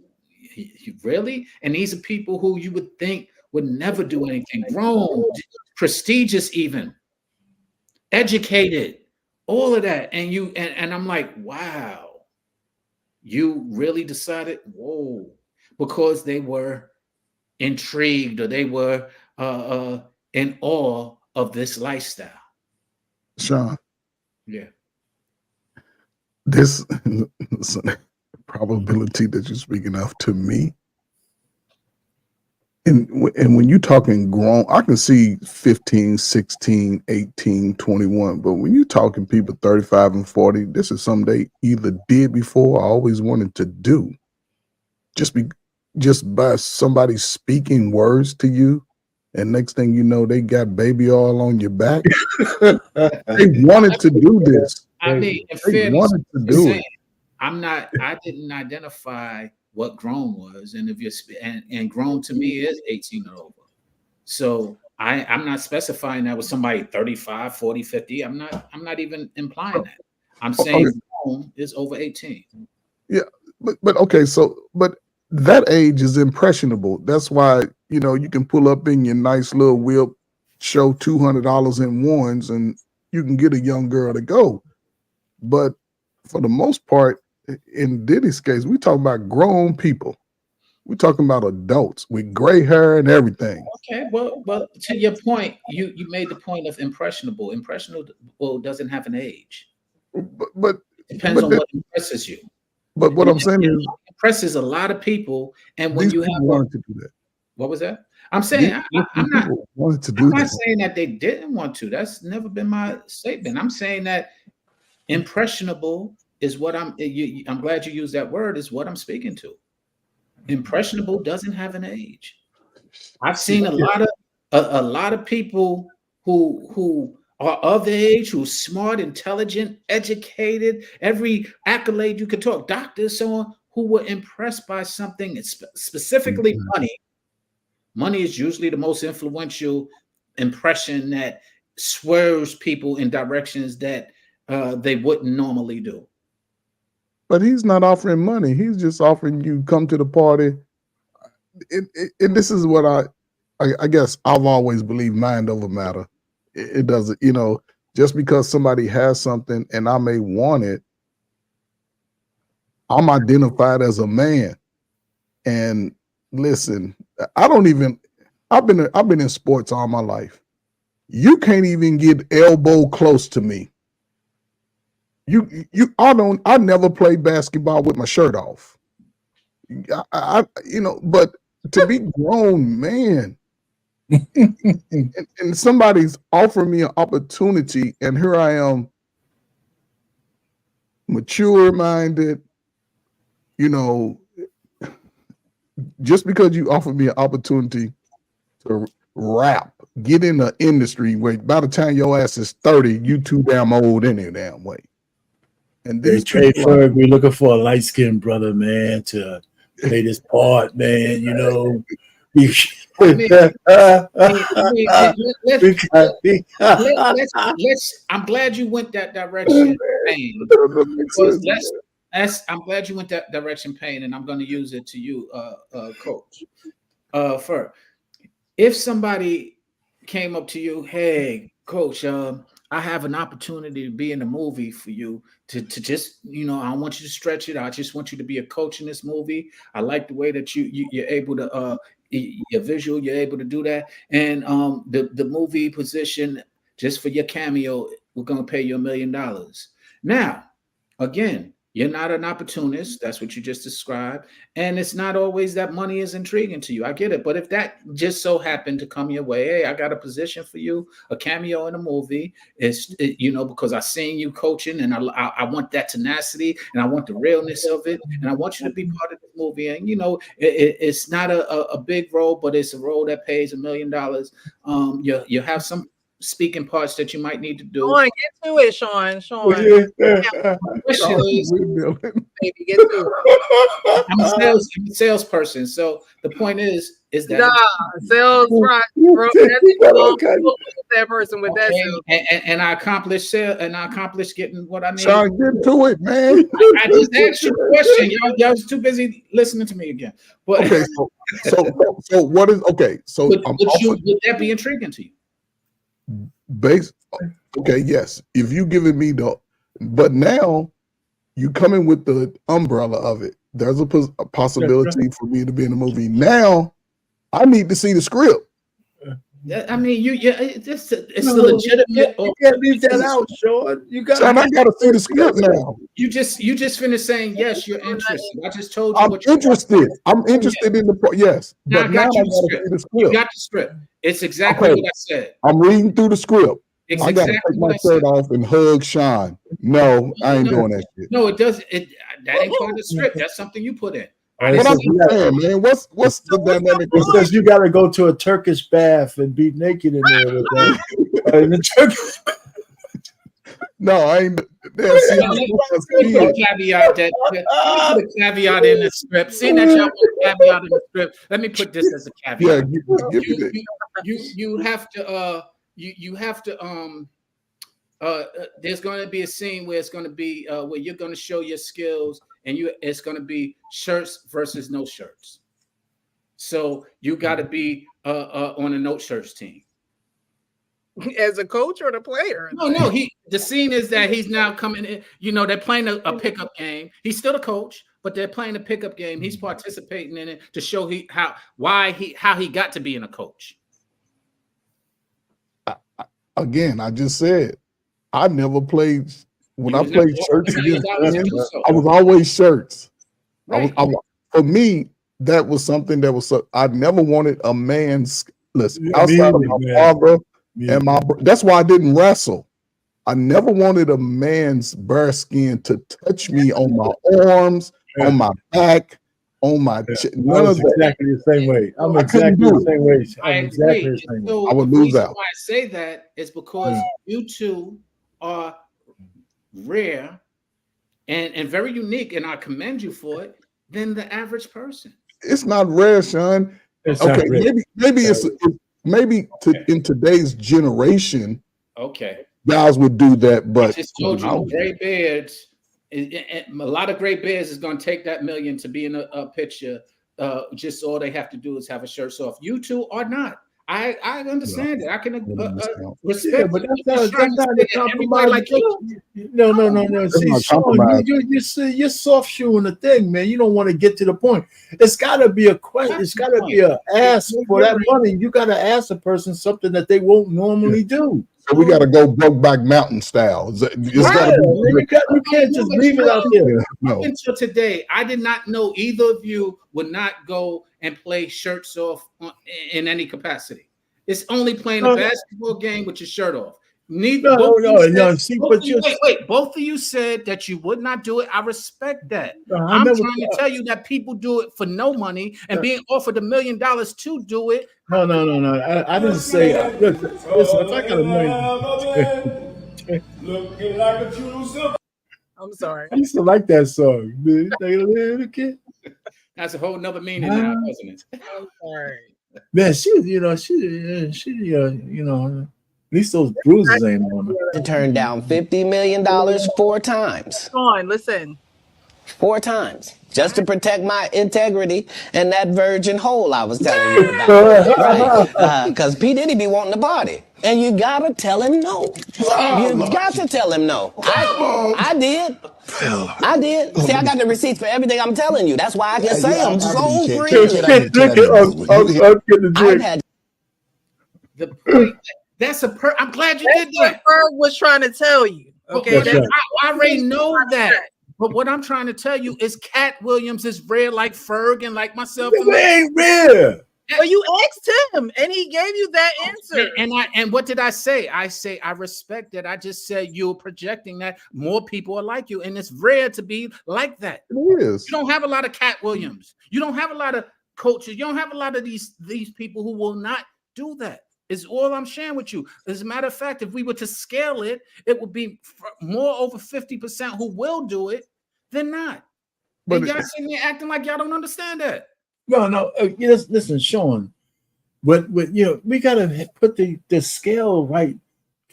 really? And these are people who you would think would never do anything wrong, prestigious, even educated, all of that. And and I'm like, wow, you really decided, whoa, because they were intrigued or they were in awe of this lifestyle. Sean, Yeah. this probability that you're speaking of, to me, and when you're talking grown, I can see 15, 16, 18, 21, but when you're talking people 35 and 40, this is something they either did before or always wanted to do. Just by somebody speaking words to you, and next thing you know, they got baby oil on your back. They wanted to do this. I mean, in They fairness, wanted to do it. I didn't identify what grown was. And if you're, and grown to me is 18 or over. So I'm not specifying that with somebody 35, 40, 50. I'm not even implying that. I'm saying grown is over 18. Yeah, but okay, but that age is impressionable. That's why, you can pull up in your nice little whip, show $200 in ones, and you can get a young girl to go. But for the most part, in Diddy's case, we talking about grown people. We're talking about adults with gray hair and everything. Okay, well, to your point, you made the point of impressionable. Impressionable doesn't have an age. But depends on what impresses you. But what I'm saying is, impresses a lot of people, and when you have wanted to do that. What was that? I'm saying I'm not wanted to do I'm not that. saying that they didn't want to. That's never been my statement. I'm saying that impressionable is what I'm glad you used that word, is what I'm speaking to. Impressionable doesn't have an age. I've seen a lot of people who are of the age, who's smart, intelligent, educated, every accolade you could talk, doctors, so on, who were impressed by something, specifically money. Money is usually the most influential impression that swerves people in directions that they wouldn't normally do. But he's not offering money. He's just offering you come to the party. And this is what I guess I've always believed: mind over matter. It doesn't, just because somebody has something and I may want it, I'm identified as a man. And listen, I've been in sports all my life. You can't even get elbow close to me. I never played basketball with my shirt off. But to be grown man, and somebody's offering me an opportunity, and here I am, mature minded, just because you offer me an opportunity to rap, get in the industry where by the time your ass is 30, you too damn old any damn way. And they Trey Ferg, we're looking for a light-skinned brother, man, to play this part, man. I'm glad you went that direction, Payne. I'm glad you went that direction, Payne, and I'm going to use it to you, Coach. Fur. If somebody came up to you, hey, coach, I have an opportunity to be in a movie for you to just, I want you to stretch it. I just want you to be a coach in this movie. I like the way that you're able to, your visual, you're able to do that. And the movie position, just for your cameo, we're going to pay you $1 million. Now, again, you're not an opportunist. That's what you just described. And it's not always that money is intriguing to you. I get it. But if that just so happened to come your way, hey, I got a position for you, a cameo in a movie, because I seen you coaching and I want that tenacity and I want the realness of it. And I want you to be part of the movie. And, it's not a big role, but it's a role that pays $1 million. You have some speaking parts that you might need to do. Go on, get to it, Sean. Baby, get to it. I'm a salesperson. So the point is that sales right, bro. That person with that and I accomplished getting what I need. Sean, get to it, man. I just asked you a question. Y'all was too busy listening to me again. But okay, so what is okay? So would that be intriguing to you? Okay, yes. If you giving me but now you coming with the umbrella of it. There's a possibility for me to be in the movie. Now I need to see the script. I mean, it's a legitimate. You can't leave that out, Sean. I gotta see the script now. You just finished saying yes, you're interested. I just told you I'm interested. I'm interested in the yes. Now But now I gotta see the script. You got the script. It's exactly what I said. I'm reading through the script. It's I gotta exactly take my shirt off and hug Sean. No, I ain't doing that shit. No, it does. That ain't part of the script. That's something you put in. What I'm saying, man, what's the dynamic? It says you got to go to a Turkish bath and be naked in there with that. In the Turkish. No, I ain't. Put a caveat in the script. Seeing that y'all put a caveat in the script, let me put this as a caveat. You have to. You have to. There's going to be a scene where it's going to be where you're going to show your skills, and it's going to be shirts versus no shirts. So you got to be on a no shirts team. As a coach or the player? No. The scene is that he's now coming in. They're playing a pickup game. He's still a coach, but they're playing a pickup game. He's participating in it to show how he got to being a coach. Again, I just said I never played. When I played shirts against men, I was always shirts. Right. For me, that was something that was. I never wanted a man's. Listen, outside of my father and my. That's why I didn't wrestle. I never wanted a man's bare skin to touch me on my arms, on my back, on my chest. None of that. Exactly the same way. I'm exactly the same way. I agree. So I would lose out. Why I say that is because you two are rare and very unique, and I commend you for it, than the average person. It's not rare, Sean. Okay, maybe in today's generation, guys would do that, but I just told you, gray beards. A lot of gray beards is going to take that $1 million to be in a picture. Just all they have to do is have a shirt off. You two are not. I understand it. I can respect. But that's not a compromise. Like no. See, Sean, you're soft shoeing the thing, man. You don't want to get to the point. It's got to be a question. It's got to be an ask for that money. You got to ask a person something that they won't normally do. So we got to go Brokeback Mountain style. You can't just leave it out there. No. Until today, I did not know either of you would not go and play shirts off in any capacity. It's only playing a basketball game with your shirt off. Wait. Both of you said that you would not do it. I respect that. I'm trying to tell you that people do it for no money and being offered $1 million to do it. No. I didn't say. Listen, if I got $1 million, looking like a true. I'm sorry. I used to like that song. Little kid. That's a whole nother meaning now, wasn't it? I'm sorry. Man, she at least those bruises ain't on her. To turn down $50 million 4 times. Sean, listen. 4 times. Just to protect my integrity and that virgin hole I was telling you about. Right. Because P. Diddy be wanting to party. And you gotta tell him no. You got to tell him no. I did. I did. See, I got the receipts for everything I'm telling you. That's why I can say them so freely. I've had the point. That's I'm glad you did that. Ferg was trying to tell you. Okay, I already know that. But what I'm trying to tell you is Cat Williams is rare like Ferg and like myself. It ain't rare. Well, you asked him and he gave you that answer. And what did I say? I say I respect that. I just said you're projecting that more people are like you, and it's rare to be like that. It is. You don't have a lot of Cat Williams. You don't have a lot of coaches. You don't have a lot of these people who will not do that. Is all I'm sharing with you. As a matter of fact, if we were to scale it, it would be more over 50% who will do it than not. But y'all sitting there acting like y'all don't understand that. No. Listen, Sean. But we gotta put the scale right.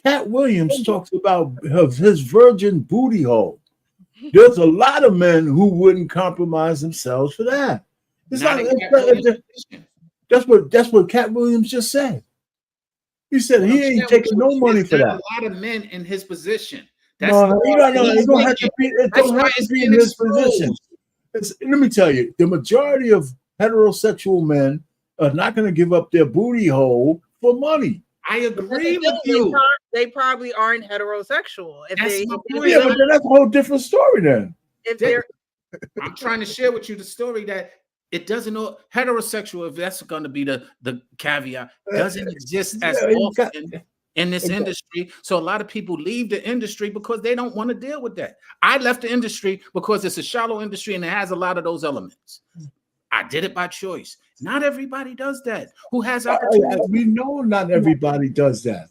Cat Williams talks about his virgin booty hole. There's a lot of men who wouldn't compromise themselves for that. That's what Cat Williams just said. He said he ain't taking no money for that. A lot of men in his position. It don't have to be in his position. Let me tell you, the majority of heterosexual men are not going to give up their booty hole for money. I agree with you. They probably aren't heterosexual. But that's a whole different story then. I'm trying to share with you the story that it doesn't know heterosexual, if that's going to be the caveat, doesn't exist as often in this industry. So a lot of people leave the industry because they don't want to deal with that. I left the industry because it's a shallow industry and it has a lot of those elements. I did it by choice. Not everybody does that. Who has opportunity? We know not everybody does that.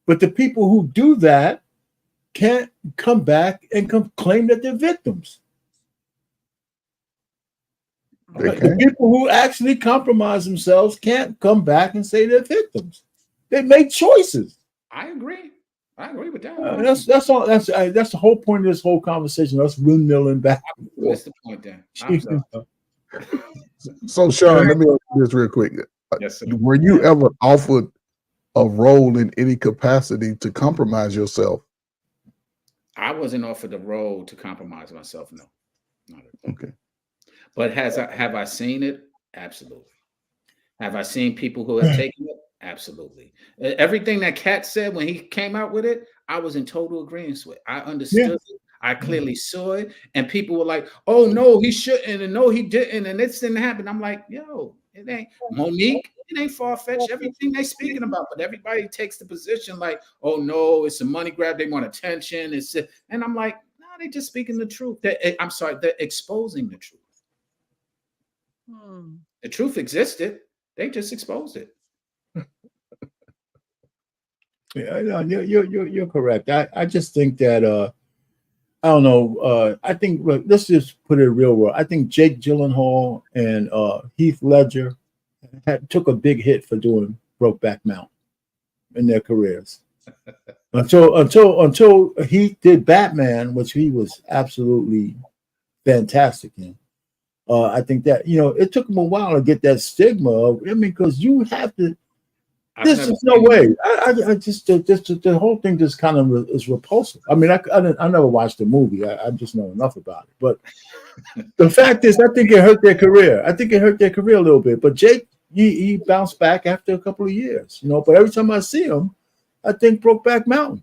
But the people who do that can't come back and claim that they're victims. The people who actually compromise themselves can't come back and say they're victims. They make choices. I agree with that. That's all. That's the whole point of this whole conversation. Us windmilling back. That's the point then. So, Sean, let me ask you this real quick. Yes, sir. Were you ever offered a role in any capacity to compromise yourself? I wasn't offered a role to compromise myself. No. Okay. But have I seen it? Absolutely. Have I seen people who have taken it? Absolutely. Everything that Cat said when he came out with it, I was in total agreement with. I understood it. I clearly saw it. And people were like, oh, no, he shouldn't. And no, he didn't. And this didn't happen. I'm like, yo, it ain't Monique. It ain't far-fetched. Everything they speaking about. But everybody takes the position like, oh, no, it's a money grab. They want attention. And I'm like, no, they just speaking the truth. I'm sorry, they're exposing the truth. The truth existed. They just exposed it. Yeah, you're correct. I just think that I don't know. I think let's just put it real world. I think Jake Gyllenhaal and Heath Ledger took a big hit for doing Brokeback Mountain in their careers until he did Batman, which he was absolutely fantastic in. I think that it took him a while to get that stigma of. Because you have to. This is no way. I just the whole thing just kind of is repulsive. I mean, I never watched the movie. I just know enough about it. But the fact is, I think it hurt their career. I think it hurt their career a little bit. But Jake, he bounced back after a couple of years. But every time I see him, I think Brokeback Mountain.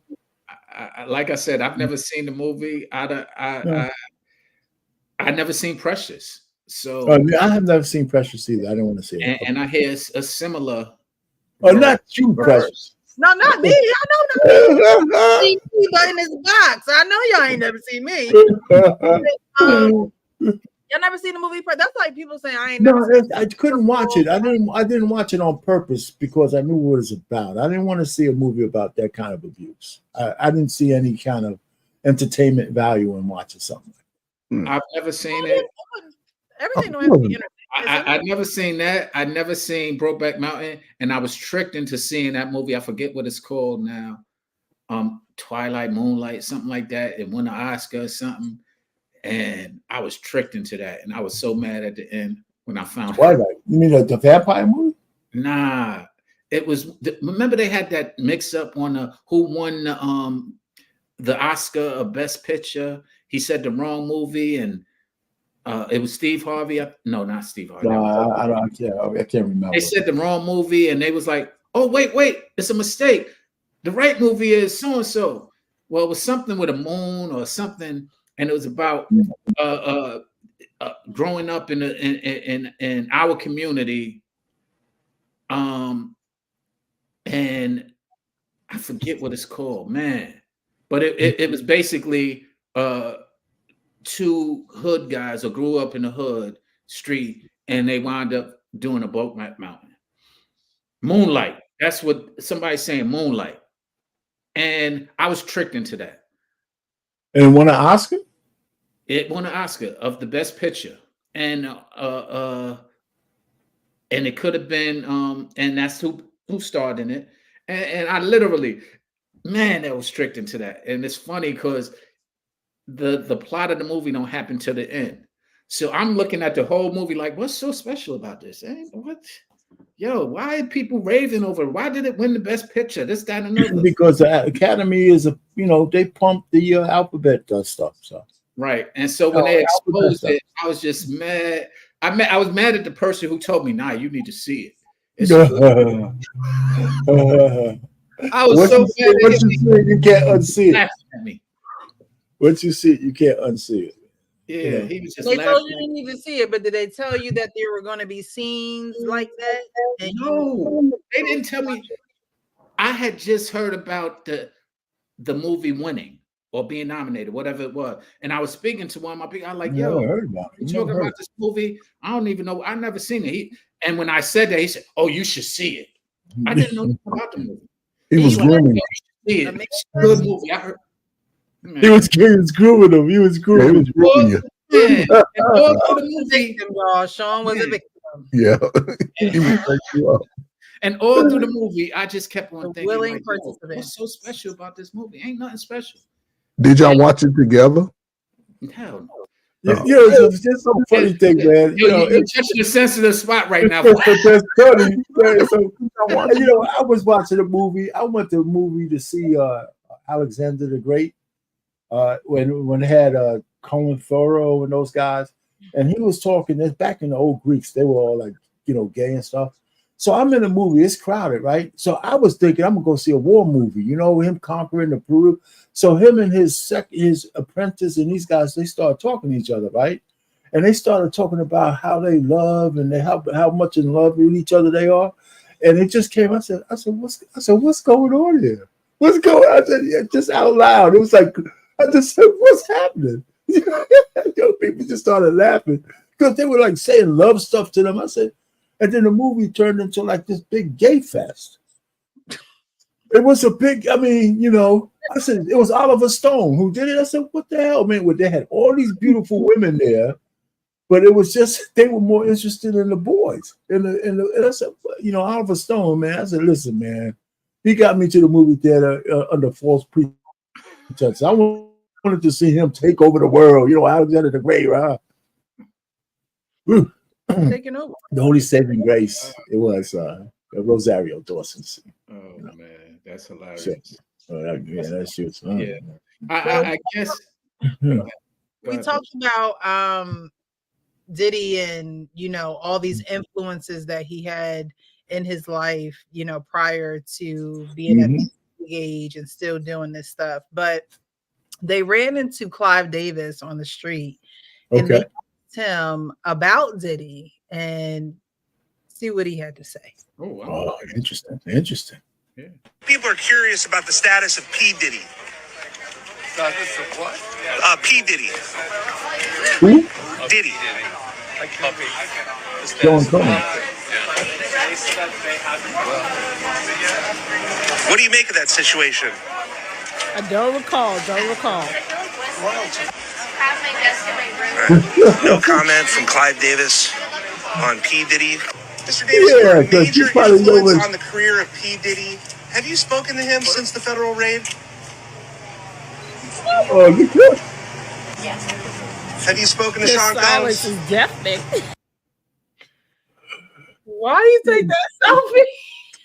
Like I said, I've never seen the movie. I never seen Precious. So I have never seen Precious either. I didn't want to see it. And I hear a similar. Oh, not you, Precious. No, not me. I know not me. See in this box. I know y'all ain't never seen me. Y'all never seen the movie? That's like people saying I ain't never seen I couldn't watch it. I didn't watch it on purpose because I knew what it's about. I didn't want to see a movie about that kind of abuse. I didn't see any kind of entertainment value in watching something. I've never seen it. Everything don't have to be entertainment. I've never seen that. I'd never seen Brokeback Mountain, and I was tricked into seeing that movie. I forget what it's called now. Twilight, Moonlight, something like that. It won an Oscar or something. and I was tricked into that, and I was so mad at the end when I found Why out. that? You mean the vampire movie? Nah, it was. Remember they had that mix up on who won the Oscar of Best Picture. He said the wrong movie, and it was Steve Harvey. No, not Steve Harvey. No, I can't remember. They said the wrong movie, and they was like, "Oh, wait, it's a mistake. The right movie is so and so." Well, it was something with a moon or something, and it was about growing up in our community. And I forget what it's called, man. But it was basically two hood guys who grew up in the hood street, and they wound up doing a boat mountain. Moonlight. That's what somebody's saying, Moonlight. And I was tricked into that. And it won an Oscar? It won an Oscar of the Best Picture. And it could have been and that's who starred in it. And I literally, man, that was tricked into that. And it's funny because the plot of the movie don't happen till the end. So I'm looking at the whole movie like, what's so special about this? What? Yo, why are people raving over? Why did it win the Best Picture? This, that, and another. Because the Academy is they pump the alphabet stuff. So right, and so when they exposed it, I was just mad. I was mad at the person who told me, "Nah, you need to see it." I was so mad. What you see, you can't unsee it. At me. What you see, you can't unsee it. Yeah, he was just. They told you you need to see it, but did they tell you that there were going to be scenes like that? And no, they didn't tell me. I had just heard about the movie winning or being nominated, whatever it was, and I was speaking to one of my people. I'm like, "Yo, you talking about this movie? I don't even know. I never seen it." And when I said that, he said, "Oh, you should see it." I didn't know about the movie. He was grooming. See it. It's a good movie. I heard. He was grooming him. He was grooming you. And all through the movie, y'all, Sean was a victim. Yeah. He was you up. And all through the movie, I just kept on thinking, willing like, participant. what's so special about this movie? Ain't nothing special. Did y'all watch it together? Hell no. It's just some funny thing, man. You're touching a sensitive spot right now. That's funny. So, I was watching a movie. I went to a movie to see Alexander the Great when they had Colin Farrell and those guys, and he was talking. That's back in the old Greeks. They were all like gay and stuff. So I'm in a movie. It's crowded, right? So I was thinking I'm gonna go see a war movie. Him conquering the Peru. So him and his apprentice and these guys, they started talking to each other, right? And they started talking about how they love and how much in love with each other they are. And it just came. I said, what's going on here? What's going on? I said, yeah, just out loud. It was like, I just said, what's happening? People just started laughing because they were like saying love stuff to them. I said, and then the movie turned into like this big gay fest. It was a big, I said, it was Oliver Stone who did it. I said, what the hell, man? They had all these beautiful women there, but it was just, they were more interested in the boys. And I said, Oliver Stone, man. I said, listen, man, he got me to the movie theater under false pretense. I wanted to see him take over the world. Alexander the Great, right? Taking over. The Holy Saving Grace. It was Rosario Dawson. Oh man, that's hilarious. That shit's yeah. I guess we talked about Diddy and all these influences that he had in his life, prior to being at the age and still doing this stuff. But they ran into Clive Davis on the street and they asked him about Diddy and see what he had to say. Oh, wow. Interesting. Yeah. People are curious about the status of P. Diddy. Status of what? P. Diddy. Who? Diddy. John Cohen. What do you make of that situation? I don't recall. No comment from Clive Davis on P. Diddy. Mr. Davis, you're a major influence on the career of P. Diddy. Have you spoken to him since the federal raid? Oh, you could. Yes. Have you spoken to The Sean silence Combs? is deafening. Why do you take that selfie?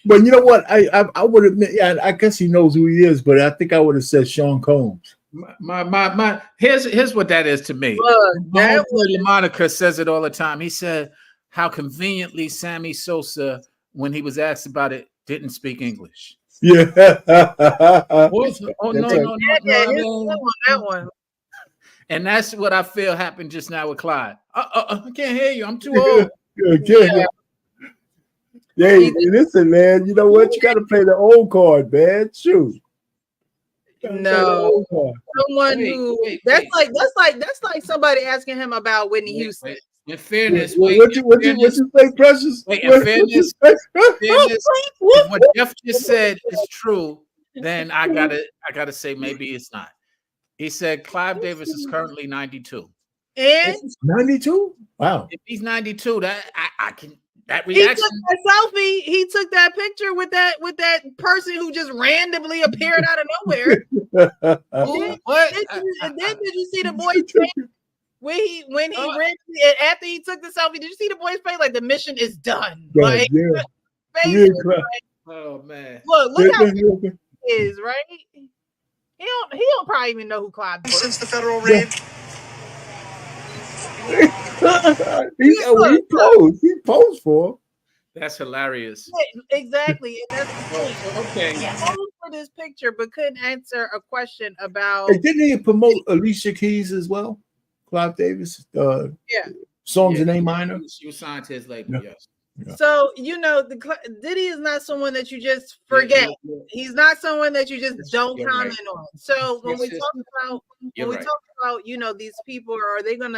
But you know what? I would admit, yeah, I guess he knows who he is, but I think I would have said Sean Combs. My here's what that is to me. Look, My that homeboy LaMonica says it all the time. He said how conveniently Sammy Sosa, when he was asked about it, didn't speak English. Yeah. Oh no, That's no, right. no, yeah, no. that one. And that's what I feel happened just now with Clyde. I can't hear you. I'm too old. Yeah. Hey, listen, man. You know what? You got to play the old card, man. Shoot. No, someone Wait, who wait, that's wait. like somebody asking him about Whitney Houston. In fairness, What you say, Precious? Wait, What in fairness, you say? if what Jeff just said is true, then I gotta say maybe it's not. He said Clive Davis is currently 92. And 92? Wow. If he's 92, that I can that he took reaction. that selfie. He took that picture with that person who just randomly appeared out of nowhere. What? And then did you see the boy's face when he randomly, after he took the selfie? Did you see the boy's face? Like the mission is done. Like face, Oh man. look how he is, right? He don't probably even know who Clive is. Since the federal raid. He posed for him. That's hilarious. Exactly. And that's the thing. Okay. He posed for this picture, but couldn't answer a question about. Hey, didn't he promote Alicia Keys as well? Clive Davis? Songs in A minor? She was signed to his label, yes. Yeah. So, Diddy is not someone that you just forget. He's not someone that you just don't comment on. So when we talk about, these people, are they going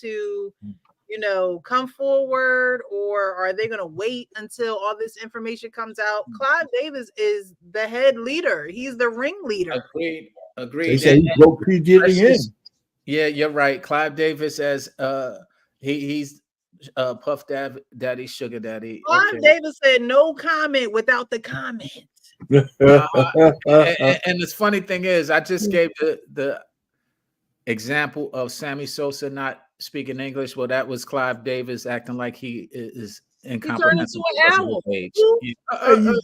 to, come forward, or are they going to wait until all this information comes out? Clive Davis is the head leader. He's the ringleader. Agreed. They say he broke P. Diddy in. Yeah, you're right. Clive Davis as he's Puff Daddy, Sugar Daddy. Clive Davis said no comment without the comment. And the funny thing is, I just gave the example of Sammy Sosa not speaking English. Well, that was Clive Davis acting like he is incomprehensible.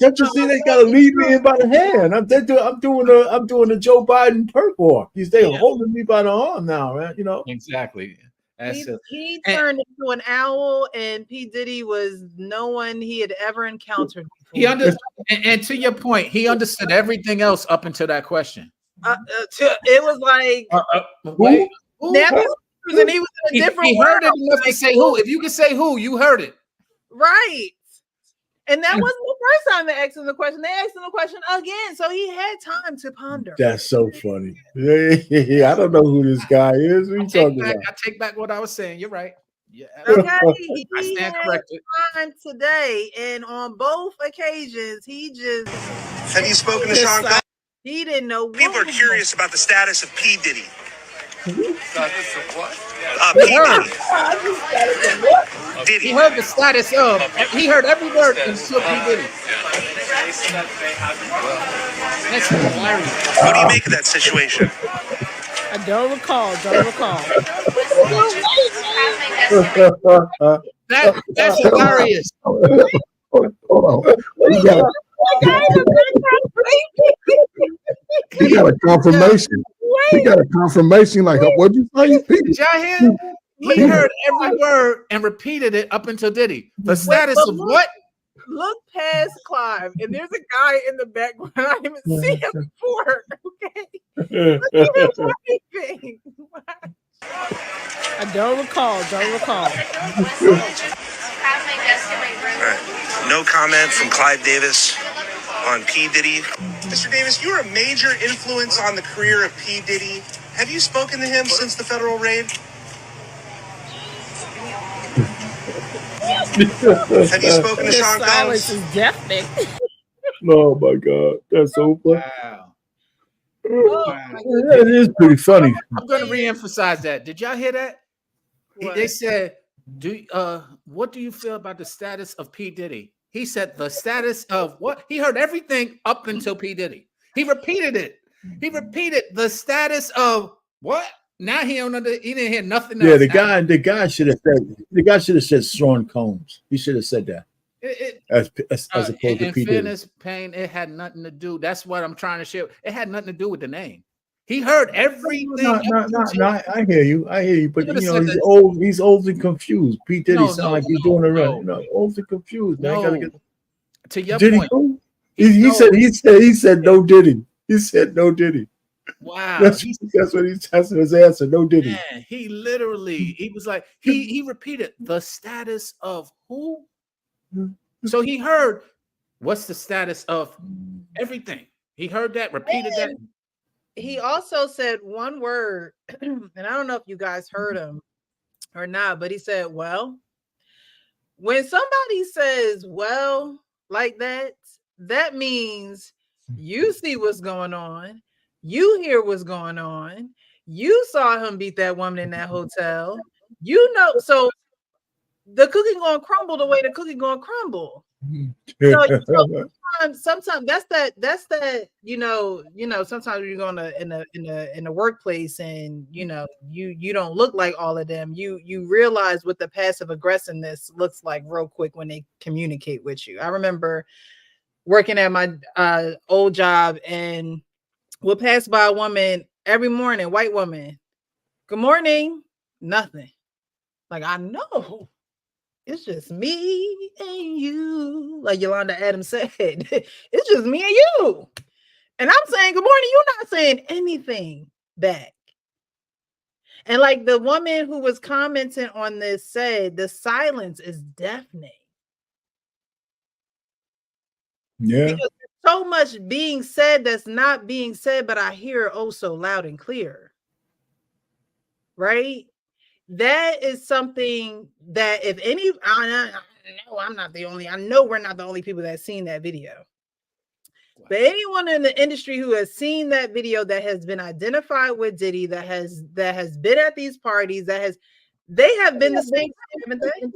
Don't you see they gotta lead me in by the hand? I'm doing a Joe Biden perk walk. They're holding me by the arm now, man. Exactly. He turned into an owl, and P. Diddy was no one he had ever encountered before. He understood, and to your point, he understood everything else up until that question. It was like wait, and he was in a different. He heard it enough to say who. If you can say who, you heard it, right? And that wasn't the first time they asked him the question. They asked him the question again, so he had time to ponder. That's so funny. I don't know who this guy is. What are you talking about? I take back what I was saying. You're right. Yeah. Okay, I stand had corrected. time today, and on both occasions, he just. Have you spoken to Sean Combs? He didn't know. People are curious about the status of P. Diddy. Status of what? P. Diddy. He heard the status of. He heard every word until P. Diddy. That's hilarious. What do you make of that situation? I don't recall. That's hilarious. Hold on. He got a confirmation. He got a confirmation. Like, what'd you say? Did y'all hear? He heard every word and repeated it up until Diddy. The status of what? Look past Clive, and there's a guy in the background. I didn't even see him before. Okay. Look at him waving. I don't recall. Right. No comment from Clive Davis on P. Diddy. Mr. Davis, you're a major influence on the career of P. Diddy. Have you spoken to him since the federal raid? Have you spoken to Sean Combs? Silence is deafening. Oh my God, that's so funny. Wow. That is pretty funny. I'm going to reemphasize that. Did y'all hear that? They said, what do you feel about the status of P. Diddy? He said the status of what? He heard everything up until P. Diddy. He repeated it. He repeated the status of what? Now he didn't hear nothing Yeah, else. the guy should have said Sean Combs. He should have said that. As opposed to in P. Diddy. fairness, Payne, it had nothing to do. That's what I'm trying to share. It had nothing to do with the name. He heard everything. No, I hear you. But You he's would've said old. He's old and confused. P. Diddy No, sound no, like he's no, doing it right. no. You know, old and confused. Man, gotta get. To your Diddy point, cool? He said no Diddy. He said no Diddy. wow. That's his answer. No Diddy. Man, he was like, he repeated the status of who? So he heard what's the status of everything. He heard that, repeated that. He also said one word, and I don't know if you guys heard him or not, but he said, well, when somebody says, well, like that, that means you see what's going on. You hear what's going on. You saw him beat that woman in that hotel. You know, so the cookie gonna crumble the way the cookie gonna crumble. So sometimes that's that sometimes you're going in the workplace and you don't look like all of them. You realize what the passive aggressiveness looks like real quick when they communicate with you. I remember working at my old job and we'll pass by a woman every morning, white woman. Good morning. Nothing. Like, I know. It's just me and you, like Yolanda Adams said. It's just me and you. And I'm saying good morning. You're not saying anything back. And like the woman who was commenting on this said, the silence is deafening. Yeah. Because there's so much being said that's not being said, but I hear it oh so loud and clear. Right? That is something that if any, I know we're not the only people that have seen that video. But anyone in the industry who has seen that video, that has been identified with Diddy, that has been at these parties, they have been the same, haven't they?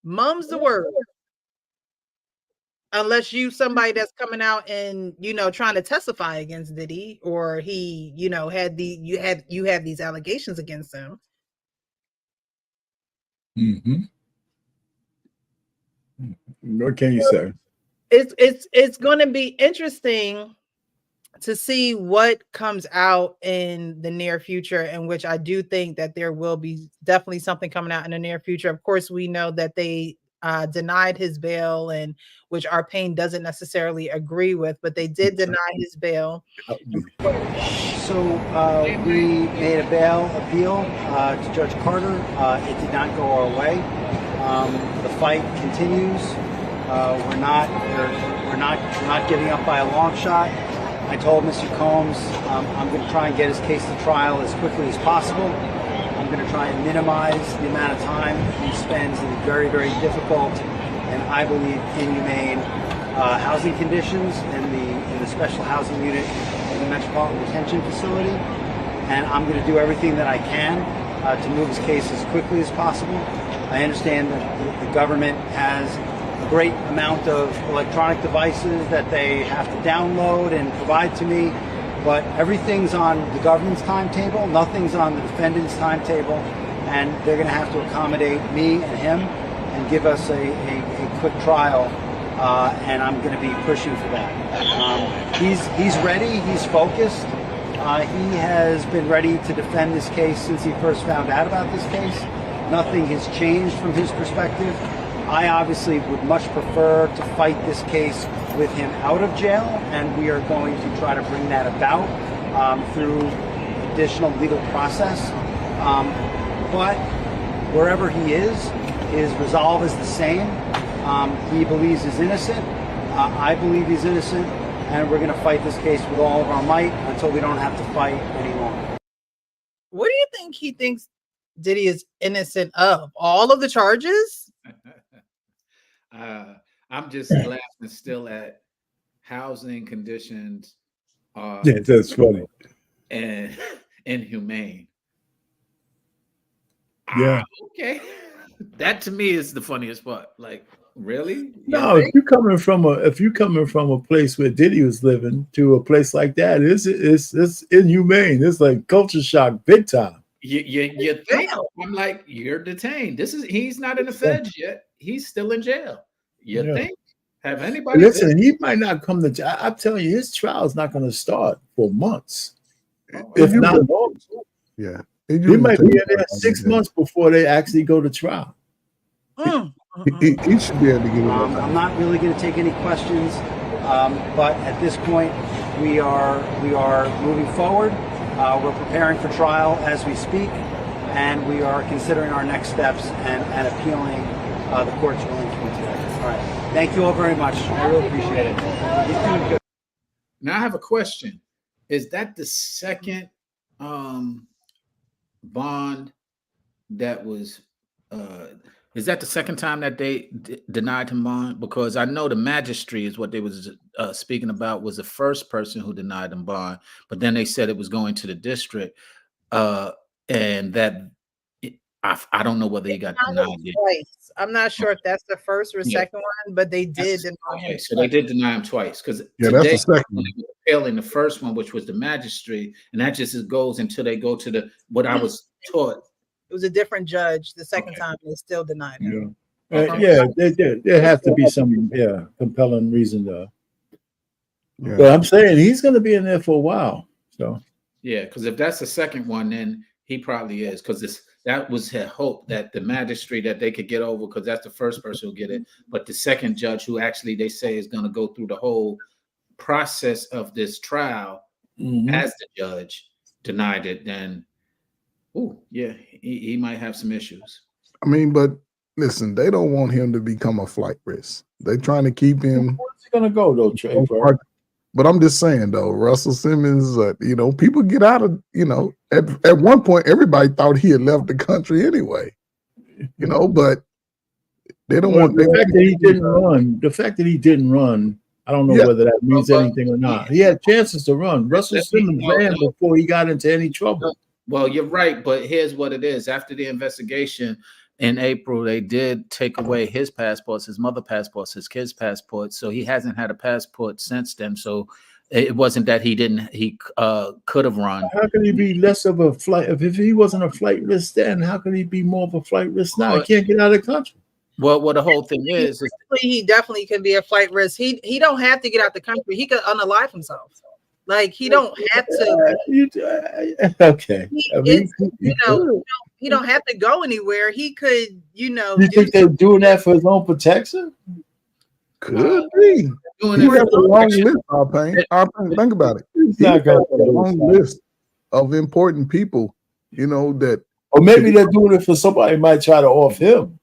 Mum's the word. Unless you somebody that's coming out and trying to testify against Diddy, or he had these allegations against him. Mm-hmm. What can you say? It's going to be interesting to see what comes out in the near future, in which I do think that there will be definitely something coming out in the near future. Of course, we know that they denied his bail, and which our Payne doesn't necessarily agree with, but they did deny his bail. So we made a bail appeal to Judge Carter. It did not go our way. The fight continues. We're not giving up by a long shot. I told Mr. Combs I'm going to try and get his case to trial as quickly as possible. I'm going to try and minimize the amount of time he spends in very, very difficult and I believe inhumane housing conditions in the special housing unit in the Metropolitan Detention Facility. And I'm going to do everything that I can to move his case as quickly as possible. I understand that the government has a great amount of electronic devices that they have to download and provide to me, but everything's on the government's timetable, nothing's on the defendant's timetable, and they're going to have to accommodate me and him and give us a quick trial, and I'm going to be pushing for that. He's ready, he's focused. He has been ready to defend this case since he first found out about this case. Nothing has changed from his perspective. I obviously would much prefer to fight this case with him out of jail, and we are going to try to bring that about through additional legal process. But wherever he is, his resolve is the same. He believes he's innocent. I believe he's innocent, and we're going to fight this case with all of our might until we don't have to fight any longer. What do you think he thinks Diddy is innocent of? All of the charges? I'm just laughing still at housing conditions Yeah, that's funny. And inhumane. Yeah. Okay. That to me is the funniest part. Like, Really? No, if you're coming from a place where Diddy was living to a place like that, it's inhumane. It's like culture shock, big time. You think? I'm like, you're detained. He's not in the feds yet. He's still in jail. You Yeah. think? Have anybody? Listen, he might not come to. I'm telling you, his trial's not going to start for months, if not long. Yeah, he might be in there 6 months before they actually go to trial. He should be able to get it. I'm not really going to take any questions, but at this point, we are moving forward. We're preparing for trial as we speak, and we are considering our next steps and appealing the court's ruling to me today. All right. Thank you all very much. I really appreciate it. You're doing good. Now I have a question. Is that the second bond that was is that the second time that they denied him bond? Because I know the magistrate is what they was speaking about was the first person who denied him bond, but then they said it was going to the district, and that I don't know whether he got denied yet. Twice. I'm not sure if that's the first or second one, but they did deny him. Okay, so they did deny him twice because that's the second one. Appealing the first one, which was the magistrate, and that just goes until they go to the what I was taught. It was a different judge the second time, and they still denied him. Yeah, there has to be some compelling reason to. Yeah. But I'm saying he's going to be in there for a while. So yeah, because if that's the second one, then he probably is because that was her hope that the magistrate that they could get over because that's the first person who get it, but the second judge who actually they say is going to go through the whole process of this trial as the judge denied it, then he might have some issues. I mean, but listen, they don't want him to become a flight risk. They're trying to keep him. Where's he going to go though, Trey? But I'm just saying though, Russell Simmons, people get out of, at one point, everybody thought he had left the country anyway, but they don't want the fact that he didn't run. The fact that he didn't run, I don't know whether that means anything or not. He had chances to run. Russell Simmons ran before he got into any trouble. Well, you're right, but here's what it is. After the investigation in April, they did take away his passports, his mother's passports, his kids' passports. So he hasn't had a passport since then. So it wasn't that he could have run. How could he be less of a flight? If he wasn't a flight risk then, how could he be more of a flight risk now? He can't get out of the country. Well, what the whole thing is he definitely can be a flight risk. He don't have to get out the country. He could unalive himself. Like he don't have to. Okay. He don't have to go anywhere. He could, You think they're doing that for his own protection? Could be. He has a long list. Think about it. He has a long list of important people. That. Or maybe they're doing it for somebody who might try to off him.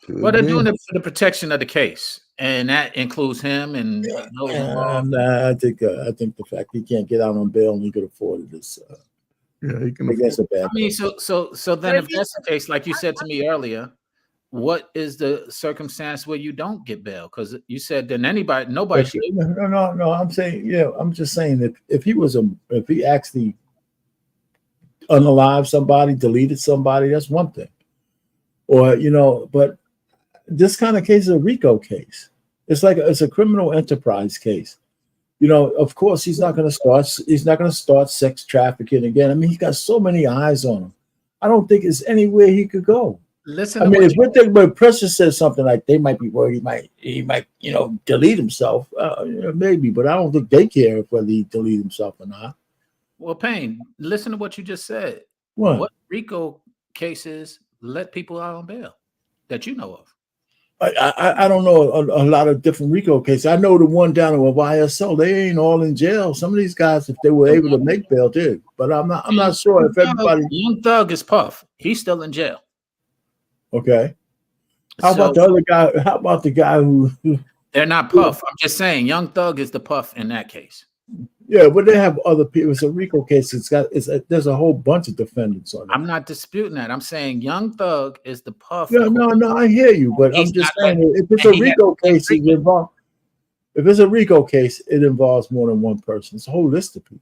Well, they're doing it for the protection of the case, and that includes him. And I think the fact he can't get out on bail and he could afford this. He can. That's a bad. I mean, so then, if that's the case, like you said to me earlier, what is the circumstance where you don't get bail? Because you said then nobody should. No. I'm saying, I'm just saying that if he actually unalived somebody, deleted somebody, that's one thing. Or but this kind of case is a RICO case. It's a criminal enterprise case. Of course, he's not going to start sex trafficking again. I mean, he's got so many eyes on him. I don't think there's anywhere he could go. Listen, I mean, if Precious says something like they might be worried he might delete himself, maybe, but I don't think they care whether he delete himself or not. Well, Payne, listen to what you just said. What RICO cases let people out on bail that you know of? I don't know a lot of different RICO cases. I know the one down in YSL. They ain't all in jail. Some of these guys, if they were able to make bail, did. But I'm not sure if everybody. Young Thug is Puff. He's still in jail. Okay. How about the other guy? How about the guy who? They're not Puff. I'm just saying, Young Thug is the Puff in that case. Yeah, but they have other people. It's a RICO case. There's a whole bunch of defendants on it. I'm not disputing that. I'm saying Young Thug is the Puff. No, I hear you, but I'm just saying if it's a RICO case, if it's a RICO case, it involves more than one person. It's a whole list of people.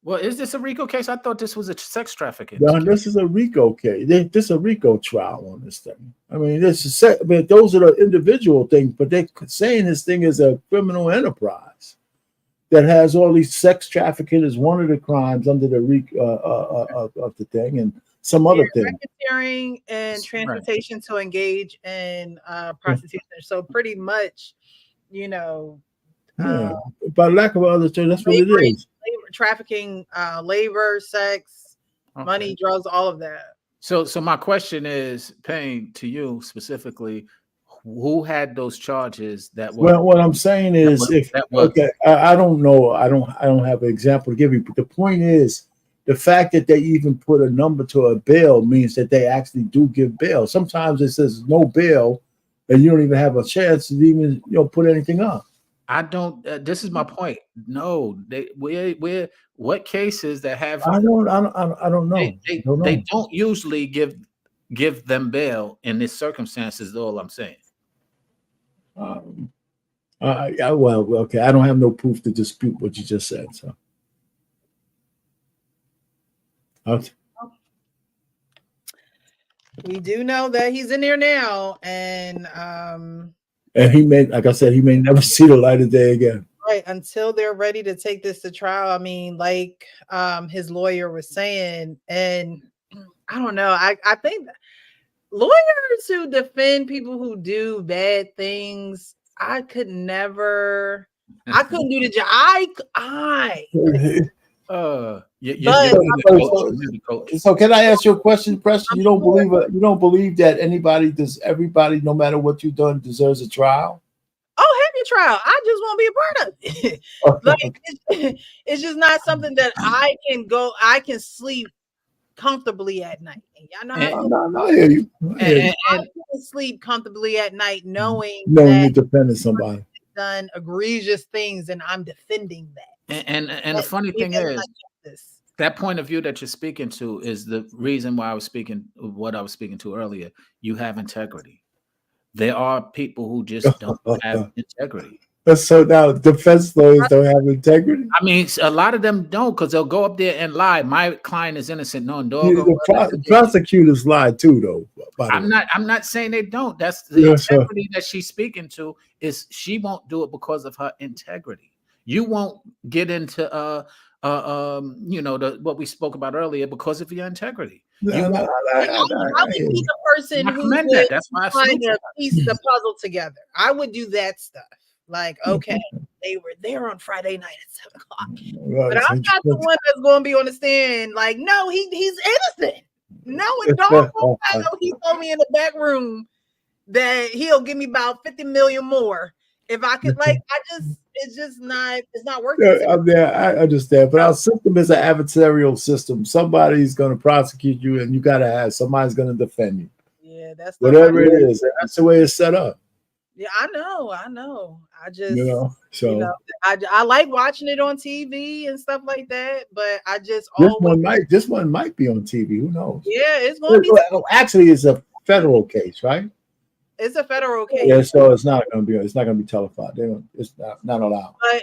Well, is this a RICO case? I thought this was a sex trafficking Now, case. this is a RICO case. This is a RICO trial on this thing. I mean, those are the individual things, but they're saying this thing is a criminal enterprise that has all these sex trafficking as one of the crimes under the of the thing, and some other thing. Racketeering and transportation to engage in prostitution. So pretty much, you know, Yeah, by lack of other terms, that's what it is. Trafficking, labor, sex, money, drugs, all of that. So my question is, Payne, to you specifically, who had those charges that were? Well, what I'm saying is, I don't know, I don't have an example to give you, but the point is, the fact that they even put a number to a bail means that they actually do give bail. Sometimes it says no bail, and you don't even have a chance to even put anything up. I don't. This is my point. No, we're what cases that have? I don't know. They don't usually give them bail in this circumstances. Is all I'm saying. Well, okay. I don't have no proof to dispute what you just said. So, we do know that he's in there now, and he may, like I said, he may never see the light of day again. Right, until they're ready to take this to trial. I mean, like his lawyer was saying, and I don't know. I think lawyers who defend people who do bad things, I could never. I couldn't do the job. So can I ask you a question, Preston? You don't believe that everybody, no matter what you've done, deserves a trial? Oh, have your trial. I just want to be a part of it. Like it's just not something that I can sleep comfortably at night. Y'all know I hear you. I can sleep comfortably at night knowing you're defending somebody done egregious things and I'm defending that. And the funny thing is, that point of view that you're speaking to is the reason why I was speaking what I was speaking to earlier. You have integrity. There are people who just don't have integrity. So now defense lawyers don't have integrity? I mean, a lot of them don't, because they'll go up there and lie. My client is innocent. No, the prosecutors lie too, though. I'm not saying they don't. That's the integrity that she's speaking to. Is she won't do it because of her integrity. You won't get into what we spoke about earlier because of your integrity. I would be the person who would find to piece the puzzle together. I would do that stuff. Like, okay, they were there on Friday night at 7 o'clock. But I'm not the one that's going to be on the stand like, no, he's innocent. No, it don't. He told me in the back room that he'll give me about 50 million more if I could. It's not working. I understand, but our system is an adversarial system. Somebody's going to prosecute you, and you got to have somebody's going to defend you. Yeah, that's whatever it is. That's the way it's set up. Yeah, I know. I just, I like watching it on TV and stuff like that, but I just this one might be on TV. Who knows? Yeah, it's going to be. Actually, it's a federal case, right? It's a federal case. Yeah, so it's not going to be televised. It's not allowed. But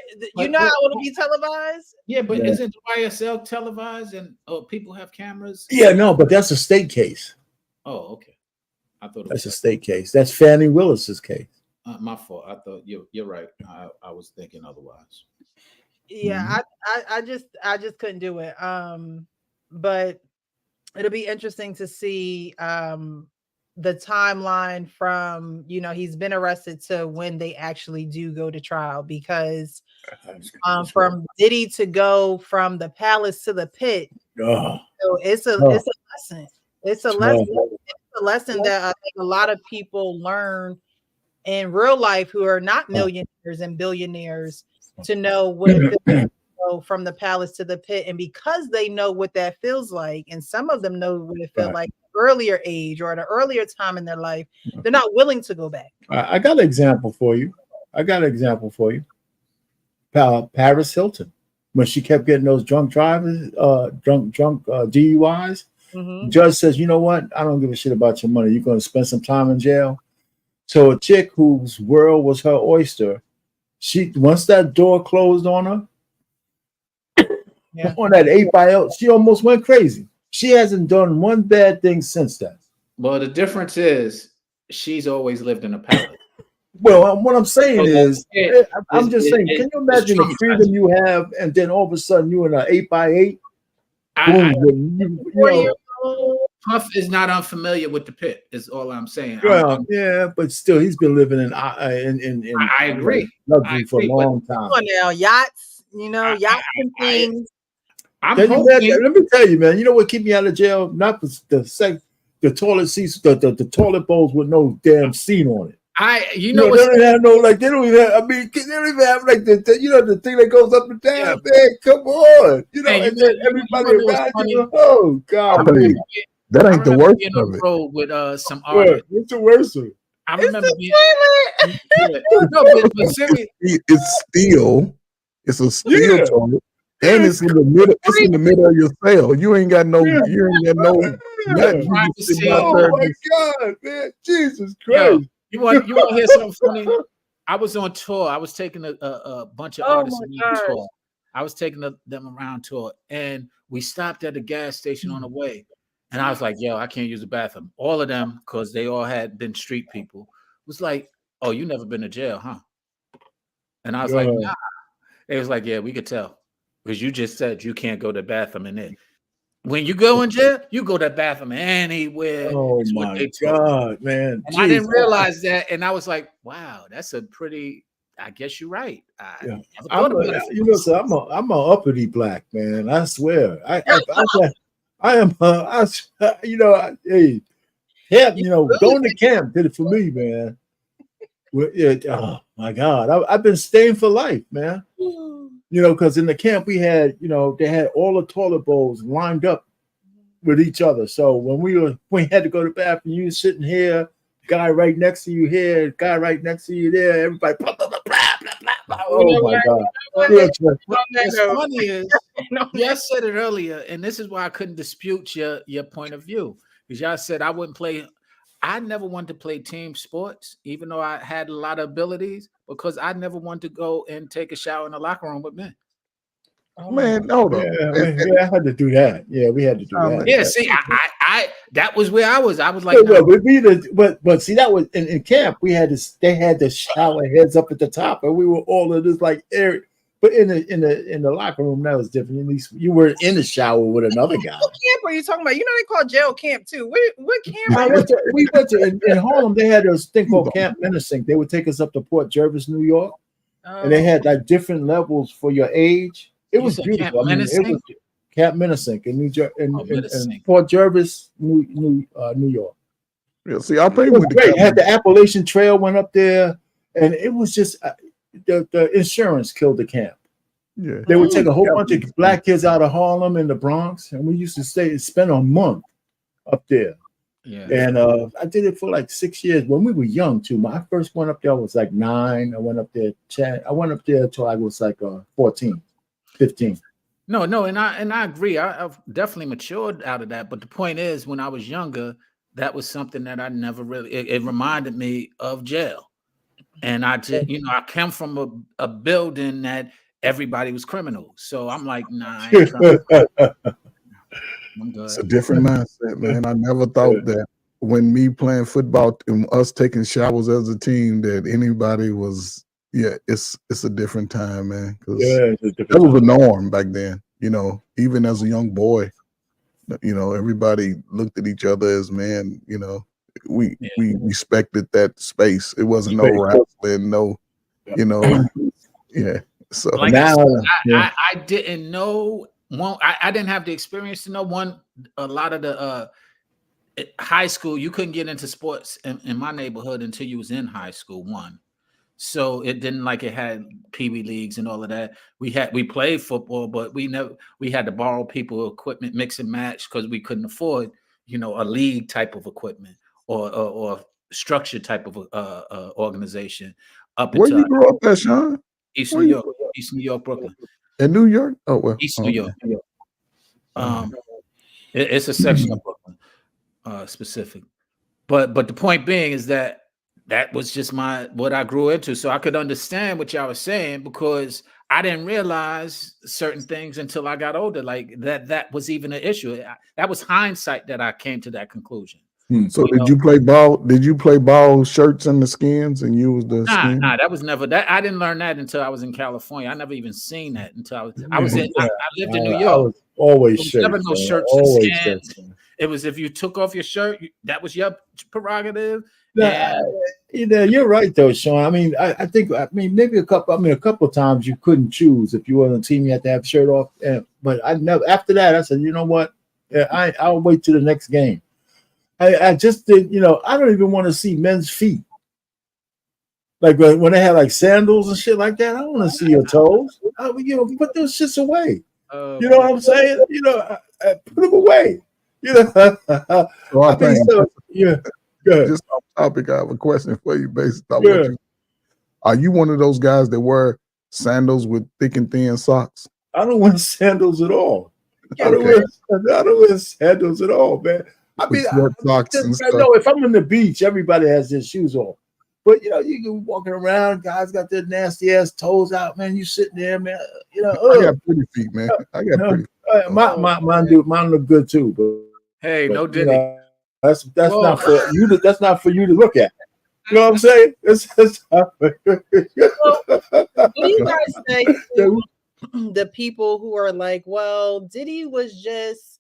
how it'll be televised? Yeah, but isn't YSL televised and people have cameras? Yeah, no, but that's a state case. Oh, okay. I thought that's a state case. That's Fannie Willis's case. My fault. I thought you're right. I was thinking otherwise. Yeah, I just couldn't do it. But it'll be interesting to see the timeline from he's been arrested to when they actually do go to trial, because from Diddy to go from the palace to the pit, so it's a lesson. It's a lesson. It's a lesson that I think a lot of people learn in real life who are not millionaires and billionaires to know what it feels like to go from the palace to the pit. And because they know what that feels like, and some of them know what it feels like at an earlier age or at an earlier time in their life, they're not willing to go back. I got an example for you. Paris Hilton, when she kept getting those drunk drivers, drunk DUIs, the judge says, you know what? I don't give a shit about your money. You're going to spend some time in jail. So a chick whose world was her oyster, once that door closed on her, on that 8x8, she almost went crazy. She hasn't done one bad thing since that. Well, the difference is she's always lived in a palace. Well, what I'm saying is, I'm just saying, can you it's imagine the freedom you have, and then all of a sudden you're in an 8x8? Boom, Puff is not unfamiliar with the pit. Is all I'm saying. Well, yeah, but still, he's been living in I agree. luxury for a long time. Come on now, yachts, yachts and things. I'm Let hoping. me tell you, man. You know what keep me out of jail? Not the toilet seats, the toilet bowls with no damn seat on it. You know they don't have no, like, they don't even have, I mean, they don't even have like the the thing that goes up and down, man. Come on. And then everybody around you, oh God, that ain't the worst being of on the it. road with some artists. What's the worst of it? I remember being but seriously, it's a steel toilet. And it's in the middle. It's in the middle of your cell. You ain't got no. You ain't got no. Nothing. You just sitting out there. Oh my God, man! Jesus Christ! Yo, you want to hear something funny? I was on tour. I was taking a bunch of artists on tour. I was taking them around tour, and we stopped at a gas station on the way. And I was like, "Yo, I can't use the bathroom." All of them, because they all had been street people, was like, "Oh, you never been to jail, huh?" And I was like, "Nah." They was like, "Yeah, we could tell." Because you just said you can't go to the bathroom in it. When you go in jail, you go to the bathroom anywhere. Oh my God, man! And I didn't realize that, and I was like, "Wow, that's a pretty." I guess you're right. I'm a uppity black man. I swear. I am. Going to camp did it for me, man. Oh my God, I've been staying for life, man. Because in the camp we had, they had all the toilet bowls lined up with each other. So when we had to go to the bathroom, you sitting here, guy right next to you here, guy right next to you there, everybody. Blah, blah, blah, blah, blah, blah. Oh my God! What's funny is y'all said it earlier, and this is why I couldn't dispute your point of view, because y'all said I wouldn't play. I never wanted to play team sports, even though I had a lot of abilities, because I never wanted to go and take a shower in the locker room with men. Man, hold on. Yeah, I had to do that. Yeah, we had to do that. Yeah, see, I that was where I was. I was like, but see, that was in camp. We had this. They had the shower heads up at the top, and we were all of this like air. But in the locker room, that was different. At least you were in the shower with another guy. What camp are you talking about? They call jail camp too. What camp? We went to in Harlem. They had this thing called Camp Menacing. They would take us up to Port Jervis, New York, and they had like different levels for your age. It was beautiful. It was Camp Menacing in in Port Jervis, New York. Yeah, see, I think it was great. It had the Appalachian Trail went up there, and it was just the insurance killed the camp. Yeah, they would take a whole bunch of black kids out of Harlem and the Bronx, and we used to spend a month up there. Yeah, and I did it for like 6 years when we were young too. I first went up there, I was like 9. I went up there until I was like 14, 15. No, and I agree. I've definitely matured out of that. But the point is, when I was younger, that was something that I never really. It reminded me of jail, and I just, I come from a building that everybody was criminals. So I'm like, nah. I ain't trying to, I'm good. It's a different mindset, man. I never thought that when me playing football and us taking showers as a team that anybody was. Yeah, it's a different time, man. That was the norm back then. Even as a young boy, everybody looked at each other as man. We respected that space. It wasn't no wrestling, no, yeah. So like now, I didn't know. I didn't have the experience to know a lot of the high school. You couldn't get into sports in my neighborhood until you was in high school. So it didn't like it had Pee-wee leagues and all of that. We played football, but we had to borrow people equipment, mix and match, because we couldn't afford, a league type of equipment or structured type of organization. Where you grew up at, Sean? East New York, Brooklyn. In New York? Oh well. East New York. It's a section of Brooklyn, specific. But the point being is that was just what I grew into. So I could understand what y'all was saying, because I didn't realize certain things until I got older, like that was even an issue. That was hindsight that I came to that conclusion. So did you play ball? Did you play ball shirts and the skins and you was the skin? Nah, that was never that. I didn't learn that until I was in California. I never even seen that until I was in. I lived in New York. I was always There was never no shirts, shirts and always skins. shirts. It was if you took off your shirt, that was your prerogative. You're right though, Sean. I mean, I think maybe a couple of times you couldn't choose if you were on a team. You had to have shirt off. But I never. After that, I said, you know what? I'll wait till the next game. I just did. I don't even want to see men's feet. Like when they have like sandals and shit like that, I don't want to see your toes. Put those shits away. You know what I'm saying? Put them away. So I think yeah. Just off topic, I have a question for you based on what you. Are you one of those guys that wear sandals with thick and thin socks? I don't wear sandals at all. I don't wear sandals at all, man. I mean, socks and stuff. No, if I'm on the beach, everybody has their shoes on. But you can walking around, guys got their nasty ass toes out, man. You sitting there, man. I got pretty feet, man. I got pretty feet. Mine look good too, but hey, no Diddy. That's not for you. That's not for you to look at. You know what I'm saying? What do you guys say to the people who are like, well, Diddy was just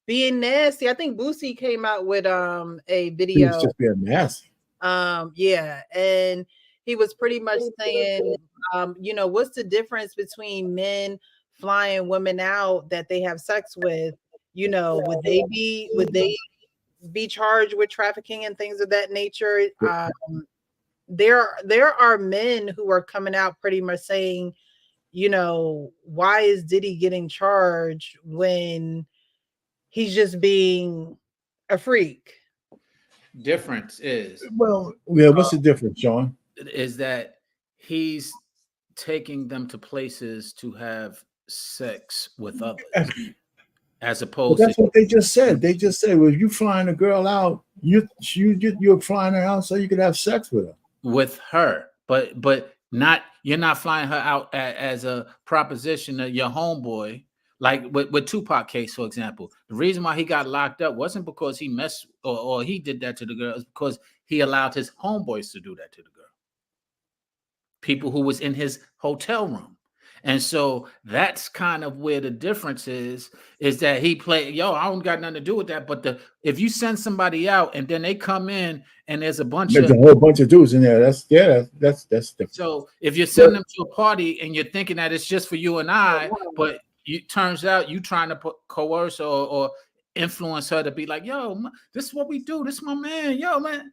being nasty? I think Boosie came out with a video. He was just being nasty. Yeah, and he was pretty much saying, what's the difference between men flying women out that they have sex with? Would they be charged with trafficking and things of that nature? There are men who are coming out pretty much saying, why is Diddy getting charged when he's just being a freak? Difference is what's the difference, John? Is that he's taking them to places to have sex with others, as opposed. That's what they just said. They just said, well, if you flying a girl out, you're flying her out so you could have sex with her. With her, but not you're not flying her out as a proposition of your homeboy. Like with Tupac case, for example, the reason why he got locked up wasn't because he messed or he did that to the girl. It's because he allowed his homeboys to do that to the girl. People who was in his hotel room. And so that's kind of where the difference is that he played, I don't got nothing to do with that. But if you send somebody out and then they come in and there's a whole bunch of dudes in there. That's different. So if you send them to a party and you're thinking that it's just for you and I, but turns out you trying to coerce or influence her to be like, this is what we do. This is my man. Man.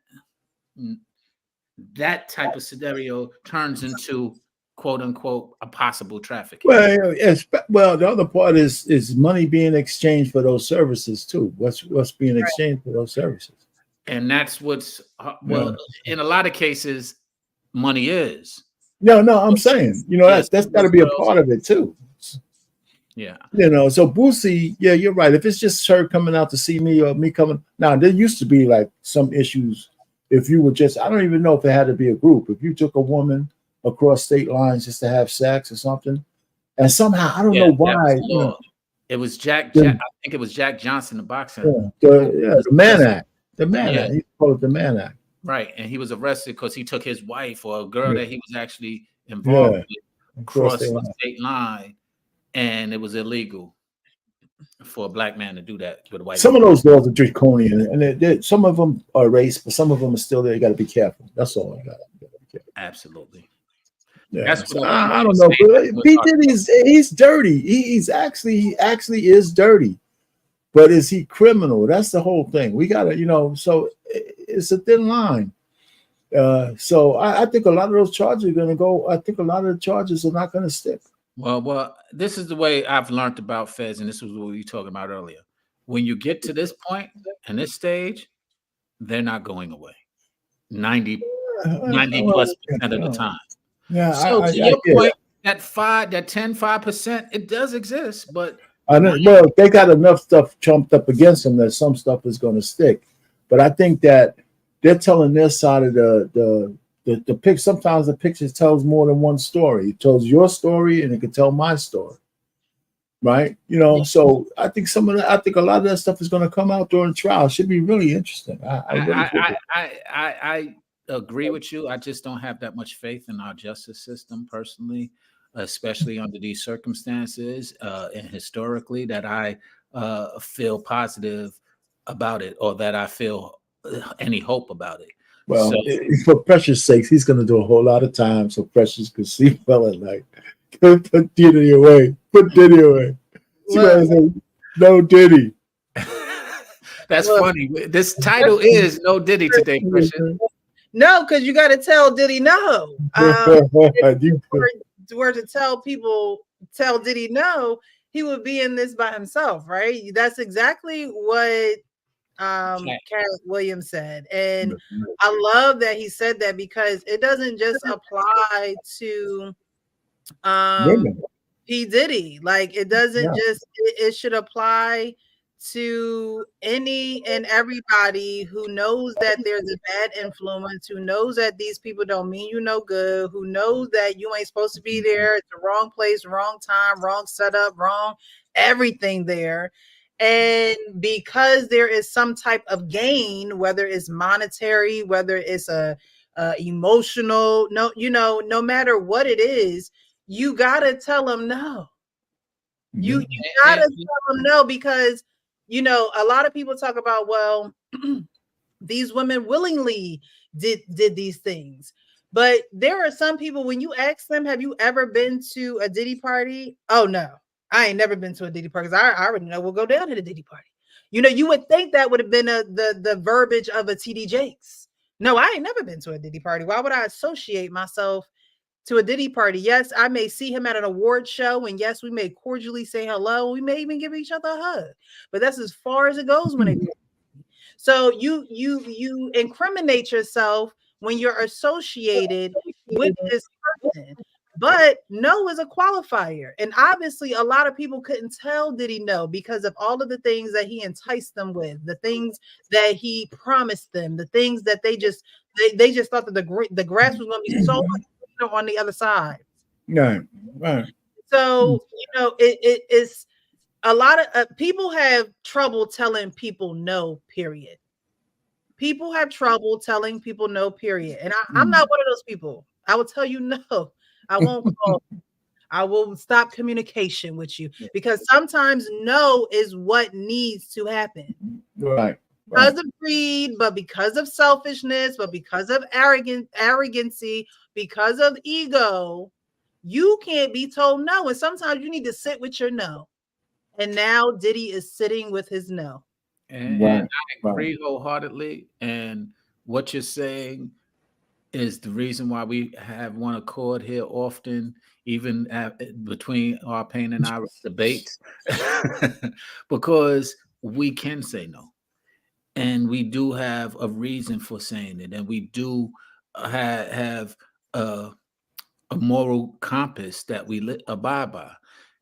That type of scenario turns into quote unquote a possible trafficking. Well, the other part is money being exchanged for those services too. What's being exchanged for those services? And that's what's in a lot of cases, money is. No, I'm saying, that's got to be a part of it too. Yeah. So Boosie, you're right. If it's just her coming out to see me or me coming, now there used to be like some issues. If you were I don't even know if it had to be a group. If you took a woman across state lines just to have sex or something, and somehow I don't know why. It was Jack. I think it was Jack Johnson, the boxer. The Mann Act. The Mann Act. He called it the Mann Act. Right, and he was arrested because he took his wife or a girl that he was actually involved with across the state line, and it was illegal for a black man to do that with a white. Some of those laws are draconian, and some of them are erased, but some of them are still there. You got to be careful. That's all I got. Absolutely. Yeah. That's what I don't know. P. Diddy's he's dirty. He actually is dirty. But is he criminal? That's the whole thing. We gotta, so it's a thin line. So I think a lot of those charges are gonna go. I think a lot of the charges are not gonna stick. Well, this is the way I've learned about feds, and this was what we were talking about earlier. When you get to this point and this stage, they're not going away. 90 plus % of the time. Yeah. So to your point, that 5%, it does exist, but they got enough stuff trumped up against them that some stuff is going to stick. But I think that they're telling their side of the sometimes the picture tells more than one story. It tells your story and it can tell my story. Right? So I think a lot of that stuff is going to come out during trial. It should be really interesting. I agree with you. I just don't have that much faith in our justice system personally, especially under these circumstances and historically, that I feel positive about it, or that I feel any hope about it. Well, So, for Precious' sakes, he's going to do a whole lot of time so Precious could see well at night. Put Diddy away. Put Diddy away. She gonna say, no Diddy. That's funny. This title is No Diddy today, Precious. No, because you got to tell Diddy no. If you were to tell Diddy no, he would be in this by himself, right? That's exactly what Cat Williams said. And I love that he said that, because it doesn't just apply to P. Diddy. Like, it doesn't just, it should apply to any and everybody who knows that there's a bad influence, who knows that these people don't mean you no good, who knows that you ain't supposed to be there, it's the wrong place, wrong time, wrong setup, wrong everything there. And because there is some type of gain, whether it's monetary, whether it's a emotional, no matter what it is, you gotta tell them no. You gotta tell them no, because a lot of people talk about, well, these women willingly did these things. But there are some people, when you ask them, have you ever been to a Diddy party? Oh no, I ain't never been to a Diddy party, because I already know we'll go down to the Diddy party. You would think that would have been the verbiage of a TD Jakes. No, I ain't never been to a Diddy party. Why would I associate myself to a Diddy party? Yes, I may see him at an award show, and yes, we may cordially say hello. We may even give each other a hug, but that's as far as it goes when it. So you incriminate yourself when you're associated with this person. But no is a qualifier. And obviously a lot of people couldn't tell Diddy no, because of all of the things that he enticed them with, the things that he promised them, the things that they just thought that the grass was going to be so much greener on the other side. Right. So, it is a lot of people have trouble telling people no, period. People have trouble telling people no, period. And I'm not one of those people. I will tell you no. I won't call. I will stop communication with you, because sometimes no is what needs to happen. Right. Because of greed, but because of selfishness, but because of arrogancy, because of ego, you can't be told no. And sometimes you need to sit with your no. And now Diddy is sitting with his no. And I agree wholeheartedly. And what you're saying is the reason why we have one accord here often, even between our pain and our debates, because we can say no. And we do have a reason for saying it. And we do have a moral compass that we abide by.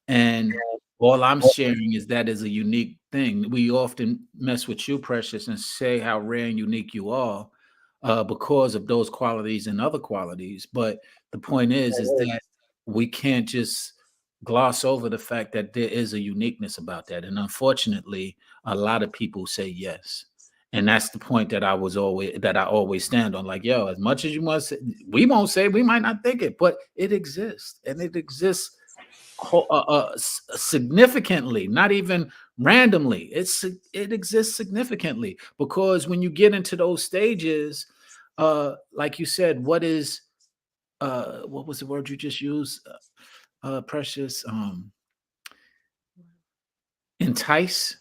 And all I'm sharing is that is a unique thing. We often mess with you, Precious, and say how rare and unique you are because of those qualities and other qualities. But the point is that we can't just gloss over the fact that there is a uniqueness about that. And unfortunately, a lot of people say yes. And that's the point that I always stand on. Like, yo, as much as you must, we won't say, we might not think it, but it exists, and it exists significantly, not even randomly. It exists significantly, because when you get into those stages, like you said, what was the word you just used, Precious? Entice.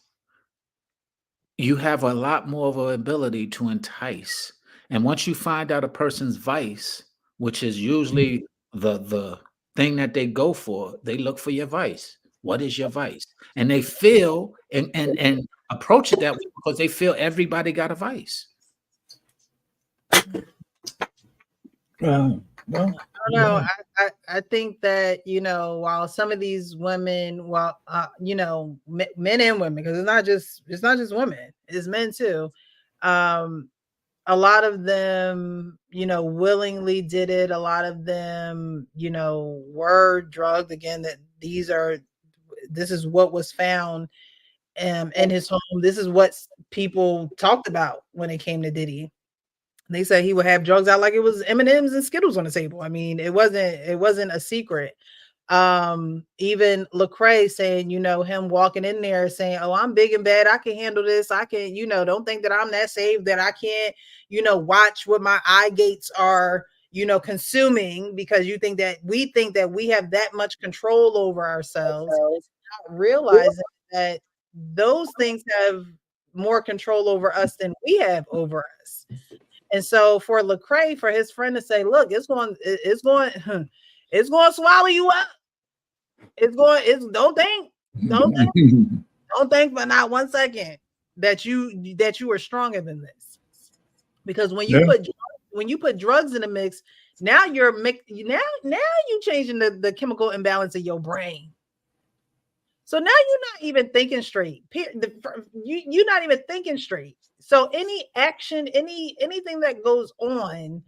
You have a lot more of an ability to entice. And once you find out a person's vice, which is usually the thing that they go for, they look for your vice. What is your vice? And they feel and approach it that way because they feel everybody got a vice. No, I think that, while some of these women, men and women, because it's not just women, it's men too. a lot of them, willingly did it. A lot of them, were drugged. Again, that this is what was found in his home. This is what people talked about when it came to Diddy. They said he would have drugs out like it was M&Ms and Skittles on the table. I mean, it wasn't a secret. Even Lecrae saying, him walking in there saying, "Oh, I'm big and bad. I can handle this. I can, don't think that I'm that saved that I can't, watch what my eye gates are, consuming, because we think that we have that much control over ourselves, not realizing that those things have more control over us than we have over us." And so for Lecrae, for his friend to say, "Look, it's going it's going to swallow you up. Don't think for not 1 second that you are stronger than this." Because when you put drugs in the mix, now you're you changing the chemical imbalance of your brain. So now you're not even thinking straight. You're not even thinking straight. So any action, anything that goes on,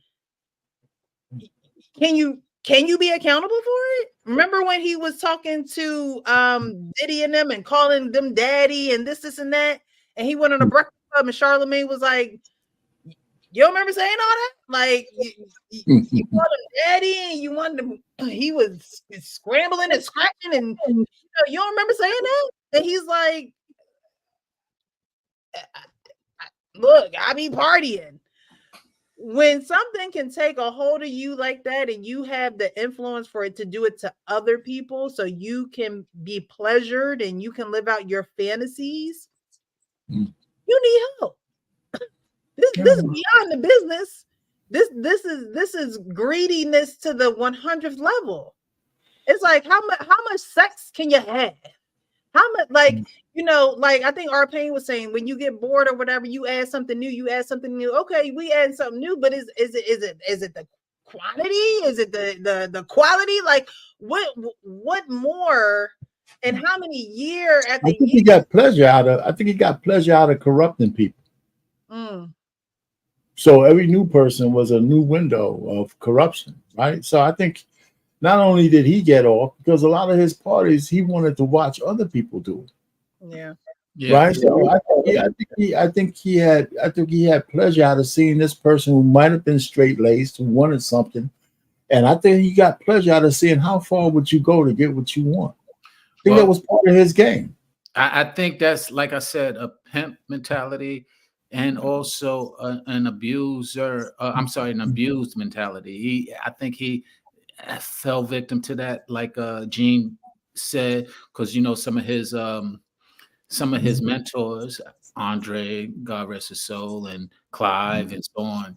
can you be accountable for it? Remember when he was talking to Diddy and them and calling them daddy and this and that, and he went on a breakfast club and Charlamagne was like, "You don't remember saying all that? Like you called him daddy and you wanted him." He was scrambling and scratching, and you don't remember saying that? And he's like, "Look, I be partying." When something can take a hold of you like that and you have the influence for it to do it to other people so you can be pleasured and you can live out your fantasies, you need help. This is beyond the business. This is greediness to the 100th level. It's like how much sex can you have? How much, like I think R. Payne was saying, when you get bored or whatever, you add something new. Okay, we add something new, but is it the quantity? Is it the quality? Like what more? And how many year I after think year? he got pleasure out of. I think he got pleasure out of corrupting people. So every new person was a new window of corruption, right? So I think not only did he get off, because a lot of his parties he wanted to watch other people do it. Yeah. Right. So I think he had pleasure out of seeing this person who might have been straight laced, who wanted something, and I think he got pleasure out of seeing how far would you go to get what you want. I think that was part of his game. I think that's, like I said, a pimp mentality, and also an abuser. An abused mentality. I think he fell victim to that, like Gene said, because some of his mentors, Andre, God rest his soul, and Clive, and so on,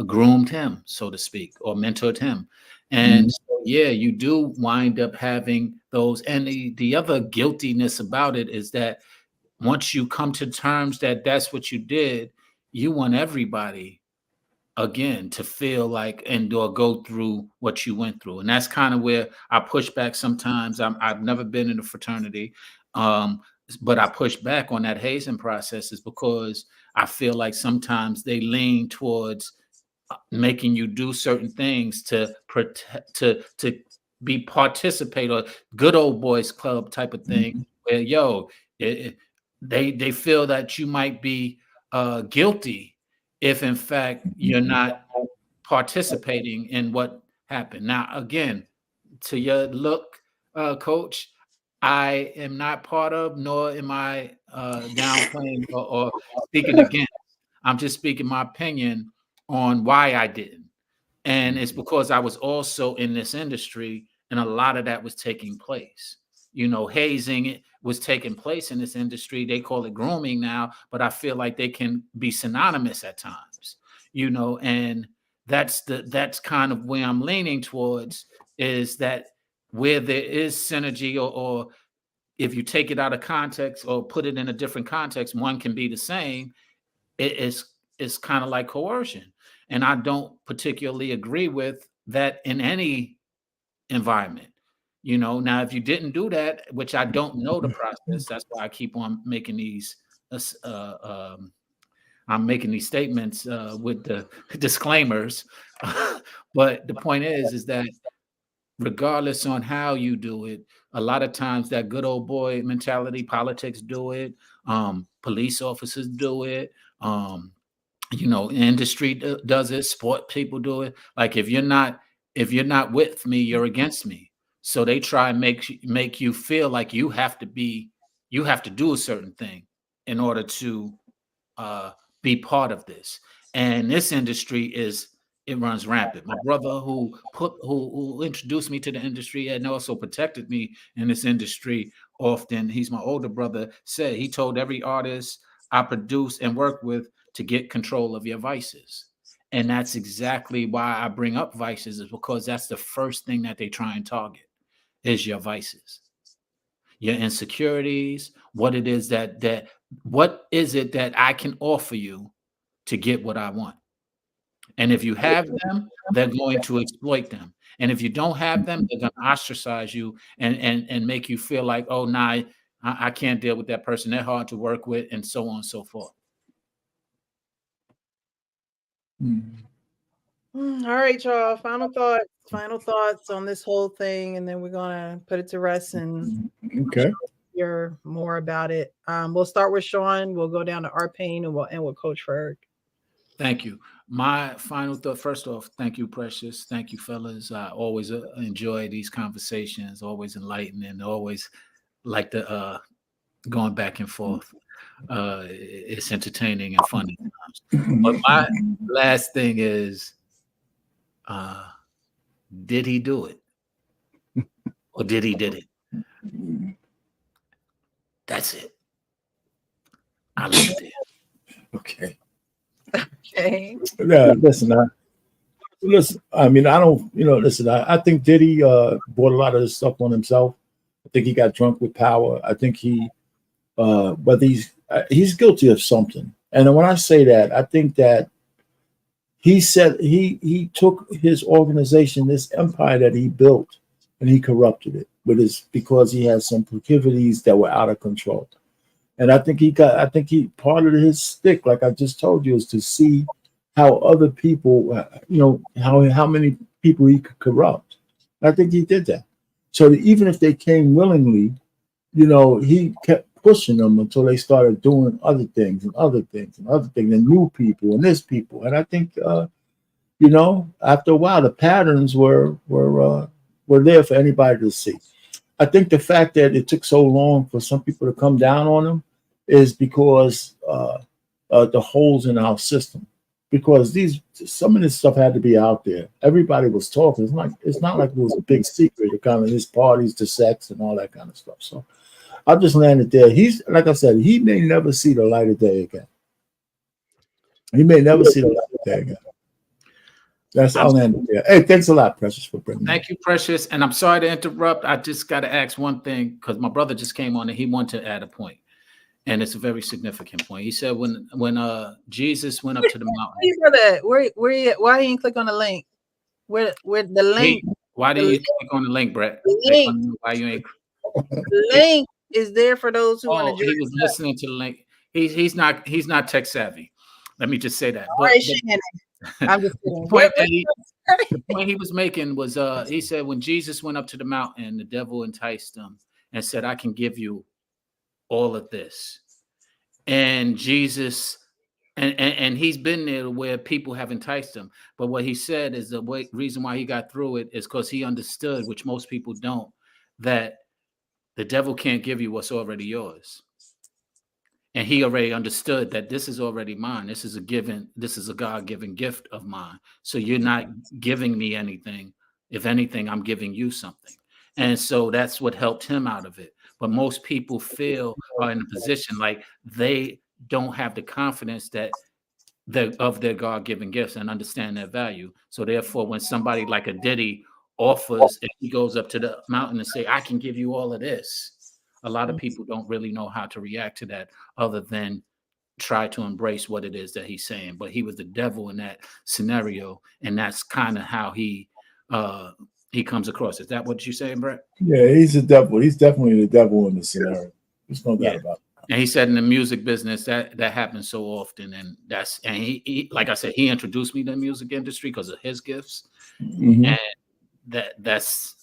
groomed him, so to speak, or mentored him. And so, yeah, you do wind up having those. And the other guiltiness about it is that once you come to terms that that's what you did, you want everybody again to feel like or go through what you went through. And that's kind of where I push back sometimes. I've never been in a fraternity, but I push back on that hazing process, is because I feel like sometimes they lean towards making you do certain things to protect, to be participate, or good old boys club type of thing, where they feel that you might be guilty if in fact you're not participating in what happened. Now, again, to your look, coach, I am not part of, nor am I downplaying or speaking against. I'm just speaking my opinion on why I didn't. And it's because I was also in this industry, and a lot of that was taking place. Hazing was taking place in this industry. They call it grooming now, but I feel like they can be synonymous at times. And that's kind of where I'm leaning towards, is that where there is synergy, or if you take it out of context or put it in a different context, one can be the same. It's kind of like coercion. And I don't particularly agree with that in any environment. Now, if you didn't do that, which I don't know the process, that's why I keep on making these I'm making these statements with the disclaimers. But the point is that regardless on how you do it, a lot of times that good old boy mentality, politics do it, police officers do it, industry does it, sport people do it. Like if you're not with me, you're against me. So they try and make you feel like you have to do a certain thing in order to be part of this. And this industry it runs rampant. My brother who introduced me to the industry and also protected me in this industry often, he's my older brother, said he told every artist I produce and work with to get control of your vices. And that's exactly why I bring up vices, is because that's the first thing that they try and target is your vices, your insecurities, what it is what is it that I can offer you to get what I want. And if you have them, they're going to exploit them. And if you don't have them, they're going to ostracize you and make you feel like, oh, nah, I can't deal with that person. They're hard to work with, and so on and so forth. All right, y'all. Final thoughts on this whole thing, and then we're gonna put it to rest and hear more about it. We'll start with Sean. We'll go down to Arpane, and we'll end with Coach Ferg. Thank you. My final thought, first off, thank you, Precious. Thank you, fellas. I always enjoy these conversations, always enlightening, always like the going back and forth. It's entertaining and funny times. But my last thing is, did he do it? Or did it? That's it. I left it. Okay. Okay. Yeah, listen. I mean, I don't. Listen. I think Diddy brought a lot of this stuff on himself. I think he got drunk with power. I think but he's guilty of something. And when I say that, I think that he said he took his organization, this empire that he built, and he corrupted it because he had some proclivities that were out of control. And I think part of his stick, like I just told you, is to see how other people, how many people he could corrupt. I think he did that. So that even if they came willingly, he kept pushing them until they started doing other things and other things and other things and new people and this people. And I think, after a while, the patterns were there for anybody to see. I think the fact that it took so long for some people to come down on him is because the holes in our system. Because some of this stuff had to be out there. Everybody was talking. It's not like it was a big secret. The kind of his parties to sex and all that kind of stuff. So I'll just land it there. He's, like I said, he may never see the light of day again. He may never see the light of day again. I'll end it there. Hey, thanks a lot, Precious, for bringing me. Thank you, Precious. And I'm sorry to interrupt. I just got to ask one thing because my brother just came on and he wanted to add a point. And it's a very significant point. He said when Jesus went up to the mountain. Why you didn't click on the link? Where the link? Why didn't you click on the link, Brett? Why you ain't? The link is there for those who want to. He was listening to the link. He's not tech savvy. Let me just say that. All right, Shannon. I'm just kidding. The point he was making was he said when Jesus went up to the mountain, the devil enticed him and said, "I can give you all of this." And Jesus, and he's been there where people have enticed him. But what he said is the reason why he got through it is because he understood, which most people don't, that the devil can't give you what's already yours. And he already understood that this is already mine. This is a God-given gift of mine. So you're not giving me anything. If anything, I'm giving you something. And so that's what helped him out of it. But most people are in a position like they don't have the confidence that of their God-given gifts and understand their value. So therefore, when somebody like a Diddy offers, if he goes up to the mountain and say, "I can give you all of this," a lot of people don't really know how to react to that other than try to embrace what it is that he's saying. But he was the devil in that scenario, and that's kind of how he comes across. Is that what you're saying, Brett? Yeah, he's the devil. He's definitely the devil in the scenario. There's no doubt about And he said in the music business that happens so often, and he like I said, he introduced me to the music industry because of his gifts, and that's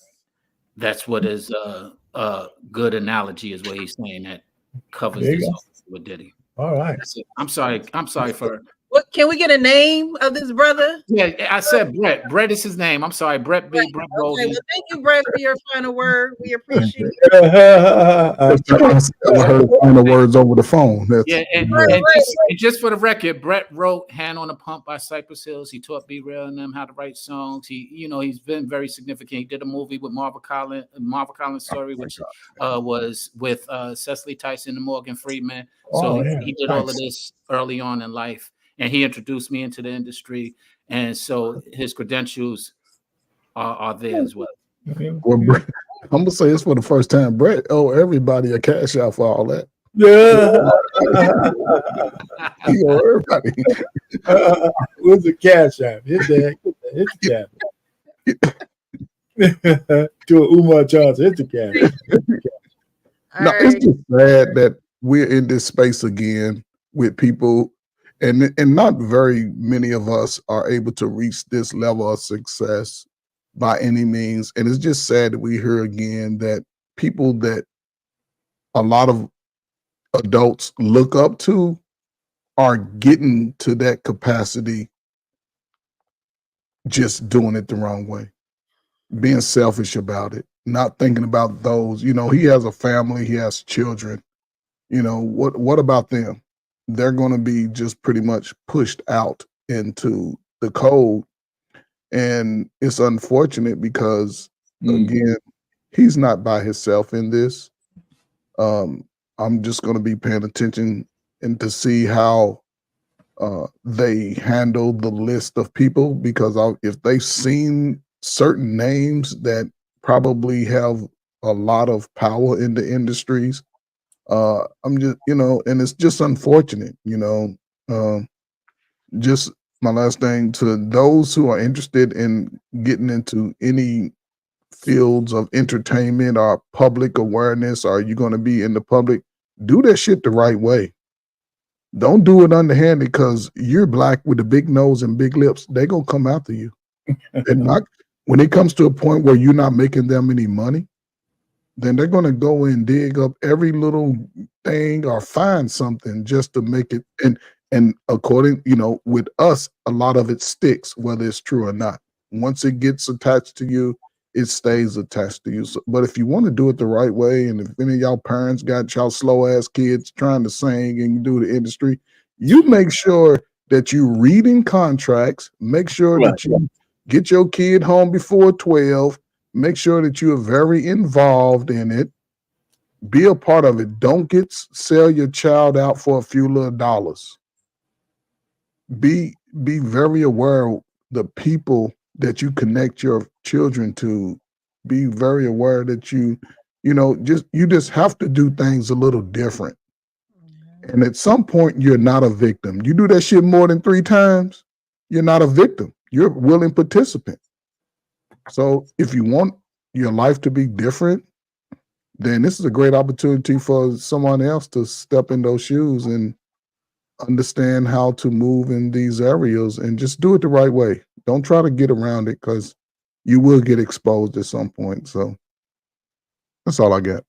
what is a good analogy is what he's saying that covers There you this go. with Diddy. All right. I'm sorry for. What can we get a name of this brother? Yeah, I said Brett. Brett is his name. I'm sorry, Brett B. Brett Okay, Roldie. well, thank you, Brett, for your final word. We appreciate it. I heard final words over the phone. That's Yeah, and just for the record, Brett wrote "Hand on the Pump" by Cypress Hills. He taught B Real and them how to write songs. He's been very significant. He did a movie with Marva Collins' story, which was with Cecily Tyson and Morgan Freeman. So he did all of this early on in life, and he introduced me into the industry. And so his credentials are there as well. Well, Brett, I'm gonna say it's for the first time. Brett owe everybody a cash out for all that. Yeah. He owe everybody. Where's the cash app? Hit the cash. To a Umar Johnson, hit the cash. No, it's just sad that we're in this space again with people, and not very many of us are able to reach this level of success by any means. And it's just sad that we hear again that people that a lot of adults look up to are getting to that capacity, just doing it the wrong way, being selfish about it, not thinking about those. He has a family, he has children. What about them? They're going to be just pretty much pushed out into the cold. And it's unfortunate because, again, he's not by himself in this. I'm just going to be paying attention and to see how they handle the list of people, because if they've seen certain names that probably have a lot of power in the industries, I'm just, and it's just unfortunate, just my last thing to those who are interested in getting into any fields of entertainment or public awareness, or you're going to be in the public, do that shit the right way. Don't do it underhanded, because you're black with a big nose and big lips. They're going to come after you. They're not, when it comes to a point where you're not making them any money, then they're going to go and dig up every little thing or find something just to make it. And according, with us, a lot of it sticks, whether it's true or not. Once it gets attached to you, it stays attached to you. So, but if you want to do it the right way, and if any of y'all parents got y'all slow ass kids trying to sing and do the industry, you make sure that you reading contracts, make sure that you get your kid home before 12, make sure that you are very involved in it, be a part of it. Don't sell your child out for a few little dollars. Be very aware of the people that you connect your children to. Be very aware that you just have to do things a little different. And at some point, you're not a victim. You do that shit more than 3 times, you're not a victim. You're a willing participant. So if you want your life to be different, then this is a great opportunity for someone else to step in those shoes and understand how to move in these areas and just do it the right way. Don't try to get around it, because you will get exposed at some point. So that's all I got.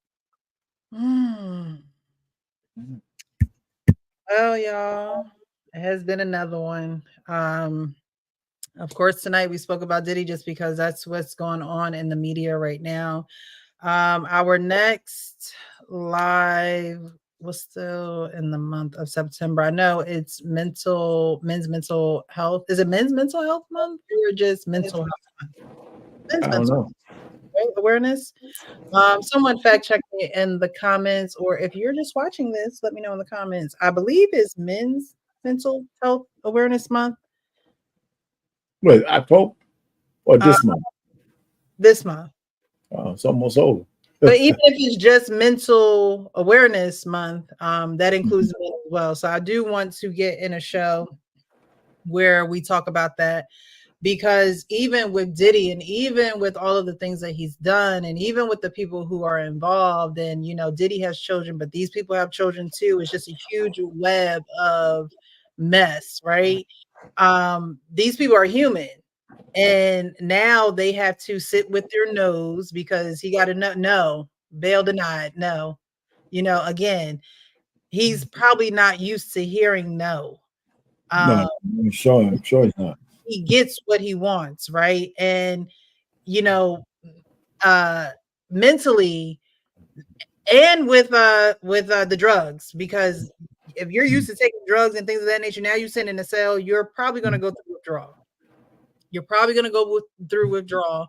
Well, y'all, it has been another one. Of course, tonight we spoke about Diddy just because that's what's going on in the media right now. Our next live was still in the month of September. I know it's men's mental health. Is it men's mental health month or just mental health month? Men's I don't know. Awareness. Someone fact check me in the comments, or if you're just watching this, let me know in the comments. I believe it's men's mental health awareness month. Wait, October or this month? This month. Oh, it's almost over. But even if it's just mental awareness month, that includes men as well. So I do want to get in a show where we talk about that. because even with Diddy and even with all of the things that he's done, and even with the people who are involved, and Diddy has children, but these people have children too. It's just a huge web of mess, right? These people are human, and now they have to sit with their nose because he got to know, no, bail denied, no. Again, he's probably not used to hearing no. No, I'm sure he's not. He gets what he wants, right? And mentally, and with the drugs, because if you're used to taking drugs and things of that nature, now you're sitting in a cell, you're probably going to go through withdrawal. You're probably going to go through withdrawal,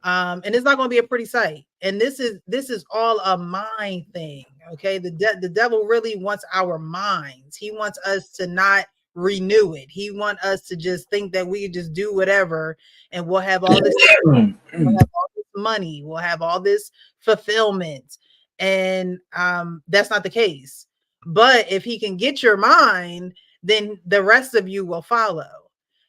and it's not going to be a pretty sight. And this is all a mind thing, okay? The devil really wants our minds. He wants us to not renew it. He wants us to just think that we just do whatever, and we'll have all this, we'll have all this money, we'll have all this fulfillment, and that's not the case. But if he can get your mind, then the rest of you will follow.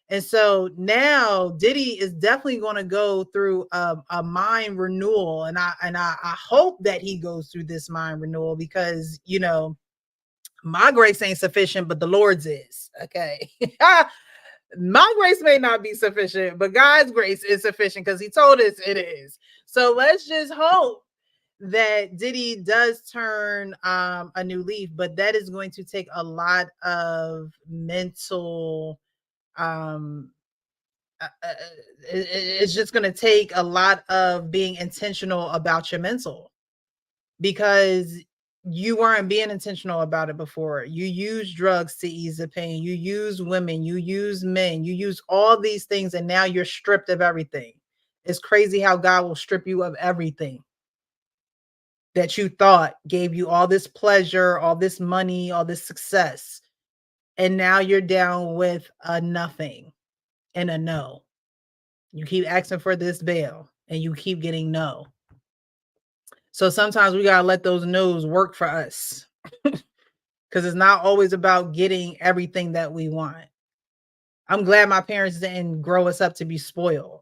And so now Diddy is definitely going to go through a mind renewal, and I hope that he goes through this mind renewal, because my grace ain't sufficient, but the Lord's is. Okay, my grace may not be sufficient, but God's grace is sufficient, because He told us it is. So let's just hope that Diddy does turn a new leaf, but that is going to take a lot of mental. It's just going to take a lot of being intentional about your mental, because you weren't being intentional about it before. You use drugs to ease the pain. You use women, you use men, you use all these things, and now you're stripped of everything. It's crazy how God will strip you of everything that you thought gave you all this pleasure, all this money, all this success. And now you're down with a nothing and a no. You keep asking for this bail and you keep getting no. So sometimes we got to let those no's work for us, because it's not always about getting everything that we want. I'm glad my parents didn't grow us up to be spoiled.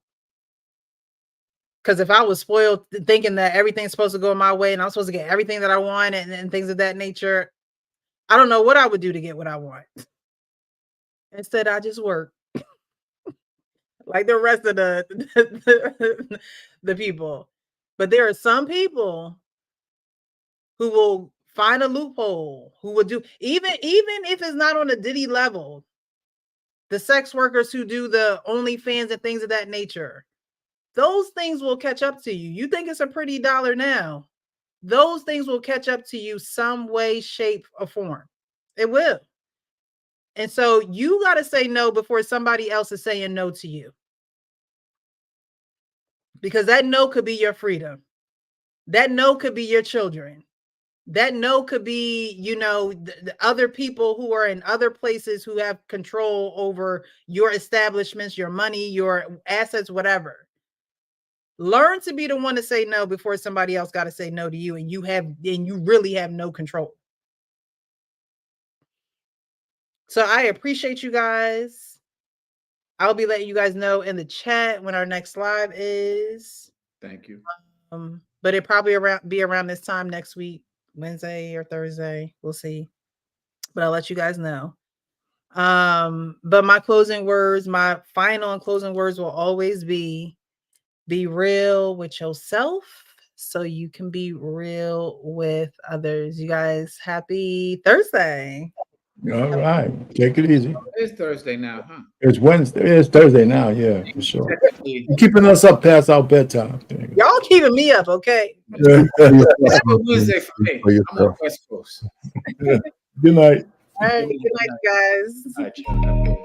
Because if I was spoiled thinking that everything's supposed to go my way and I'm supposed to get everything that I want and things of that nature, I don't know what I would do to get what I want. Instead, I just work like the rest of the people. But there are some people who will find a loophole, who will do, even if it's not on a Diddy level, the sex workers who do the OnlyFans and things of that nature, those things will catch up to you. You think it's a pretty dollar now. Those things will catch up to you some way, shape, or form. It will. And so you got to say no before somebody else is saying no to you. Because that no could be your freedom. That no could be your children. That no could be, the other people who are in other places who have control over your establishments, your money, your assets, whatever. Learn to be the one to say no before somebody else got to say no to you, and you really have no control. So I appreciate you guys. I'll be letting you guys know in the chat when our next live is. Thank you. But it probably be around this time next week, Wednesday or Thursday. We'll see. But I'll let you guys know. But my final and closing words will always be real with yourself so you can be real with others. You guys, happy Thursday. All right. Take it easy. It's Thursday now, huh? It's Wednesday. It's Thursday now, yeah, for sure. You're keeping us up past our bedtime. Y'all keeping me up, okay? It's Wednesday for me. I'm on West Coast. Good night. All right, good night, guys. All right, y'all.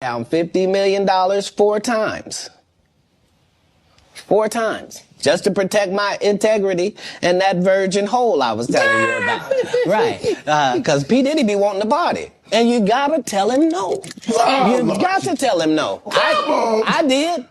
down $50 million 4 times. 4 times. Just to protect my integrity and that virgin hole I was telling you about. Right. Because P. Diddy be wanting to party. And you gotta tell him no. You got to tell him no. I did.